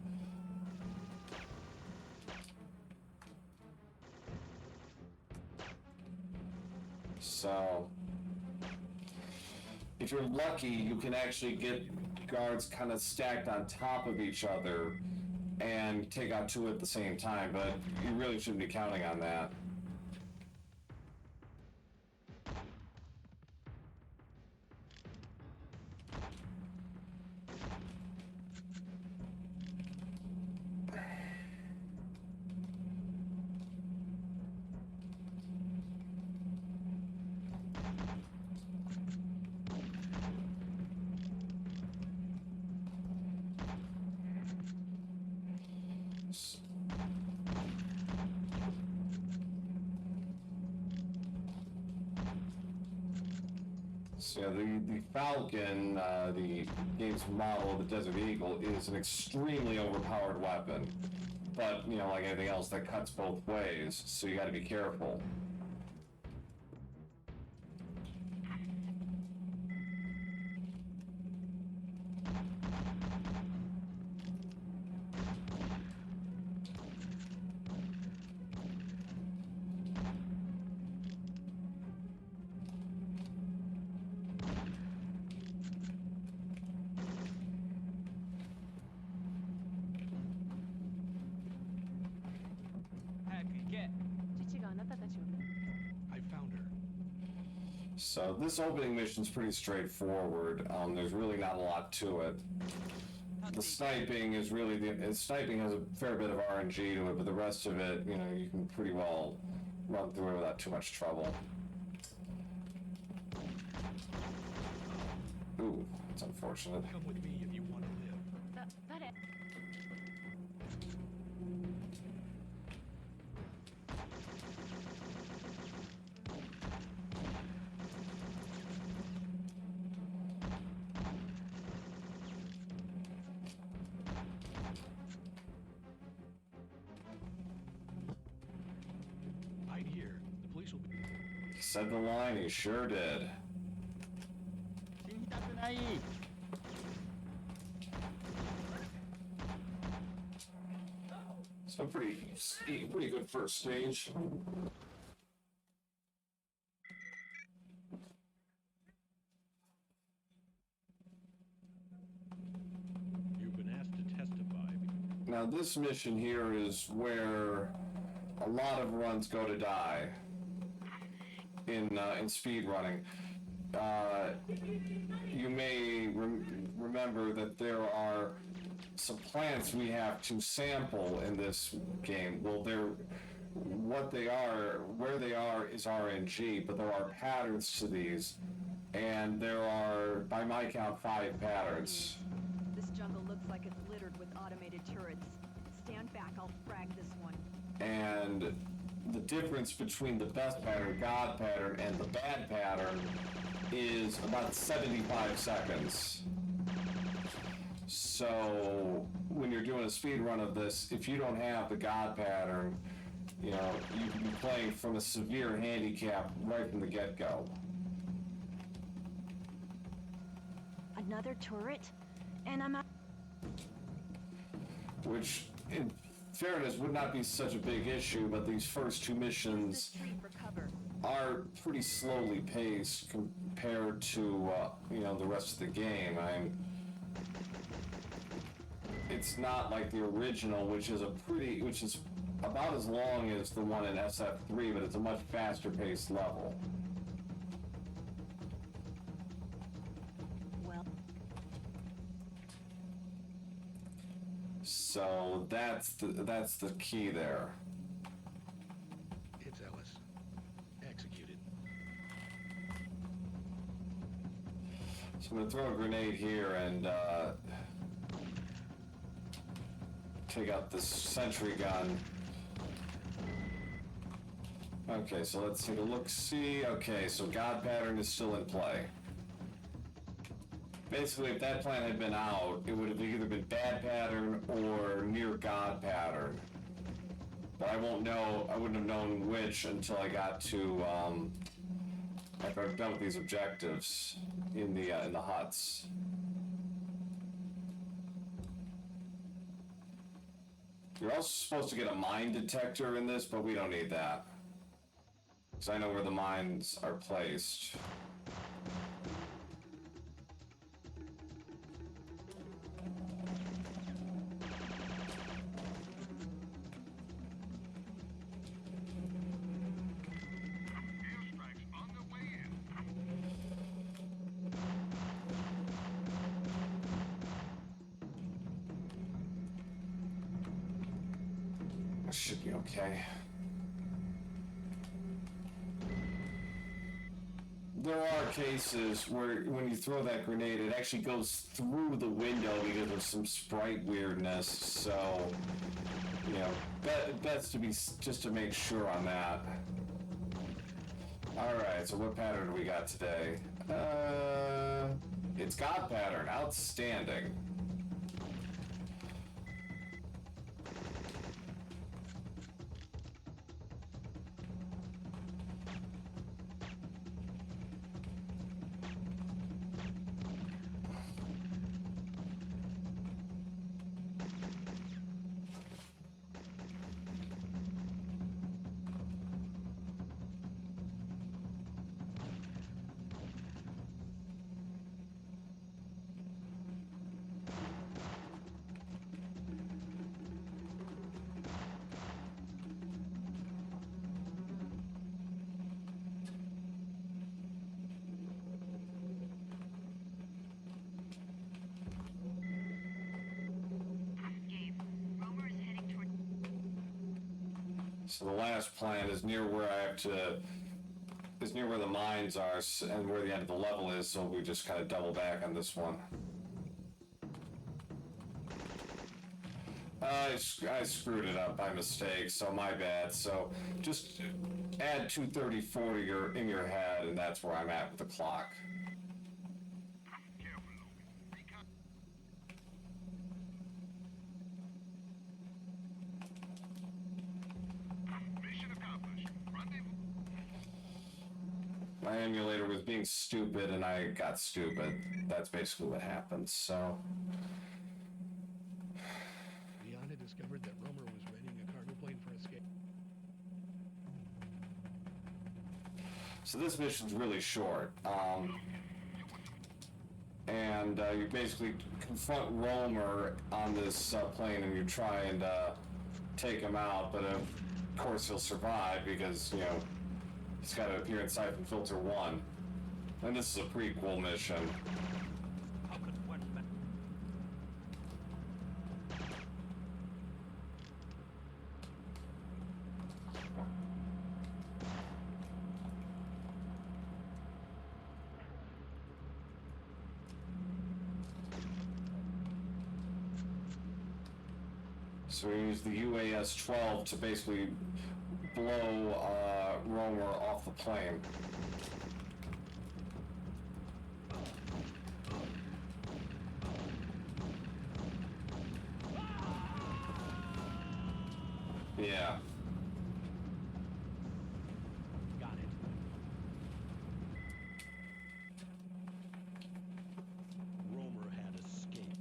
So, if you're lucky, you can actually get guards kind of stacked on top of each other and take out 2 at the same time, but you really shouldn't be counting on that. So the Falcon, the game's model of the Desert Eagle, is an extremely overpowered weapon. But, like anything else, that cuts both ways, so you gotta be careful. I found her. So this opening mission's pretty straightforward. There's really not a lot to it. The sniping is sniping has a fair bit of RNG to it, but the rest of it, you can pretty well run through it without too much trouble. Ooh, that's unfortunate. Come with me if you want to live. That it. Hide here. The police will be. He said the line, he sure did. So pretty good first stage. You've been asked to testify. Now this mission here is where a lot of runs go to die in speed running. You may remember that there are some plants we have to sample in this game. Well, where they are is RNG, but there are patterns to these And there are, by my count, 5 patterns. This jungle looks like it's littered with automated turrets. Stand back, I'll frag this one. And the difference between the best pattern, God pattern, and the bad pattern is about 75 seconds. So when you're doing a speed run of this, if you don't have the God pattern, you know, you can be playing from a severe handicap right from the get-go. Another turret? And I'm out. Which, in fairness, would not be such a big issue, but these first 2 missions are pretty slowly paced compared to, you know, the rest of the game. It's not like the original, which is about as long as the one in SF3, but it's a much faster paced level. Well. So that's the key there. It's Ellis. Executed. So I'm gonna throw a grenade here and take out this sentry gun. Okay, so let's take a look-see. Okay, so God pattern is still in play. Basically, if that plan had been out, it would have either been bad pattern or near God pattern. But I wouldn't have known which until I got to, after I'm done with these objectives in the huts. You're also supposed to get a mine detector in this, but we don't need that. Because I know where the mines are placed. That should be okay. There are cases where when you throw that grenade, it actually goes through the window because of some sprite weirdness, so, you know, best to be, just to make sure on that. Alright, so what pattern do we got today? It's God pattern, outstanding. So the last plan is near where is near where the mines are and where the end of the level is, so we just kind of double back on this one. I screwed it up by mistake, so my bad. So just add 234 to in your head, and that's where I'm at with the clock. My emulator was being stupid and I got stupid. That's basically what happened, so. Leon had discovered that Romer was readying a cargo plane for escape. So this mission's really short. And you basically confront Romer on this plane and you try and take him out, but of course he'll survive because, you know, he's got to appear in Syphon Filter 1. And this is a prequel mission. So we use the UAS-12 to basically blow Romer off the plane. Yeah. Got it. Romer had escaped.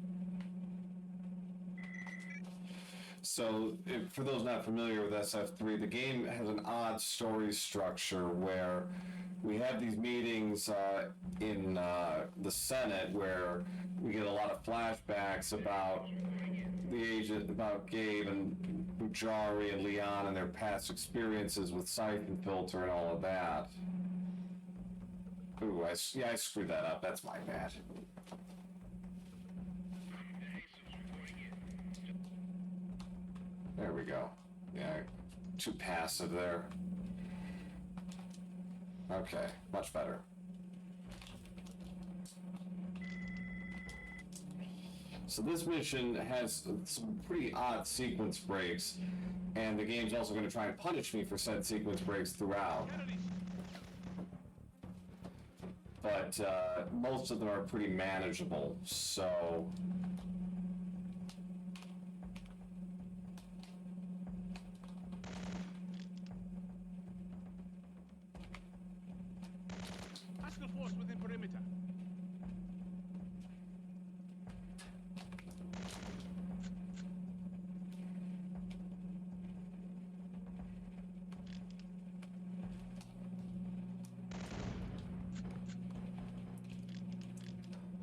So, for those not familiar with SF3, the game has an odd story structure where we have these meetings in the Senate where we get a lot of flashbacks about the agent, about Gabe and Bujari and Leon and their past experiences with Syphon filter and all of that. Ooh, I screwed that up. That's my bad. There we go. Yeah, too passive there. Okay, much better. So this mission has some pretty odd sequence breaks, and the game's also going to try and punish me for said sequence breaks throughout. But most of them are pretty manageable, so... Hostile force within perimeter.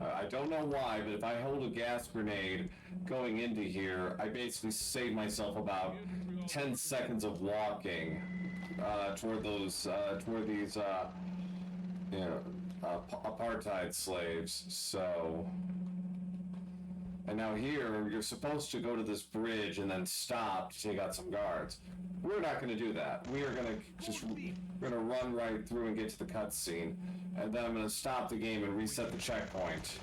I don't know why, but if I hold a gas grenade going into here, I basically save myself about 10 seconds of walking toward these apartheid slaves. So, and now here you're supposed to go to this bridge and then stop to take out some guards. We're not going to do that. We are going to run right through and get to the cutscene, and then I'm going to stop the game and reset the checkpoint.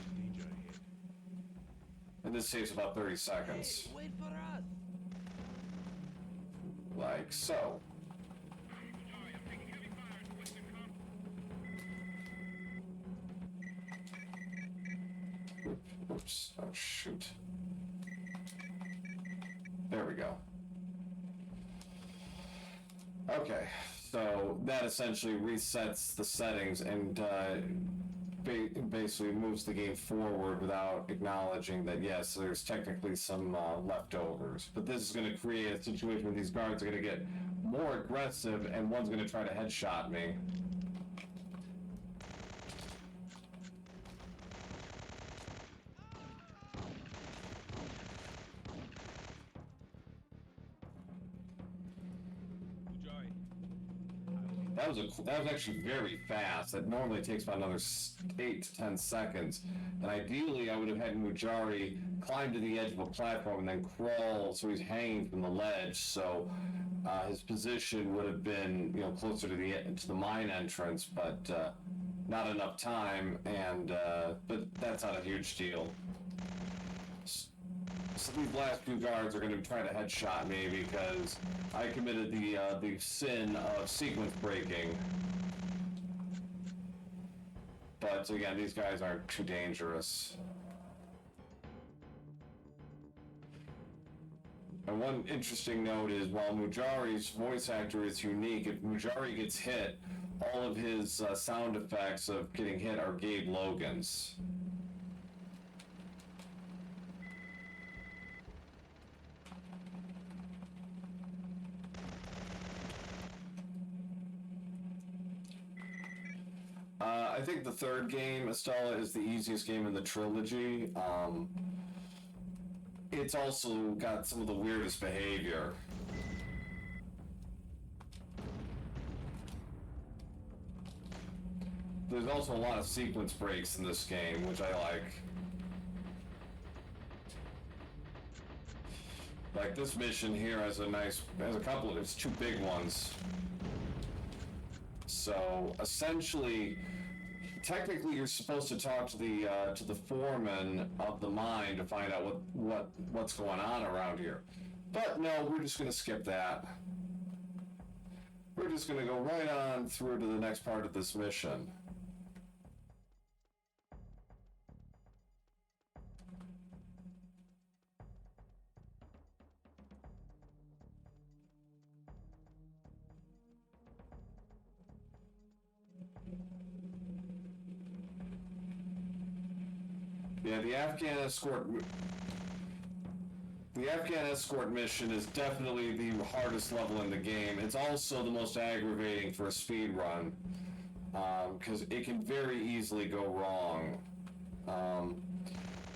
And this saves about 30 seconds. Wait for us. Like so. Oops. Oh, shoot. There we go. Okay, so that essentially resets the settings and basically moves the game forward without acknowledging that, yes, there's technically some leftovers. But this is going to create a situation where these guards are going to get more aggressive and one's going to try to headshot me. That was actually very fast. That normally takes about another 8 to 10 seconds. And ideally, I would have had Mujari climb to the edge of a platform and then crawl so he's hanging from the ledge. So his position would have been, closer to the mine entrance, but not enough time. And but that's not a huge deal. So these last few guards are going to try to headshot me because I committed the sin of sequence breaking. But again, these guys aren't too dangerous. And one interesting note is while Mujari's voice actor is unique, if Mujari gets hit, all of his sound effects of getting hit are Gabe Logan's. I think the third game, Estella, is the easiest game in the trilogy. It's also got some of the weirdest behavior. There's also a lot of sequence breaks in this game, which I like. Like this mission here has it's two big ones. So essentially, technically, you're supposed to talk to the foreman of the mine to find out what's going on around here. But no, we're just going to skip that. We're just going to go right on through to the next part of this mission. Yeah, the Afghan escort mission is definitely the hardest level in the game. It's also the most aggravating for a speed run, because it can very easily go wrong.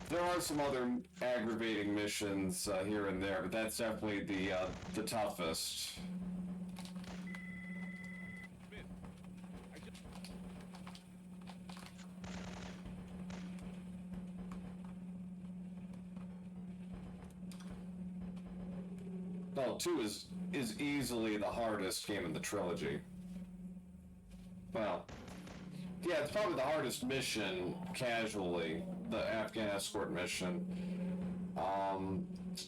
There are some other aggravating missions here and there, but that's definitely the toughest. No, 2 is easily the hardest game in the trilogy. Well, yeah, it's probably the hardest mission, casually, the Afghan escort mission. Press W to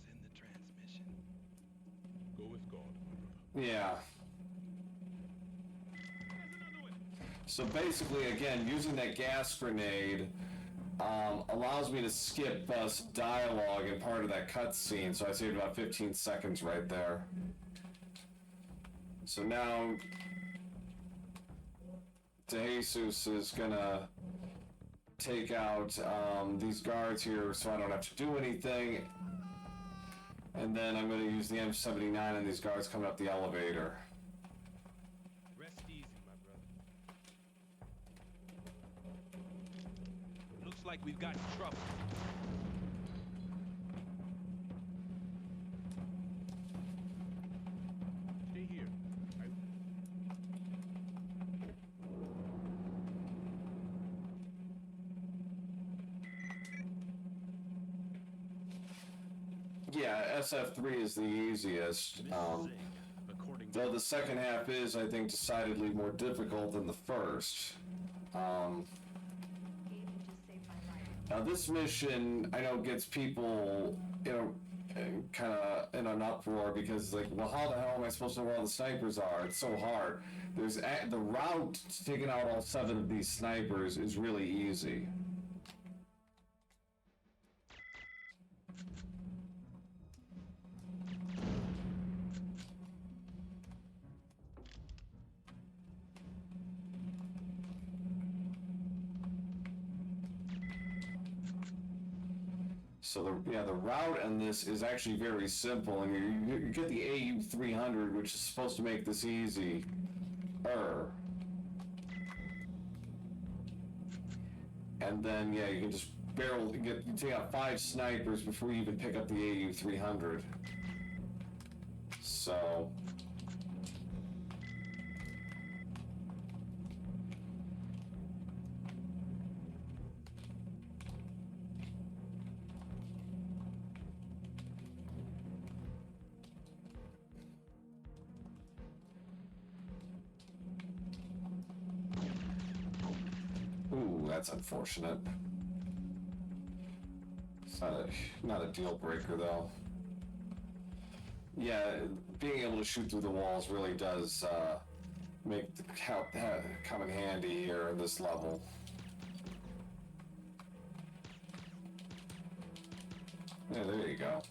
send the transmission. Go with God, my brother. Yeah. So basically, again, using that gas grenade allows me to skip some dialogue in part of that cutscene, so I saved about 15 seconds right there. So now, DeJesus is gonna take out these guards here so I don't have to do anything, and then I'm gonna use the M79 and these guards coming up the elevator. Rest easy, my brother. Looks like we've got trouble. Stay here. Yeah, SF3 is the easiest. Though the second half is, I think, decidedly more difficult than the first. Now this mission, I know, gets people, kind of in an uproar because it's like, well, how the hell am I supposed to know where all the snipers are? It's so hard. The route to taking out all 7 of these snipers is really easy. So the route on this is actually very simple, and you get the AU-300, which is supposed to make this easy. And then you can just you take out 5 snipers before you even pick up the AU-300. So. That's unfortunate. It's not a deal breaker, though. Yeah, being able to shoot through the walls really does come in handy here in this level. Yeah, there you go.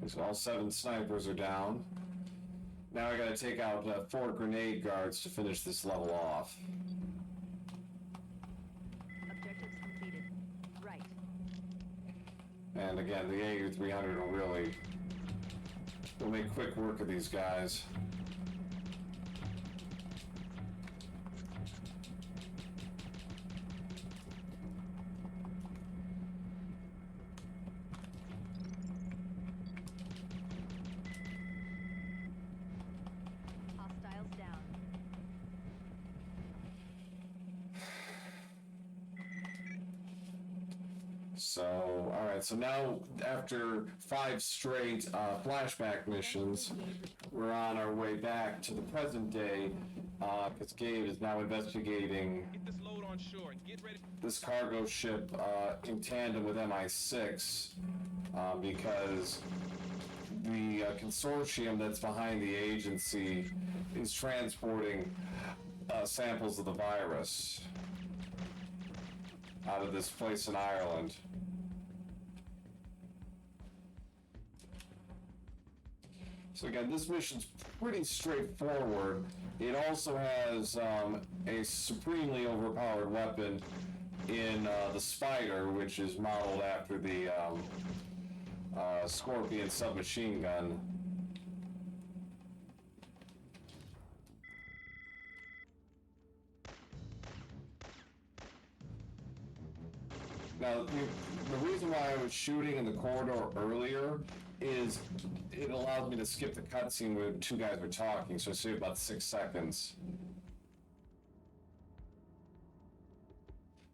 So all 7 snipers are down. Now I gotta take out 4 grenade guards to finish this level off. Objectives completed. Right. And again, the AU-300 will make quick work of these guys. Hostiles down. So, alright, so now after 5 straight flashback missions, we're on our way back to the present day, because Gabe is now investigating Get this load on shore and get ready. this cargo ship in tandem with MI6, because the consortium that's behind the agency is transporting samples of the virus out of this place in Ireland. So again, this mission's pretty straightforward. It also has a supremely overpowered weapon in the Spider, which is modeled after the Scorpion submachine gun. Now, the reason why I was shooting in the corridor earlier is it allows me to skip the cutscene where 2 guys are talking, so I save about 6 seconds.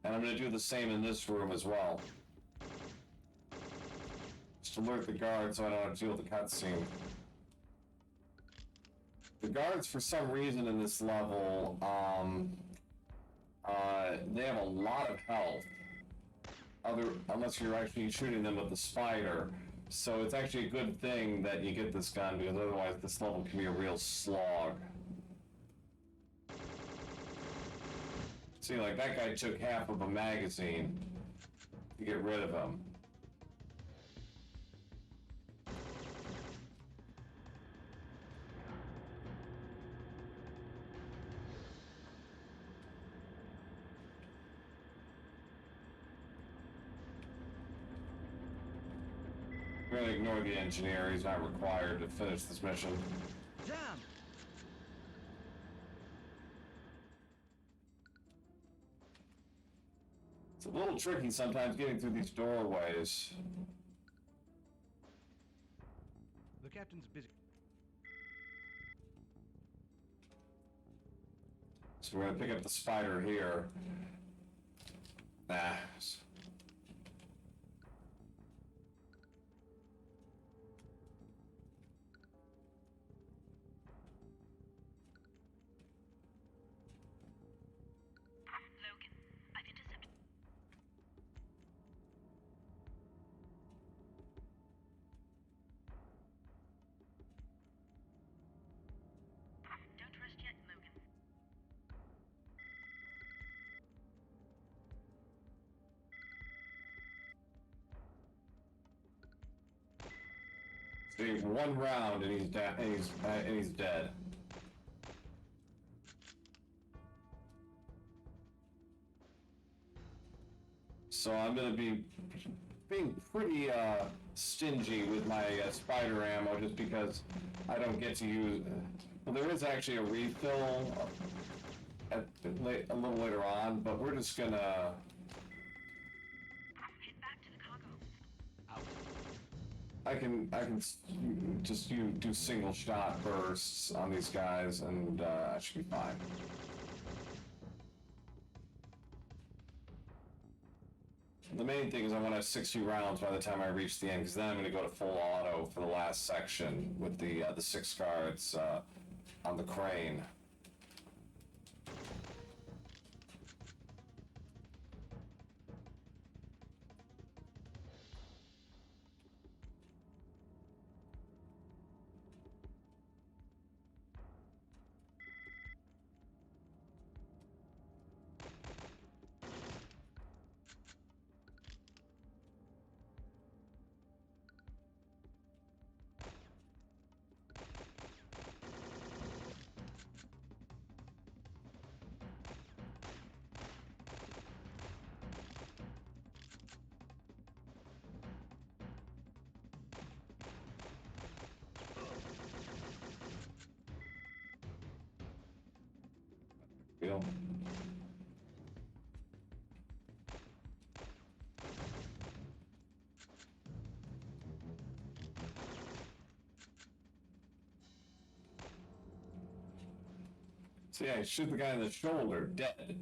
And I'm going to do the same in this room as well. Just alert the guards so I don't have to deal with the cutscene. The guards, for some reason in this level, they have a lot of health. Unless you're actually shooting them with the Spider. So it's actually a good thing that you get this gun, because otherwise this level can be a real slog. See, like, that guy took half of a magazine to get rid of him. We're gonna ignore the engineer, he's not required to finish this mission. Damn! It's a little tricky sometimes getting through these doorways. The captain's busy. So we're gonna pick up the Spider here. Nah. Logan, I've intercepted. Don't rest yet, Logan. See, 1 round and he's dead. So I'm gonna be being pretty stingy with my Spider ammo, just because I don't get to use. Well, there is actually a refill a little later on, but we're just gonna Head back to the cargo. Out. I can just do single shot bursts on these guys, and I should be fine. The main thing is I want to have 60 rounds by the time I reach the end, because then I'm going to go to full auto for the last section with the 6 guards on the crane. deal. So yeah, shoot the guy in the shoulder, dead.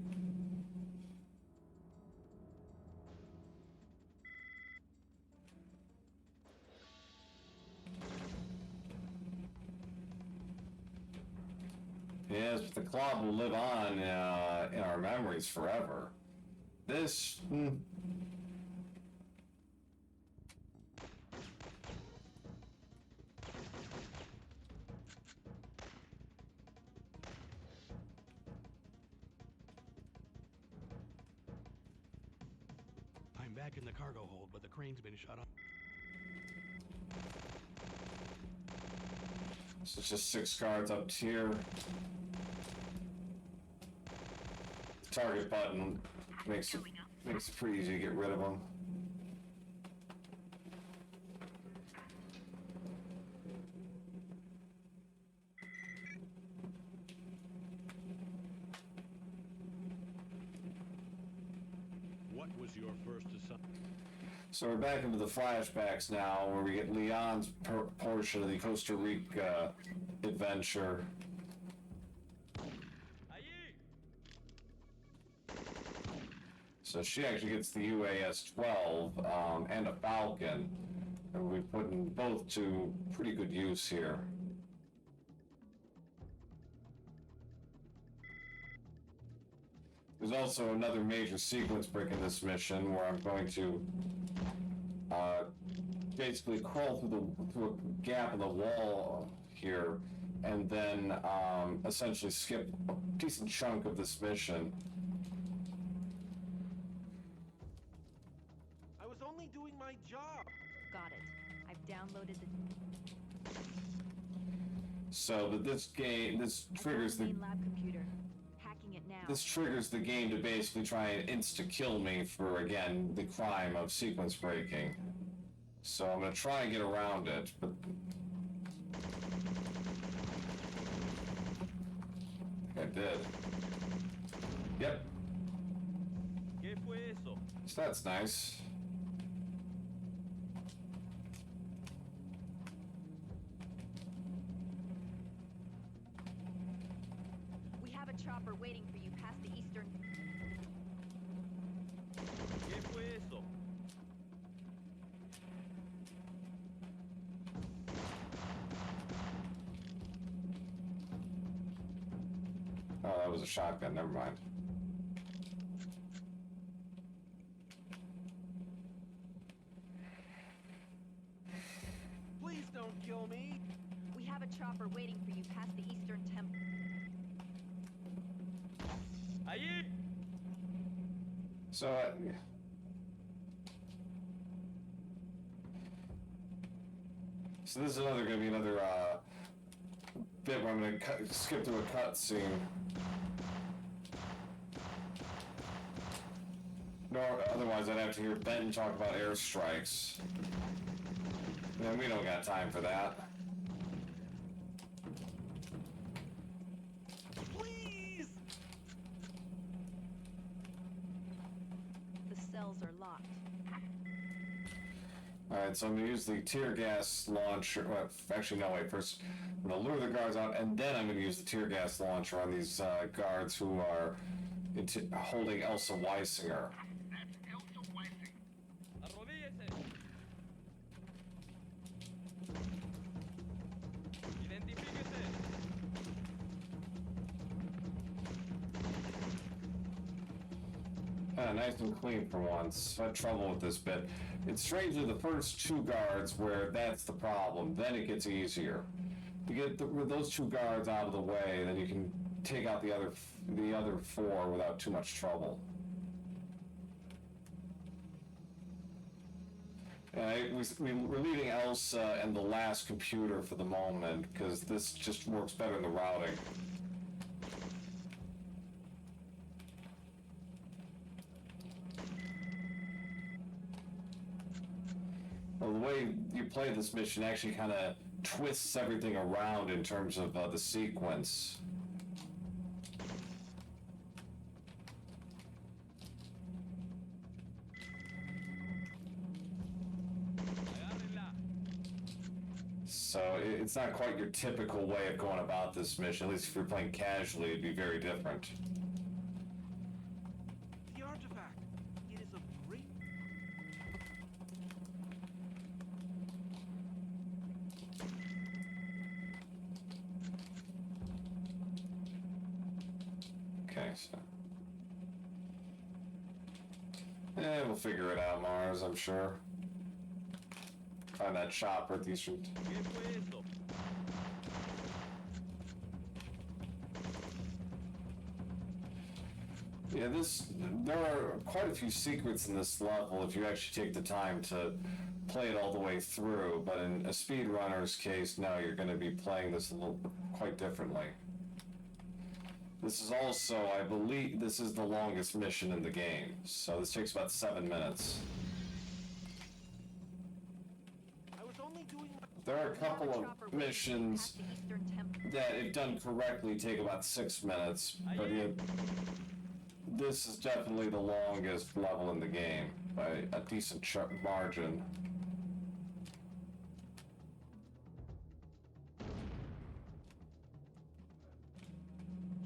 Yes, but the club will live on in our memories forever. This... I'm back in the cargo hold, but the crane's been shut off. So it's just 6 guards up here. The target button makes it pretty easy to get rid of them. What was your first assignment? So we're back into the flashbacks now, where we get Leon's portion of the Costa Rica adventure. So she actually gets the UAS-12 and a Falcon, and we put them both to pretty good use here. There's also another major sequence break in this mission where I'm going to basically crawl through a gap in the wall here, and then essentially skip a decent chunk of this mission. I was only doing my job. Got it. I've downloaded the So that this triggers the main lab computer. Hacking it now. This triggers the game to basically try and insta-kill me for, again, the crime of sequence breaking. So I'm gonna try and get around it, but... I did. Yep. ¿Qué fue eso? So that's nice. We have a chopper waiting for you past the eastern. ¿Qué fue eso? Oh, that was a shotgun, never mind. Please don't kill me. We have a chopper waiting for you past the eastern temple. Allí. So, so this is gonna be another bit where I'm gonna skip through a cutscene. No, otherwise I'd have to hear Benton talk about airstrikes. And we don't got time for that. Please. The cells are locked. Alright, so I'm gonna use the tear gas launcher. Well, actually, no, wait. First, I'm gonna lure the guards out, and then I'm gonna use the tear gas launcher on these guards who are holding Elsa Weisinger. Nice and clean for once. I had trouble with this bit. It's strangely the first 2 guards where that's the problem. Then it gets easier. You get with those 2 guards out of the way, then you can take out the other 4 without too much trouble. We're leaving Elsa and the last computer for the moment because this just works better in the routing. Well, the way you play this mission actually kind of twists everything around in terms of the sequence. So it's not quite your typical way of going about this mission. At least if you're playing casually, it'd be very different. The artifact. It is of great. Okay, so. We'll figure it out, Mars, I'm sure. Find that shop at the Eastern. Yeah, there are quite a few secrets in this level if you actually take the time to play it all the way through, but in a speedrunner's case, no, you're going to be playing this a little quite differently. This is also, I believe, this is the longest mission in the game, so this takes about 7 minutes. There are a couple of missions that, if done correctly, take about 6 minutes, but this is definitely the longest level in the game by a decent margin.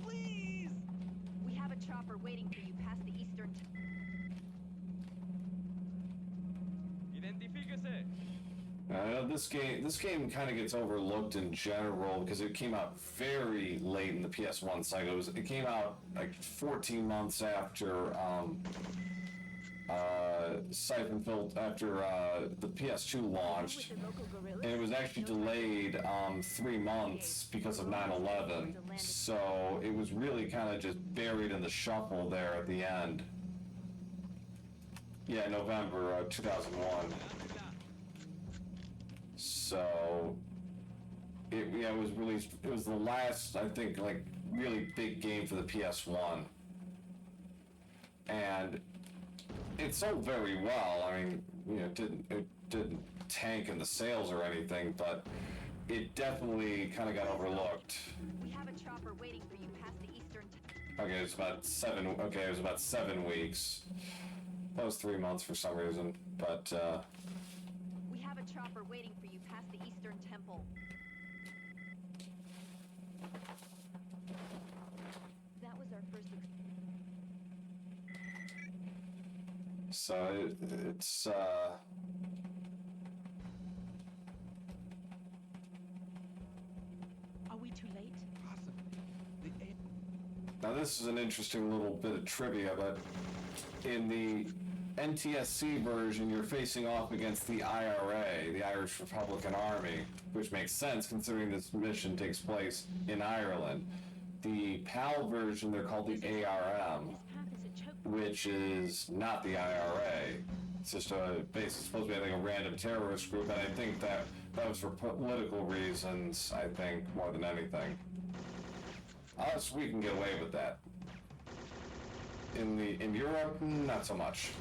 Please! We have a chopper waiting for you past the eastern. Identifíquese. This game kind of gets overlooked in general because it came out very late in the PS1 cycle. It came out like 14 months after Syphon built after the PS2 launched, and it was actually delayed 3 months because of 9/11. So it was really kind of just buried in the shuffle there at the end. Yeah, November 2001. So, it was released. It was the last, I think, like really big game for the PS1, and it sold very well. I mean, it didn't tank in the sales or anything, but it definitely kind of got overlooked. We have a chopper waiting for you past the eastern. Okay, it was about 7. Okay, it was about 7 weeks. That was 3 months for some reason, but. We have a chopper waiting for you past the eastern temple. That was our first. So it's Are we too late? Possibly. Now this is an interesting little bit of trivia, but in the NTSC version, you're facing off against the IRA, the Irish Republican Army, which makes sense considering this mission takes place in Ireland. The PAL version, they're called the ARM, which is not the IRA. It's just it's supposed to be like a random terrorist group, and I think that was for political reasons, I think, more than anything. Us, we can get away with that. In Europe, not so much.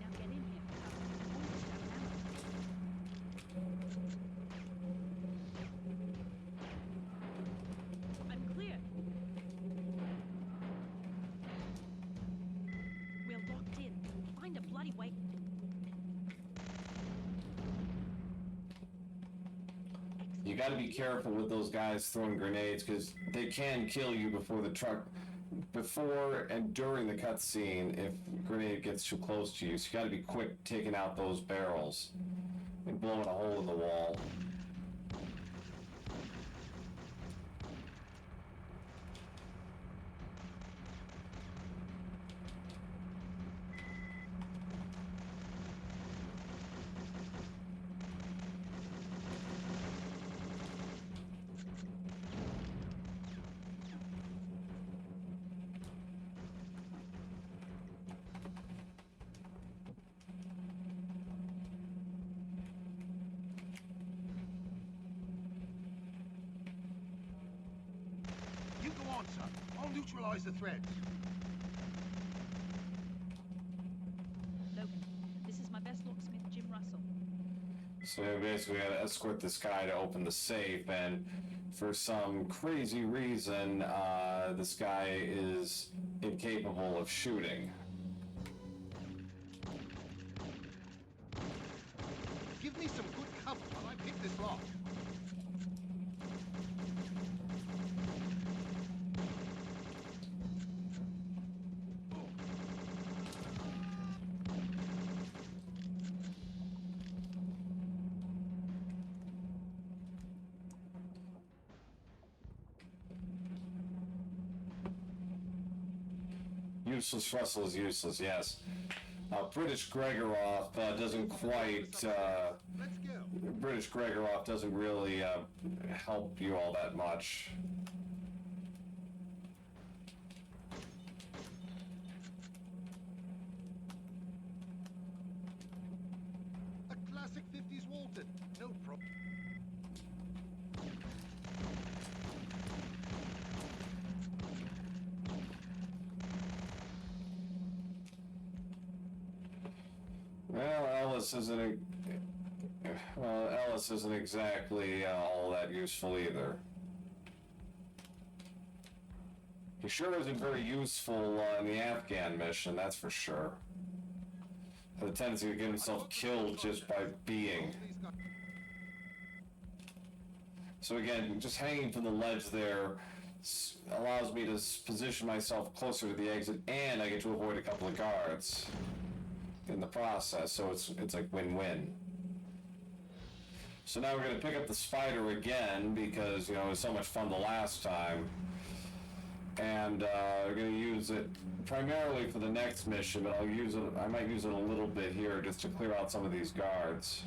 Now get in here. I'm clear. We're locked in. Find a bloody way. You got to be careful with those guys throwing grenades because they can kill you before and during the cutscene if a grenade gets too close to you. So you got to be quick taking out those barrels and blowing a hole in the wall. You go on, son. I'll neutralize the thread. Logan, this is my best locksmith, Jim Russell. So basically, we got to escort this guy to open the safe, and for some crazy reason, this guy is incapable of shooting. me some good cover while I pick this lock. Useless Russell is useless, yes. British Gregoroff doesn't quite. British Gregoroff doesn't really help you all that much. A classic 50s Walton. No problem. Well, Ellis isn't exactly all that useful either. He sure isn't very useful in the Afghan mission, that's for sure. Has a tendency to get himself killed just by being. So again, just hanging from the ledge there allows me to position myself closer to the exit, and I get to avoid a couple of guards in the process, so it's like win-win. So now we're going to pick up the spider again because, you know, it was so much fun the last time. And we're going to use it primarily for the next mission, but I might use it a little bit here just to clear out some of these guards.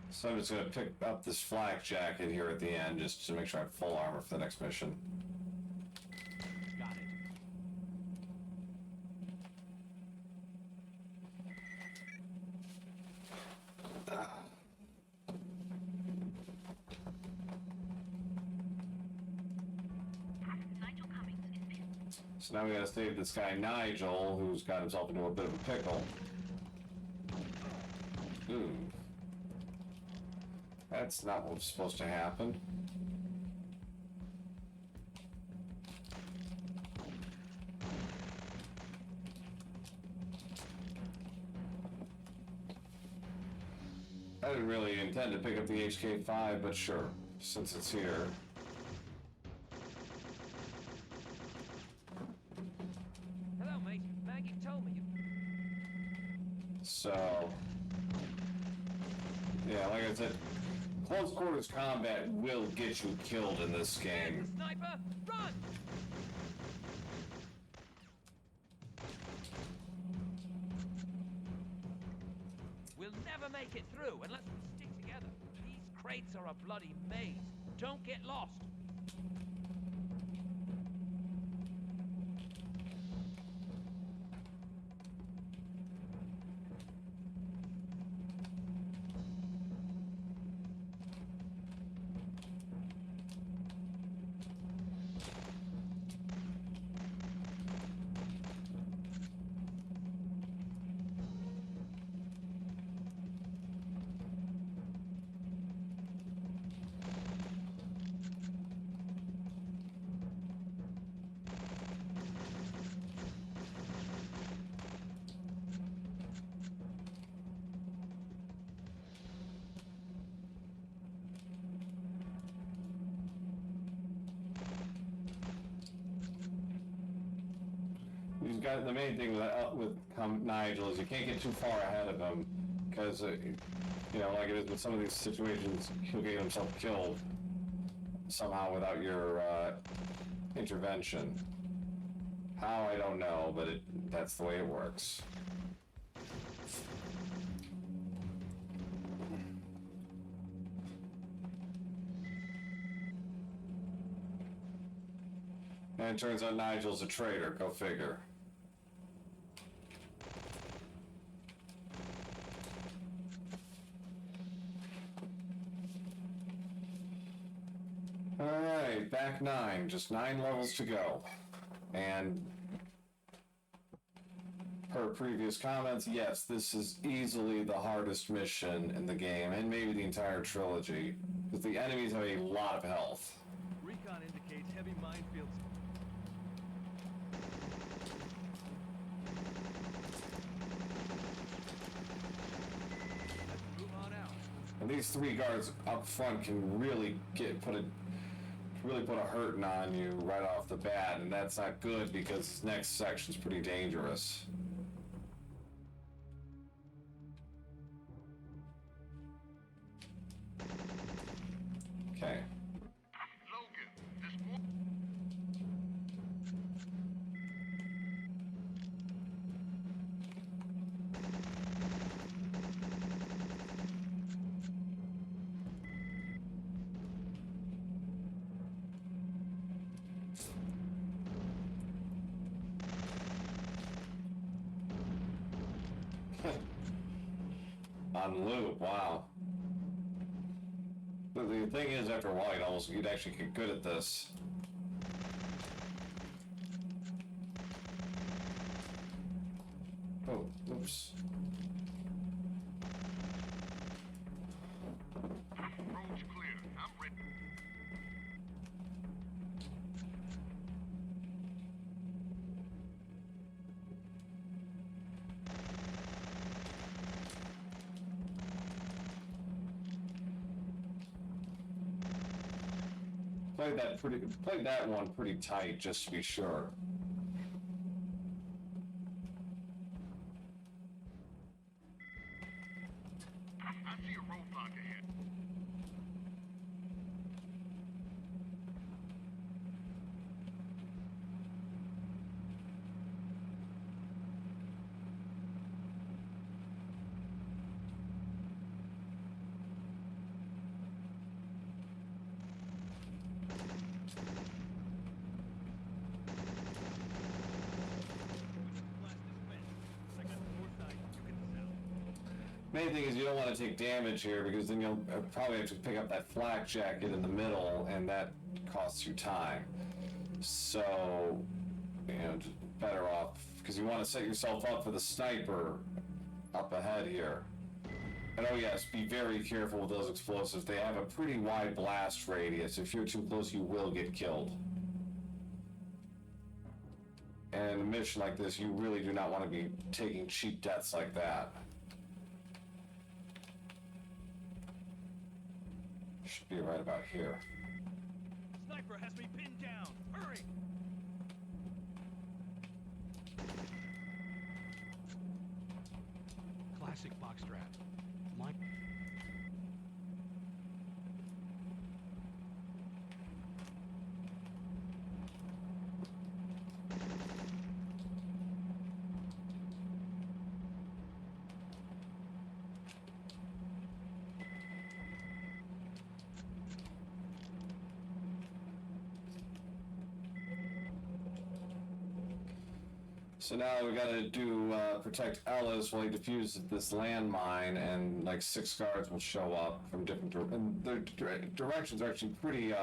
So I'm just going to pick up this flak jacket here at the end just to make sure I have full armor for the next mission. Got it. So now we got to save this guy Nigel, who's got himself into a bit of a pickle. Ooh. That's not what was supposed to happen. I didn't really intend to pick up the HK5, but sure, since it's here. Hello, mate. Maggie told me you... So, yeah, like I said, close quarters combat will get you killed in this game. Sniper, run! We'll never make it through unless we stick together. These crates are a bloody maze. Don't get lost. He's got the main thing with Nigel is you can't get too far ahead of him because, you know, like it is with some of these situations, he'll get himself killed somehow without your intervention. How, I don't know, but that's the way it works. And it turns out Nigel's a traitor, go figure. Act 9, just 9 levels to go. And per previous comments, yes, this is easily the hardest mission in the game, and maybe the entire trilogy, because the enemies have a lot of health. Recon indicates heavy minefields. Let's move on out. And these 3 guards up front can really put a hurting on you right off the bat, and that's not good because this next section's pretty dangerous. Okay. On loop, wow. But the thing is, after a while, you'd actually get good at this. Oh, oops. Road's clear. I'm ready. Played that one pretty tight just to be sure. I see a roadblock ahead. Main thing is you don't want to take damage here because then you'll probably have to pick up that flak jacket in the middle, and that costs you time. So, just better off because you want to set yourself up for the sniper up ahead here. And oh yes, be very careful with those explosives. They have a pretty wide blast radius. If you're too close, you will get killed. And in a mission like this, you really do not want to be taking cheap deaths like that. Should be right about here. Sniper has me pinned down. Hurry! Classic box trap. Mine. So now we gotta do protect Ellis while he defuses this landmine, and like 6 guards will show up from different and the directions are actually pretty.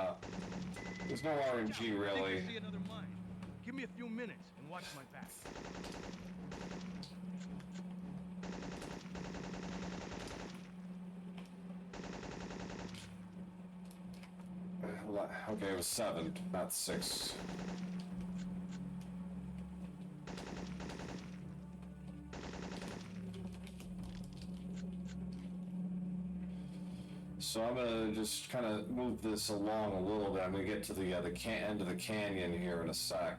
There's no RNG really. I think I see another mine. Give me a few minutes and watch my back. Okay, it was 7, not 6. So I'm gonna just kind of move this along a little bit. I'm gonna get to the end of the canyon here in a sec.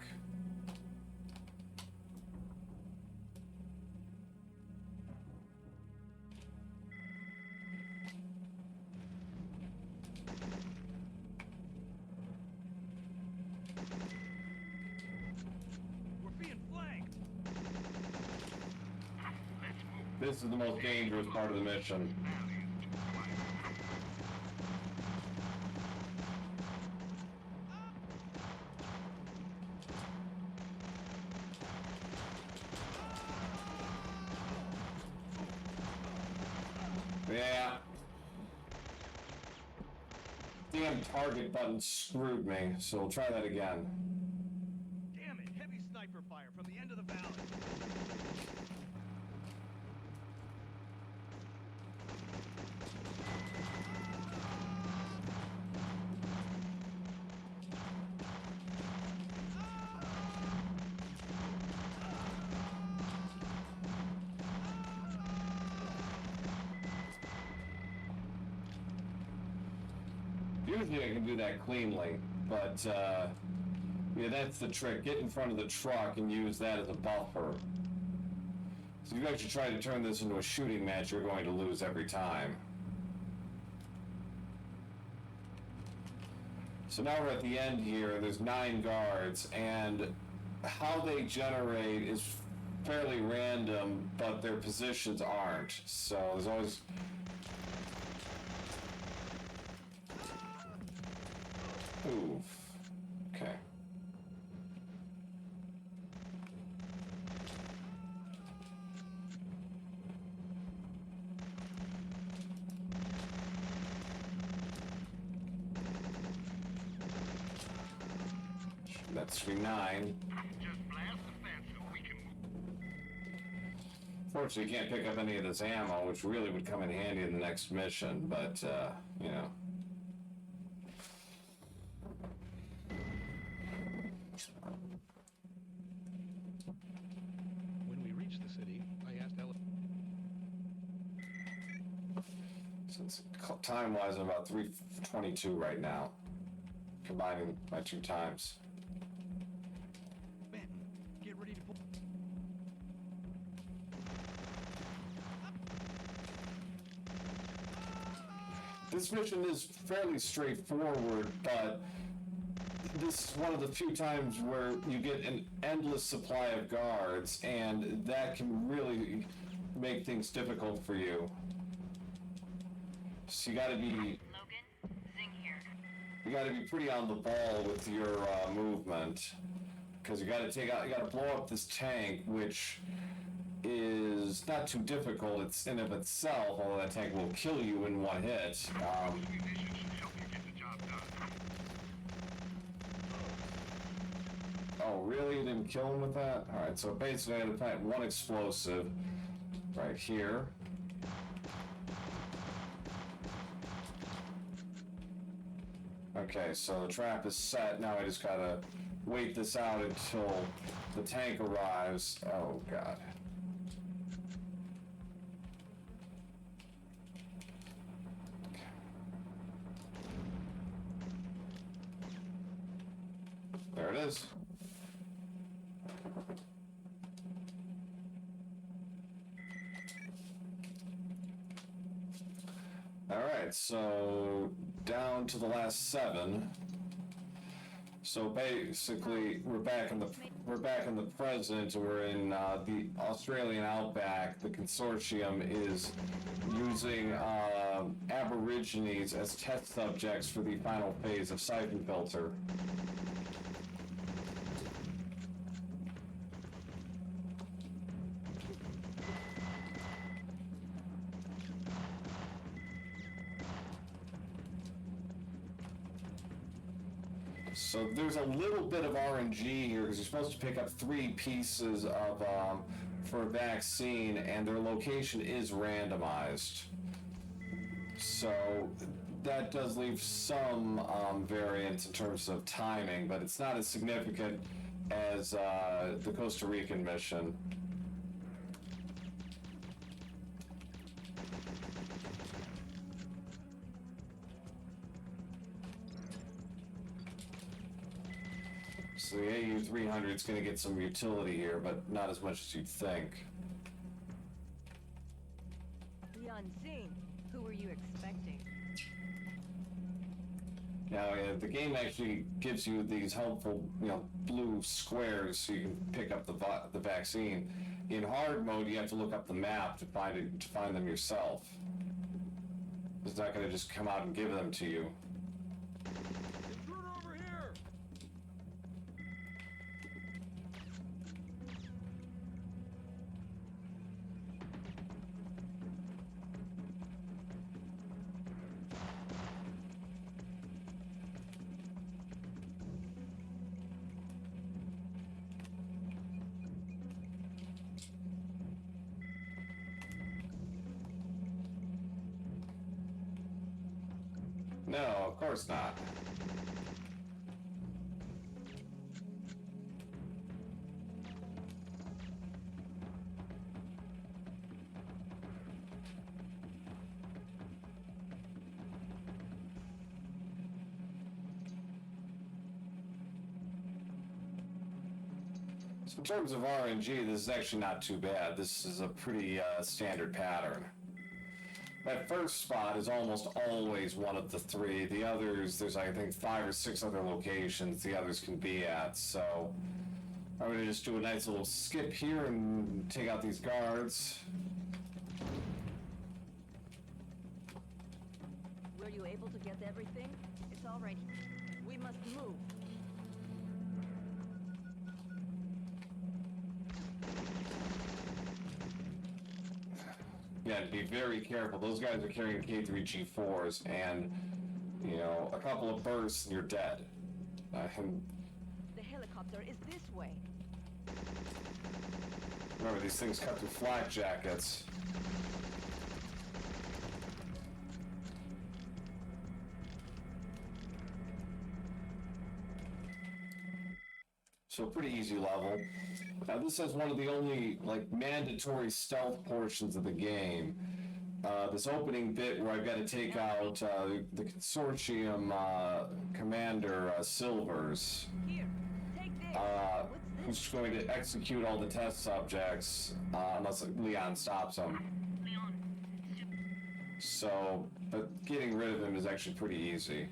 We're being flanked. This is the most dangerous part of the mission. Yeah. damn target button screwed me, so we'll try that again. Damn it! Heavy sniper fire from the end of the valley. Usually I can do that cleanly, but yeah, that's the trick. Get in front of the truck and use that as a buffer. So if you actually try to turn this into a shooting match, you're going to lose every time. So now we're at the end here, there's 9 guards, and how they generate is fairly random, but their positions aren't. So there's always... Ooh. Okay. That's 3-9. Fortunately, you can't pick up any of this ammo, which really would come in handy in the next mission, but, you know. When we reached the city, I asked Ella. Since time-wise, I'm about 3:22 right now, combining my 2 times. Benton, get ready to pull. This mission is fairly straightforward, but this is one of the few times where you get an endless supply of guards, and that can really make things difficult for you. So you gotta be... You gotta be pretty on the ball with your movement, because you gotta blow up this tank, which is not too difficult. It's in of itself, although that tank will kill you in one hit. Oh, really? You didn't kill him with that? Alright, so basically I had to plant 1 explosive right here. Okay, so the trap is set. Now I just gotta wait this out until the tank arrives. Oh, God. There it is. Alright, so down to the last 7. So basically, we're back in the present, and we're in the Australian outback. The consortium is using Aborigines as test subjects for the final phase of Syphon filter. So there's a little bit of RNG here because you're supposed to pick up 3 pieces of for a vaccine, and their location is randomized. So that does leave some variance in terms of timing, but it's not as significant as the Costa Rican mission. So the AU-300 is going to get some utility here, but not as much as you'd think. The unseen. Who were you expecting? Now, the game actually gives you these helpful, blue squares so you can pick up the vaccine. In hard mode, you have to look up the map to find them yourself. It's not going to just come out and give them to you. of course not. So in terms of RNG, this is actually not too bad. This is a pretty standard pattern. That first spot is almost always one of the three. The others, there's I think 5 or 6 other locations the others can be at. So I'm going to just do a nice little skip here and take out these guards. Were you able to get everything? It's all right. We must move. Yeah, be very careful. Those guys are carrying K3G4s, and, you know, a couple of bursts and you're dead. The helicopter is this way. Remember, these things cut through flak jackets. So pretty easy level. Now this is one of the only like mandatory stealth portions of the game. This opening bit where I've got to take out the consortium commander Silvers, who's going to execute all the test subjects unless Leon stops him. So, but getting rid of him is actually pretty easy.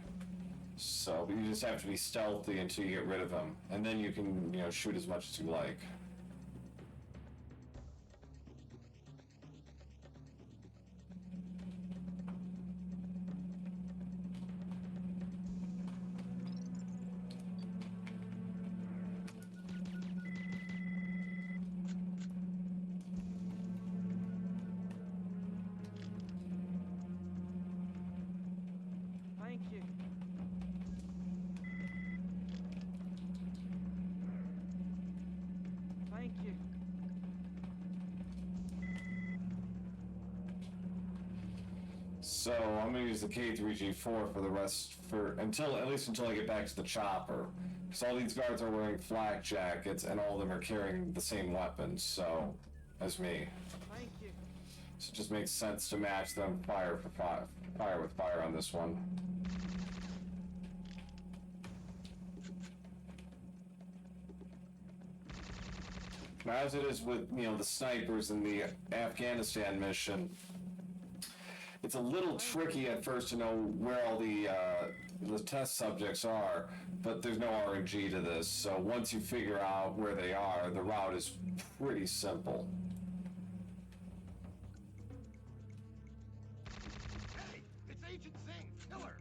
So, but you just have to be stealthy until you get rid of him, and then you can, you know, shoot as much as you like. Thank you. Thank you. So I'm gonna use the K3G4 for the rest, at least until I get back to the chopper. Because all these guards are wearing flak jackets and all of them are carrying the same weapons, so, as me. Thank you. So it just makes sense to match them fire with fire on this one. Now, as it is with, you know, the snipers in the Afghanistan mission, it's a little tricky at first to know where all the test subjects are, but there's no RNG to this, so once you figure out where they are, the route is pretty simple. Hey, it's Agent Singh, killer.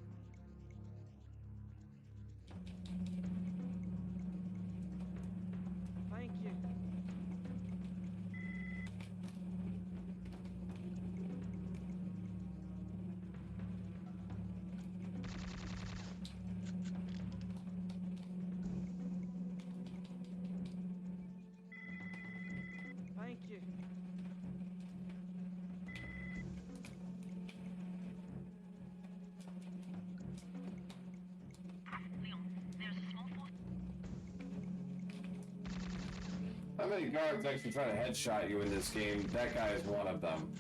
Thank you. Thank you. How many guards actually try to headshot you in this game? That guy is one of them.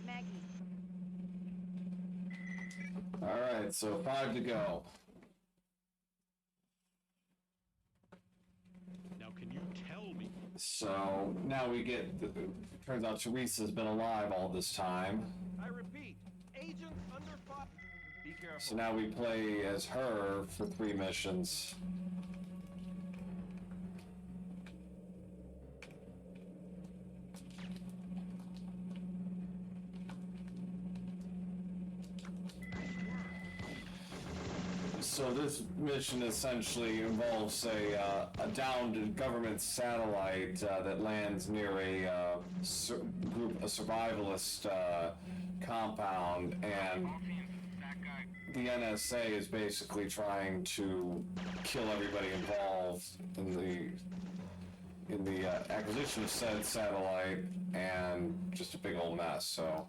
Maggie. Alright, so 5 to go. Now, can you tell me? So now we get, turns out Teresa's been alive all this time. I repeat, agents under fire. Be careful. So now we play as her for 3 missions. So this mission essentially involves a downed government satellite that lands near a survivalist compound, and the NSA is basically trying to kill everybody involved in the acquisition of said satellite, and just a big old mess. So.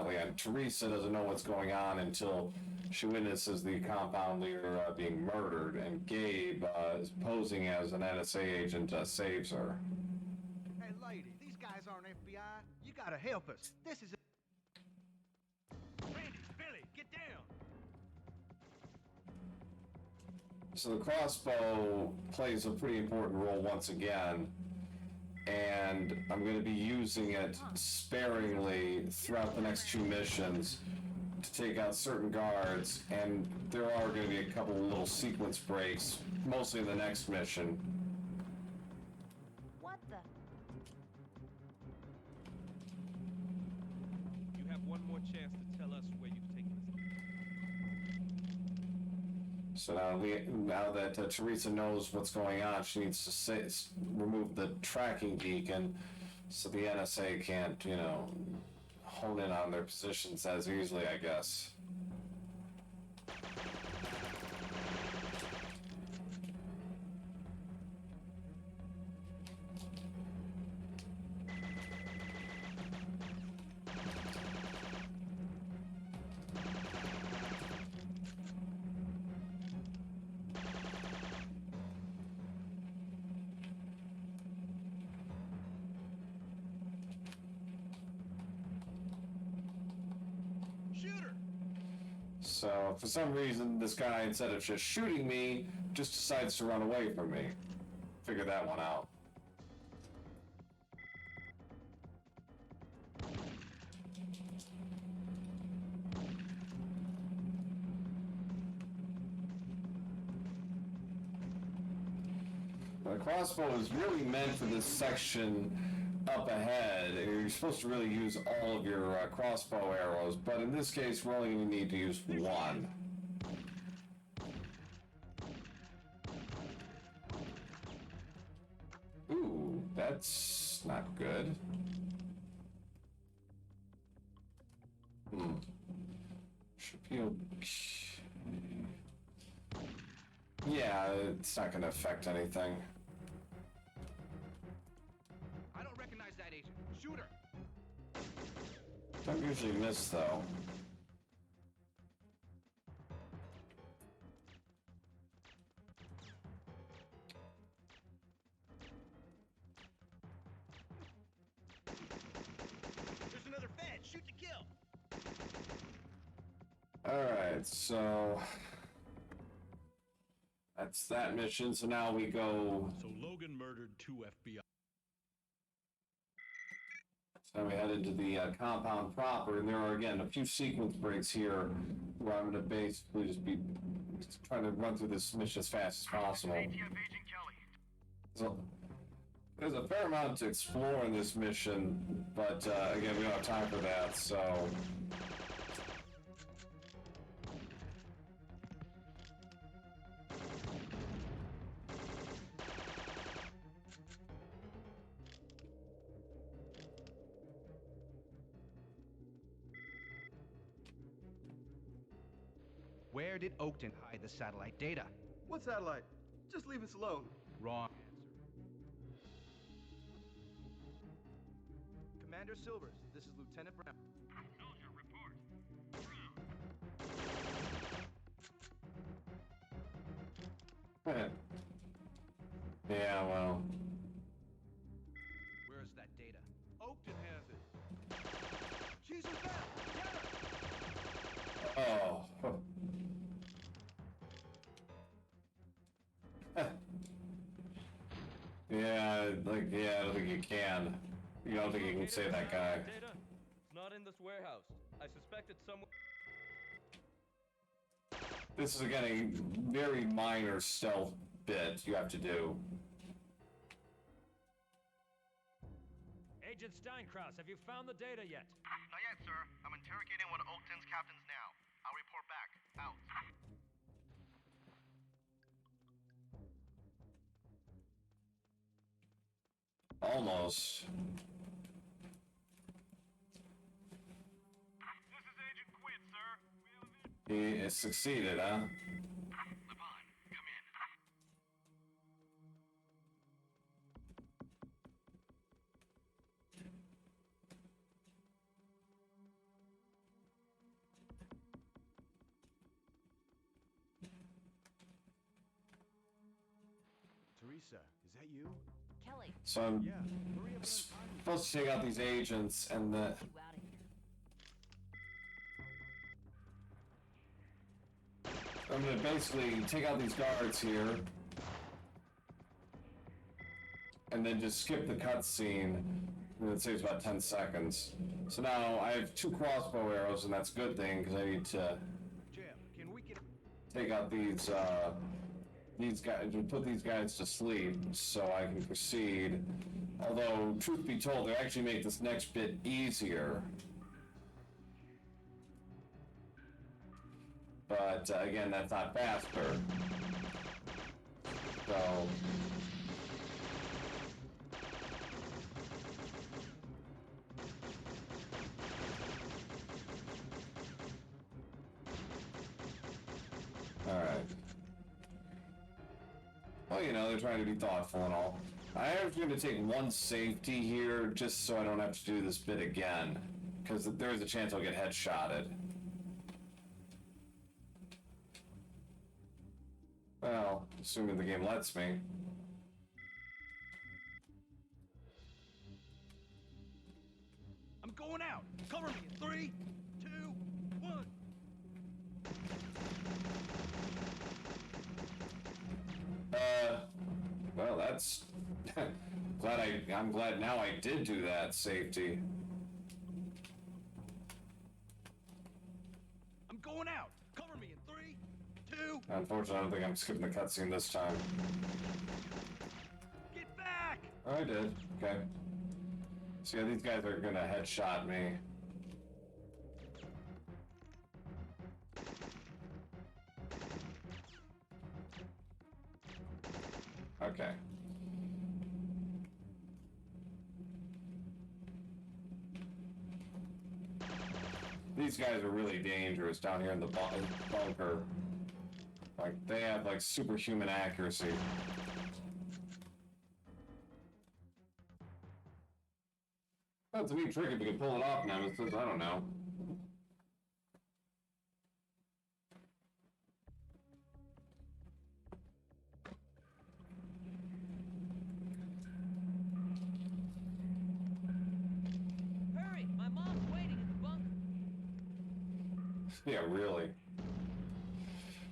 And Teresa doesn't know what's going on until she witnesses the compound leader being murdered, and Gabe is posing as an NSA agent, saves her. Hey, lady, these guys aren't FBI. You gotta help us. This is Randy, Billy, get down! So the crossbow plays a pretty important role once again, and I'm going to be using it sparingly throughout the next 2 missions to take out certain guards, and there are going to be a couple little sequence breaks, mostly in the next mission. What the? You have one more chance to tell us where you've taken us. So now that Teresa knows what's going on, she needs to remove the tracking beacon so the NSA can't, hone in on their positions as easily, I guess. So, for some reason, this guy, instead of just shooting me, just decides to run away from me. Figure that one out. The crossbow is really meant for this section up ahead. You're supposed to really use all of your crossbow arrows, but in this case we're only going to need to use one. Ooh, that's not good. Should be okay. Yeah, it's not going to affect anything. Shooter! Don't usually miss, though. There's another Fed. Shoot to kill. Alright, so that's that mission. So now we go. So Logan murdered 2 FBI. So we head into the compound proper, and there are, again, a few sequence breaks here where I'm going to basically just be trying to run through this mission as fast as possible. So there's a fair amount to explore in this mission, but again, we don't have time for that, so... Where did Oakton hide the satellite data? What satellite? Just leave us alone. Wrong. Commander Silvers, this is Lieutenant Brown. Soldier, report. Yeah, well... Where's that data? Oakton has it. She's a Fed! Get her! Oh. Yeah, I don't think you can. You don't think you can save that guy. Data? It's not in this warehouse. I suspect it's somewhere. This is, again, a very minor stealth bit you have to do. Agent Steinkraus, have you found the data yet? Not yet, sir. I'm interrogating one of Oakton's captains now. I'll report back. Out. Almost. This is Agent Quinn, sir. He has succeeded, huh? Teresa, is that you? Kelly. So I'm supposed to take out these agents and the... I'm gonna basically take out these guards here and then just skip the cutscene, and it saves about 10 seconds. So now I have 2 crossbow arrows, and that's a good thing because I need to take out these guys, put these guys to sleep so I can proceed. Although, truth be told, they actually make this next bit easier. But again, that's not faster. So alright. Well, you know, they're trying to be thoughtful and all. I am going to take one safety here just so I don't have to do this bit again. Because there is a chance I'll get headshotted. Well, assuming the game lets me. I'm going out. Cover me in 3, 2, 1. Well, that's I'm glad now I did do that safety. I'm going out. Cover me in 3, 2. Unfortunately, I don't think I'm skipping the cutscene this time. Get back! Oh, I did. Okay. So yeah, these guys are gonna headshot me. Okay. These guys are really dangerous down here in the bunker. Like, they have, like, superhuman accuracy. That's a neat trick if you can pull it off, Nemesis. I don't know. Hurry! My mom's waiting in the bunker. Yeah, really.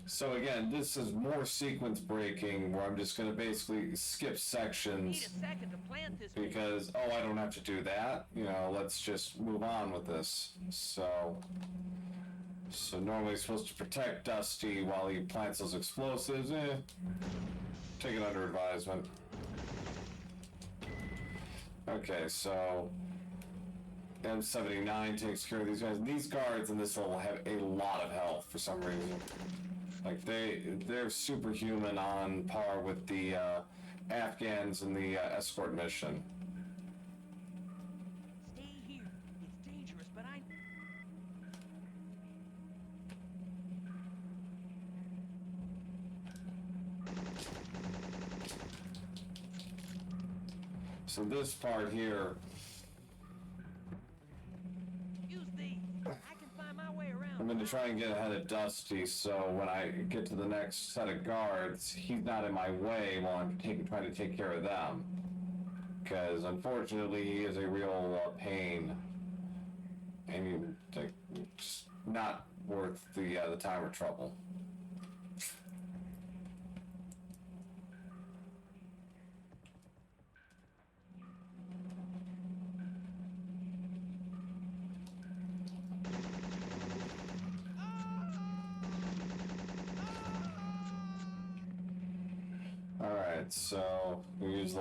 So again, this is more sequence breaking where I'm just going to basically skip sections Need a second to plant this. because, oh, I don't have to do that. You know, let's just move on with this. So normally he's supposed to protect Dusty while he plants those explosives. Take it under advisement. Okay, so M79 takes care of these guys. These guards in this level have a lot of health for some reason. Like, they're superhuman on par with the Afghans in the escort mission. Stay here. It's dangerous, but I... So this part here, Use these. I can find my way around. I'm going to try and get ahead of Dusty, so when I get to the next set of guards, he's not in my way while I'm trying to take care of them. Because unfortunately, he is a real pain, and it's not worth the time or trouble. Alright, so we use the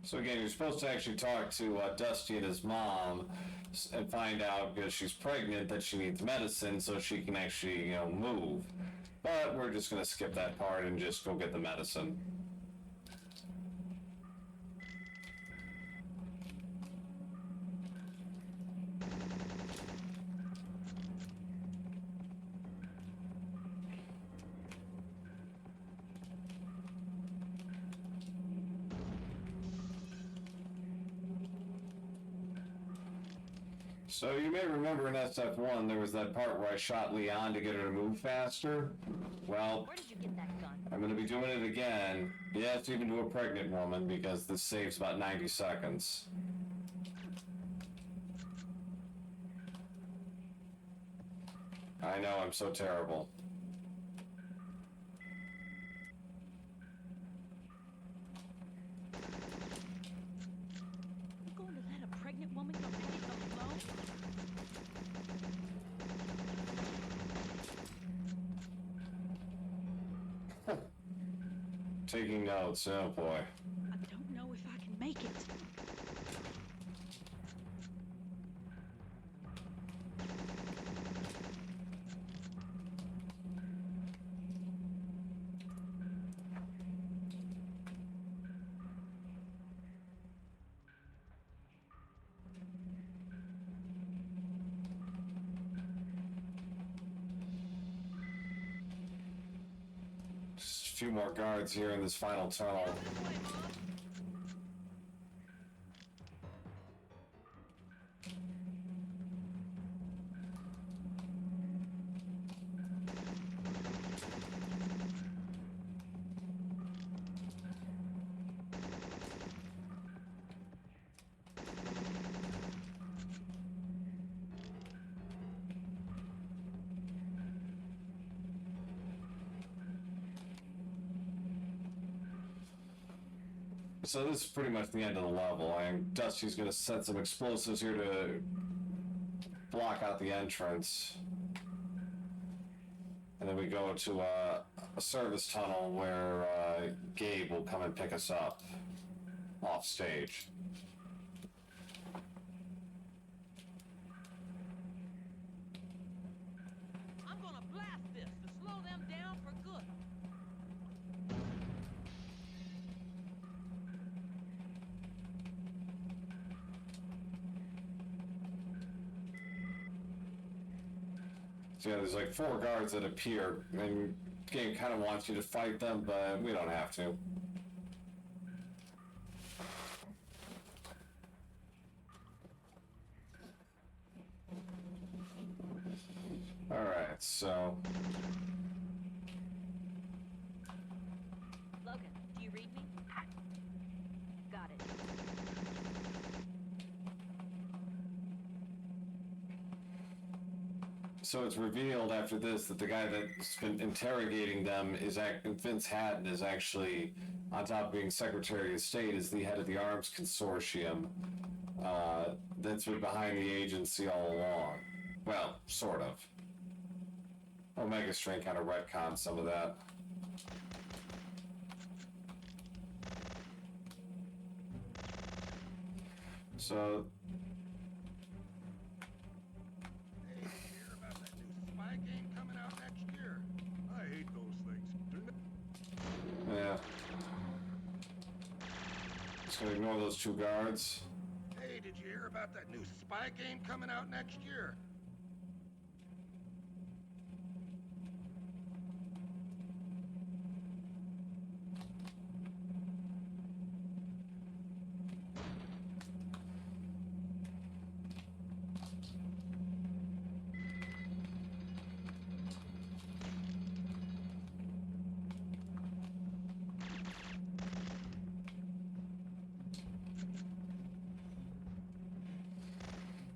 So again, you're supposed to actually talk to Dusty and his mom and find out, because she's pregnant, that she needs medicine so she can actually, you know, move. But we're just gonna skip that part and just go get the medicine. So you may remember in SF1 there was that part where I shot Leon to get her to move faster. Well, Where did you get that gun? I'm going to be doing it again. Yes, even to a pregnant woman, because this saves about 90 seconds. I know, I'm so terrible. You going to let a pregnant woman go at it alone? Taking notes, oh boy. I don't know if I can make it. Just a few more guards here in this final tunnel. So this is pretty much the end of the level, and Dusty's gonna set some explosives here to block out the entrance. And then we go to a service tunnel where Gabe will come and pick us up off stage. I'm gonna blast this to slow them down for good. So yeah, there's like 4 guards that appear, and the game kind of wants you to fight them, but we don't have to. Alright, so... Logan, do you read me? Got it. So it's revealed after this that the guy that's been interrogating them is Vince Hatton is actually, on top of being Secretary of State, is the head of the Arms Consortium that's been behind the agency all along. Well, sort of. Omega Strain kind of retconned some of that. So... Spy game coming out next year. I hate those things. Yeah. Just gonna ignore those 2 guards. Hey, did you hear about that new spy game coming out next year?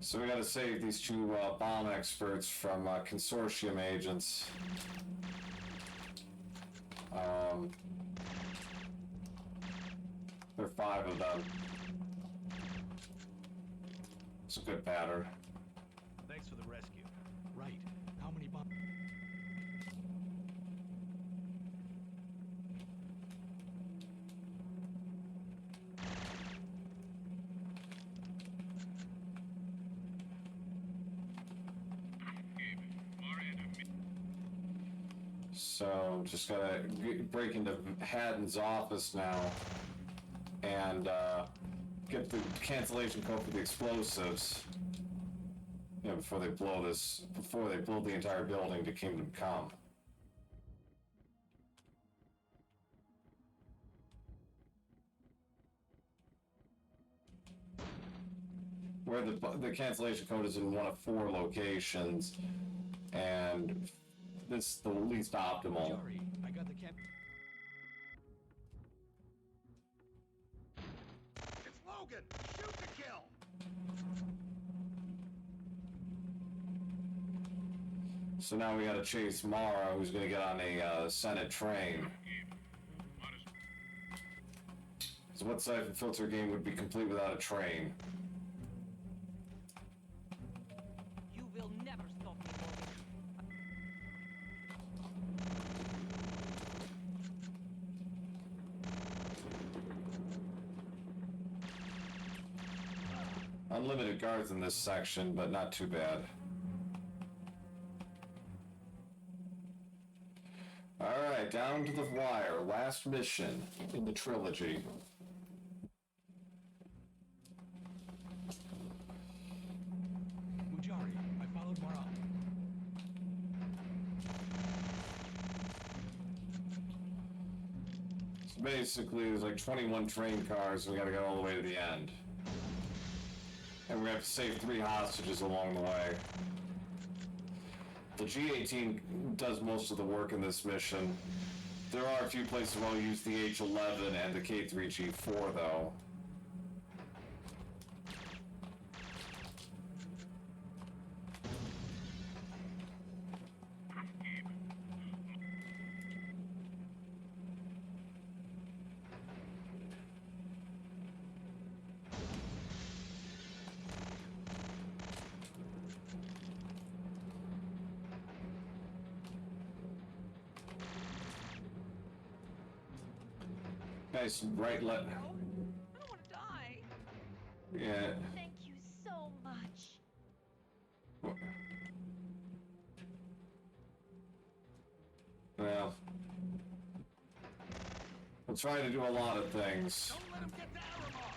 So we gotta save these 2 bomb experts from consortium agents. There are 5 of them. It's a good pattern. Thanks for the rescue. Right. How many bombs? So just gotta break into Haddon's office now and get the cancellation code for the explosives. You know, before they blow the entire building to Kingdom Come. Where the cancellation code is in one of 4 locations, and this is the least optimal. Sorry, I got the It's Logan! Shoot to kill! So now we gotta chase Mara, who's gonna get on a Senate train. So what Syphon Filter game would be complete without a train? You will never stop me, Morgan. Unlimited guards in this section, but not too bad. Alright, down to the wire. Last mission in the trilogy. Mujari, I followed Mara. So basically, there's like 21 train cars, and we gotta go all the way to the end. And we have to save 3 hostages along the way. The G-18 does most of the work in this mission. There are a few places where I'll use the H-11 and the K-3G4, though. Nice bright light. I don't want to die. Yeah. Thank you so much. Well, we'll try to do a lot of things. Don't let him get to Aramon!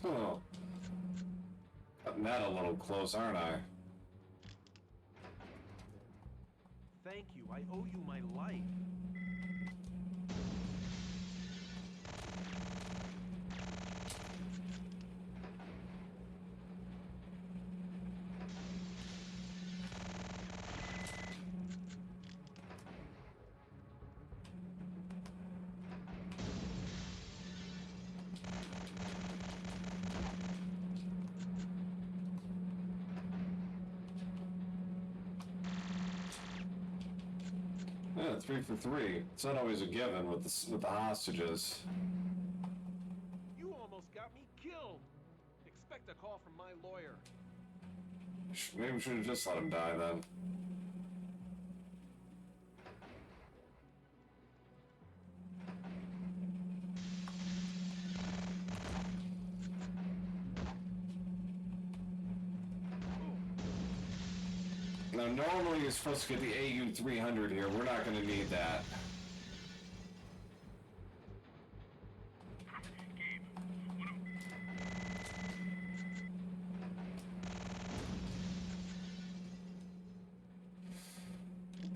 Oh. Cutting that a little close, aren't I? Thank you. I owe you my life. Yeah, 3 for 3. It's not always a given with the hostages. You almost got me killed. Expect a call from my lawyer. Maybe we should have just let him die then. Now, normally you're supposed to get the AU-300 here. We're not going to need that.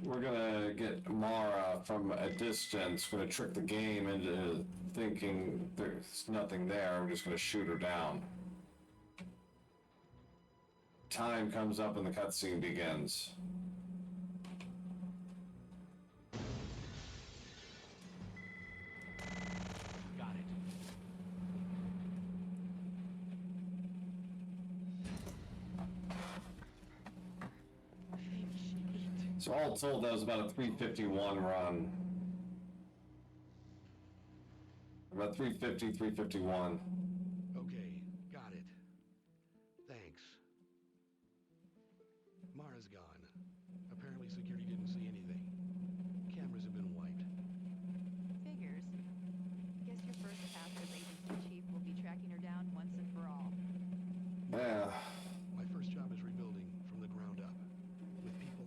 We're going to get Mara from a distance. We're going to trick the game into thinking there's nothing there. We're just going to shoot her down. Time comes up and the cutscene begins. Got it. So all told, that was about a 351 run. About 350, 351. Okay, got it. Thanks. Mara's gone. Apparently security didn't see anything. Cameras have been wiped. Figures. Guess your first pass was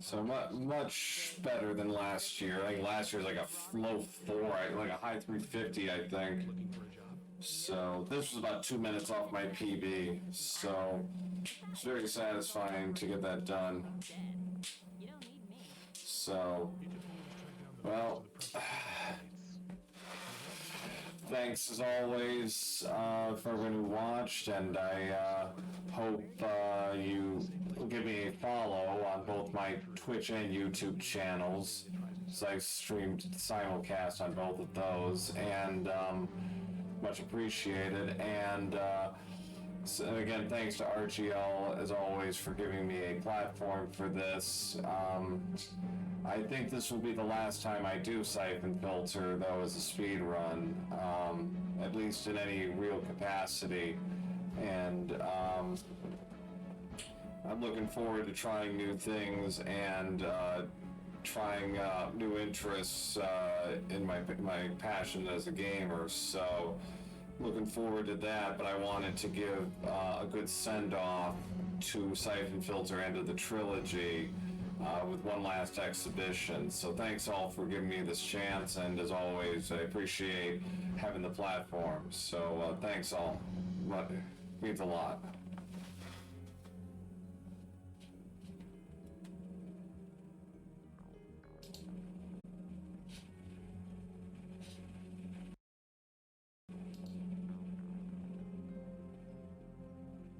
So much better than last year. I think last year was like a low 4, like a high 350, I think. So this was about 2 minutes off my PB. So it's very satisfying to get that done. So, well, thanks as always for everyone who watched, and I hope you give me a follow on both my Twitch and YouTube channels, so I streamed simulcast on both of those, and much appreciated. And so again, thanks to RGL as always for giving me a platform for this. I think this will be the last time I do Syphon Filter, though, as a speed run, at least in any real capacity. And I'm looking forward to trying new things and trying new interests in my passion as a gamer. So looking forward to that, but I wanted to give a good send-off to Syphon Filter and to the Trilogy with one last exhibition. So thanks all for giving me this chance, and as always, I appreciate having the platform. So thanks all. It means a lot.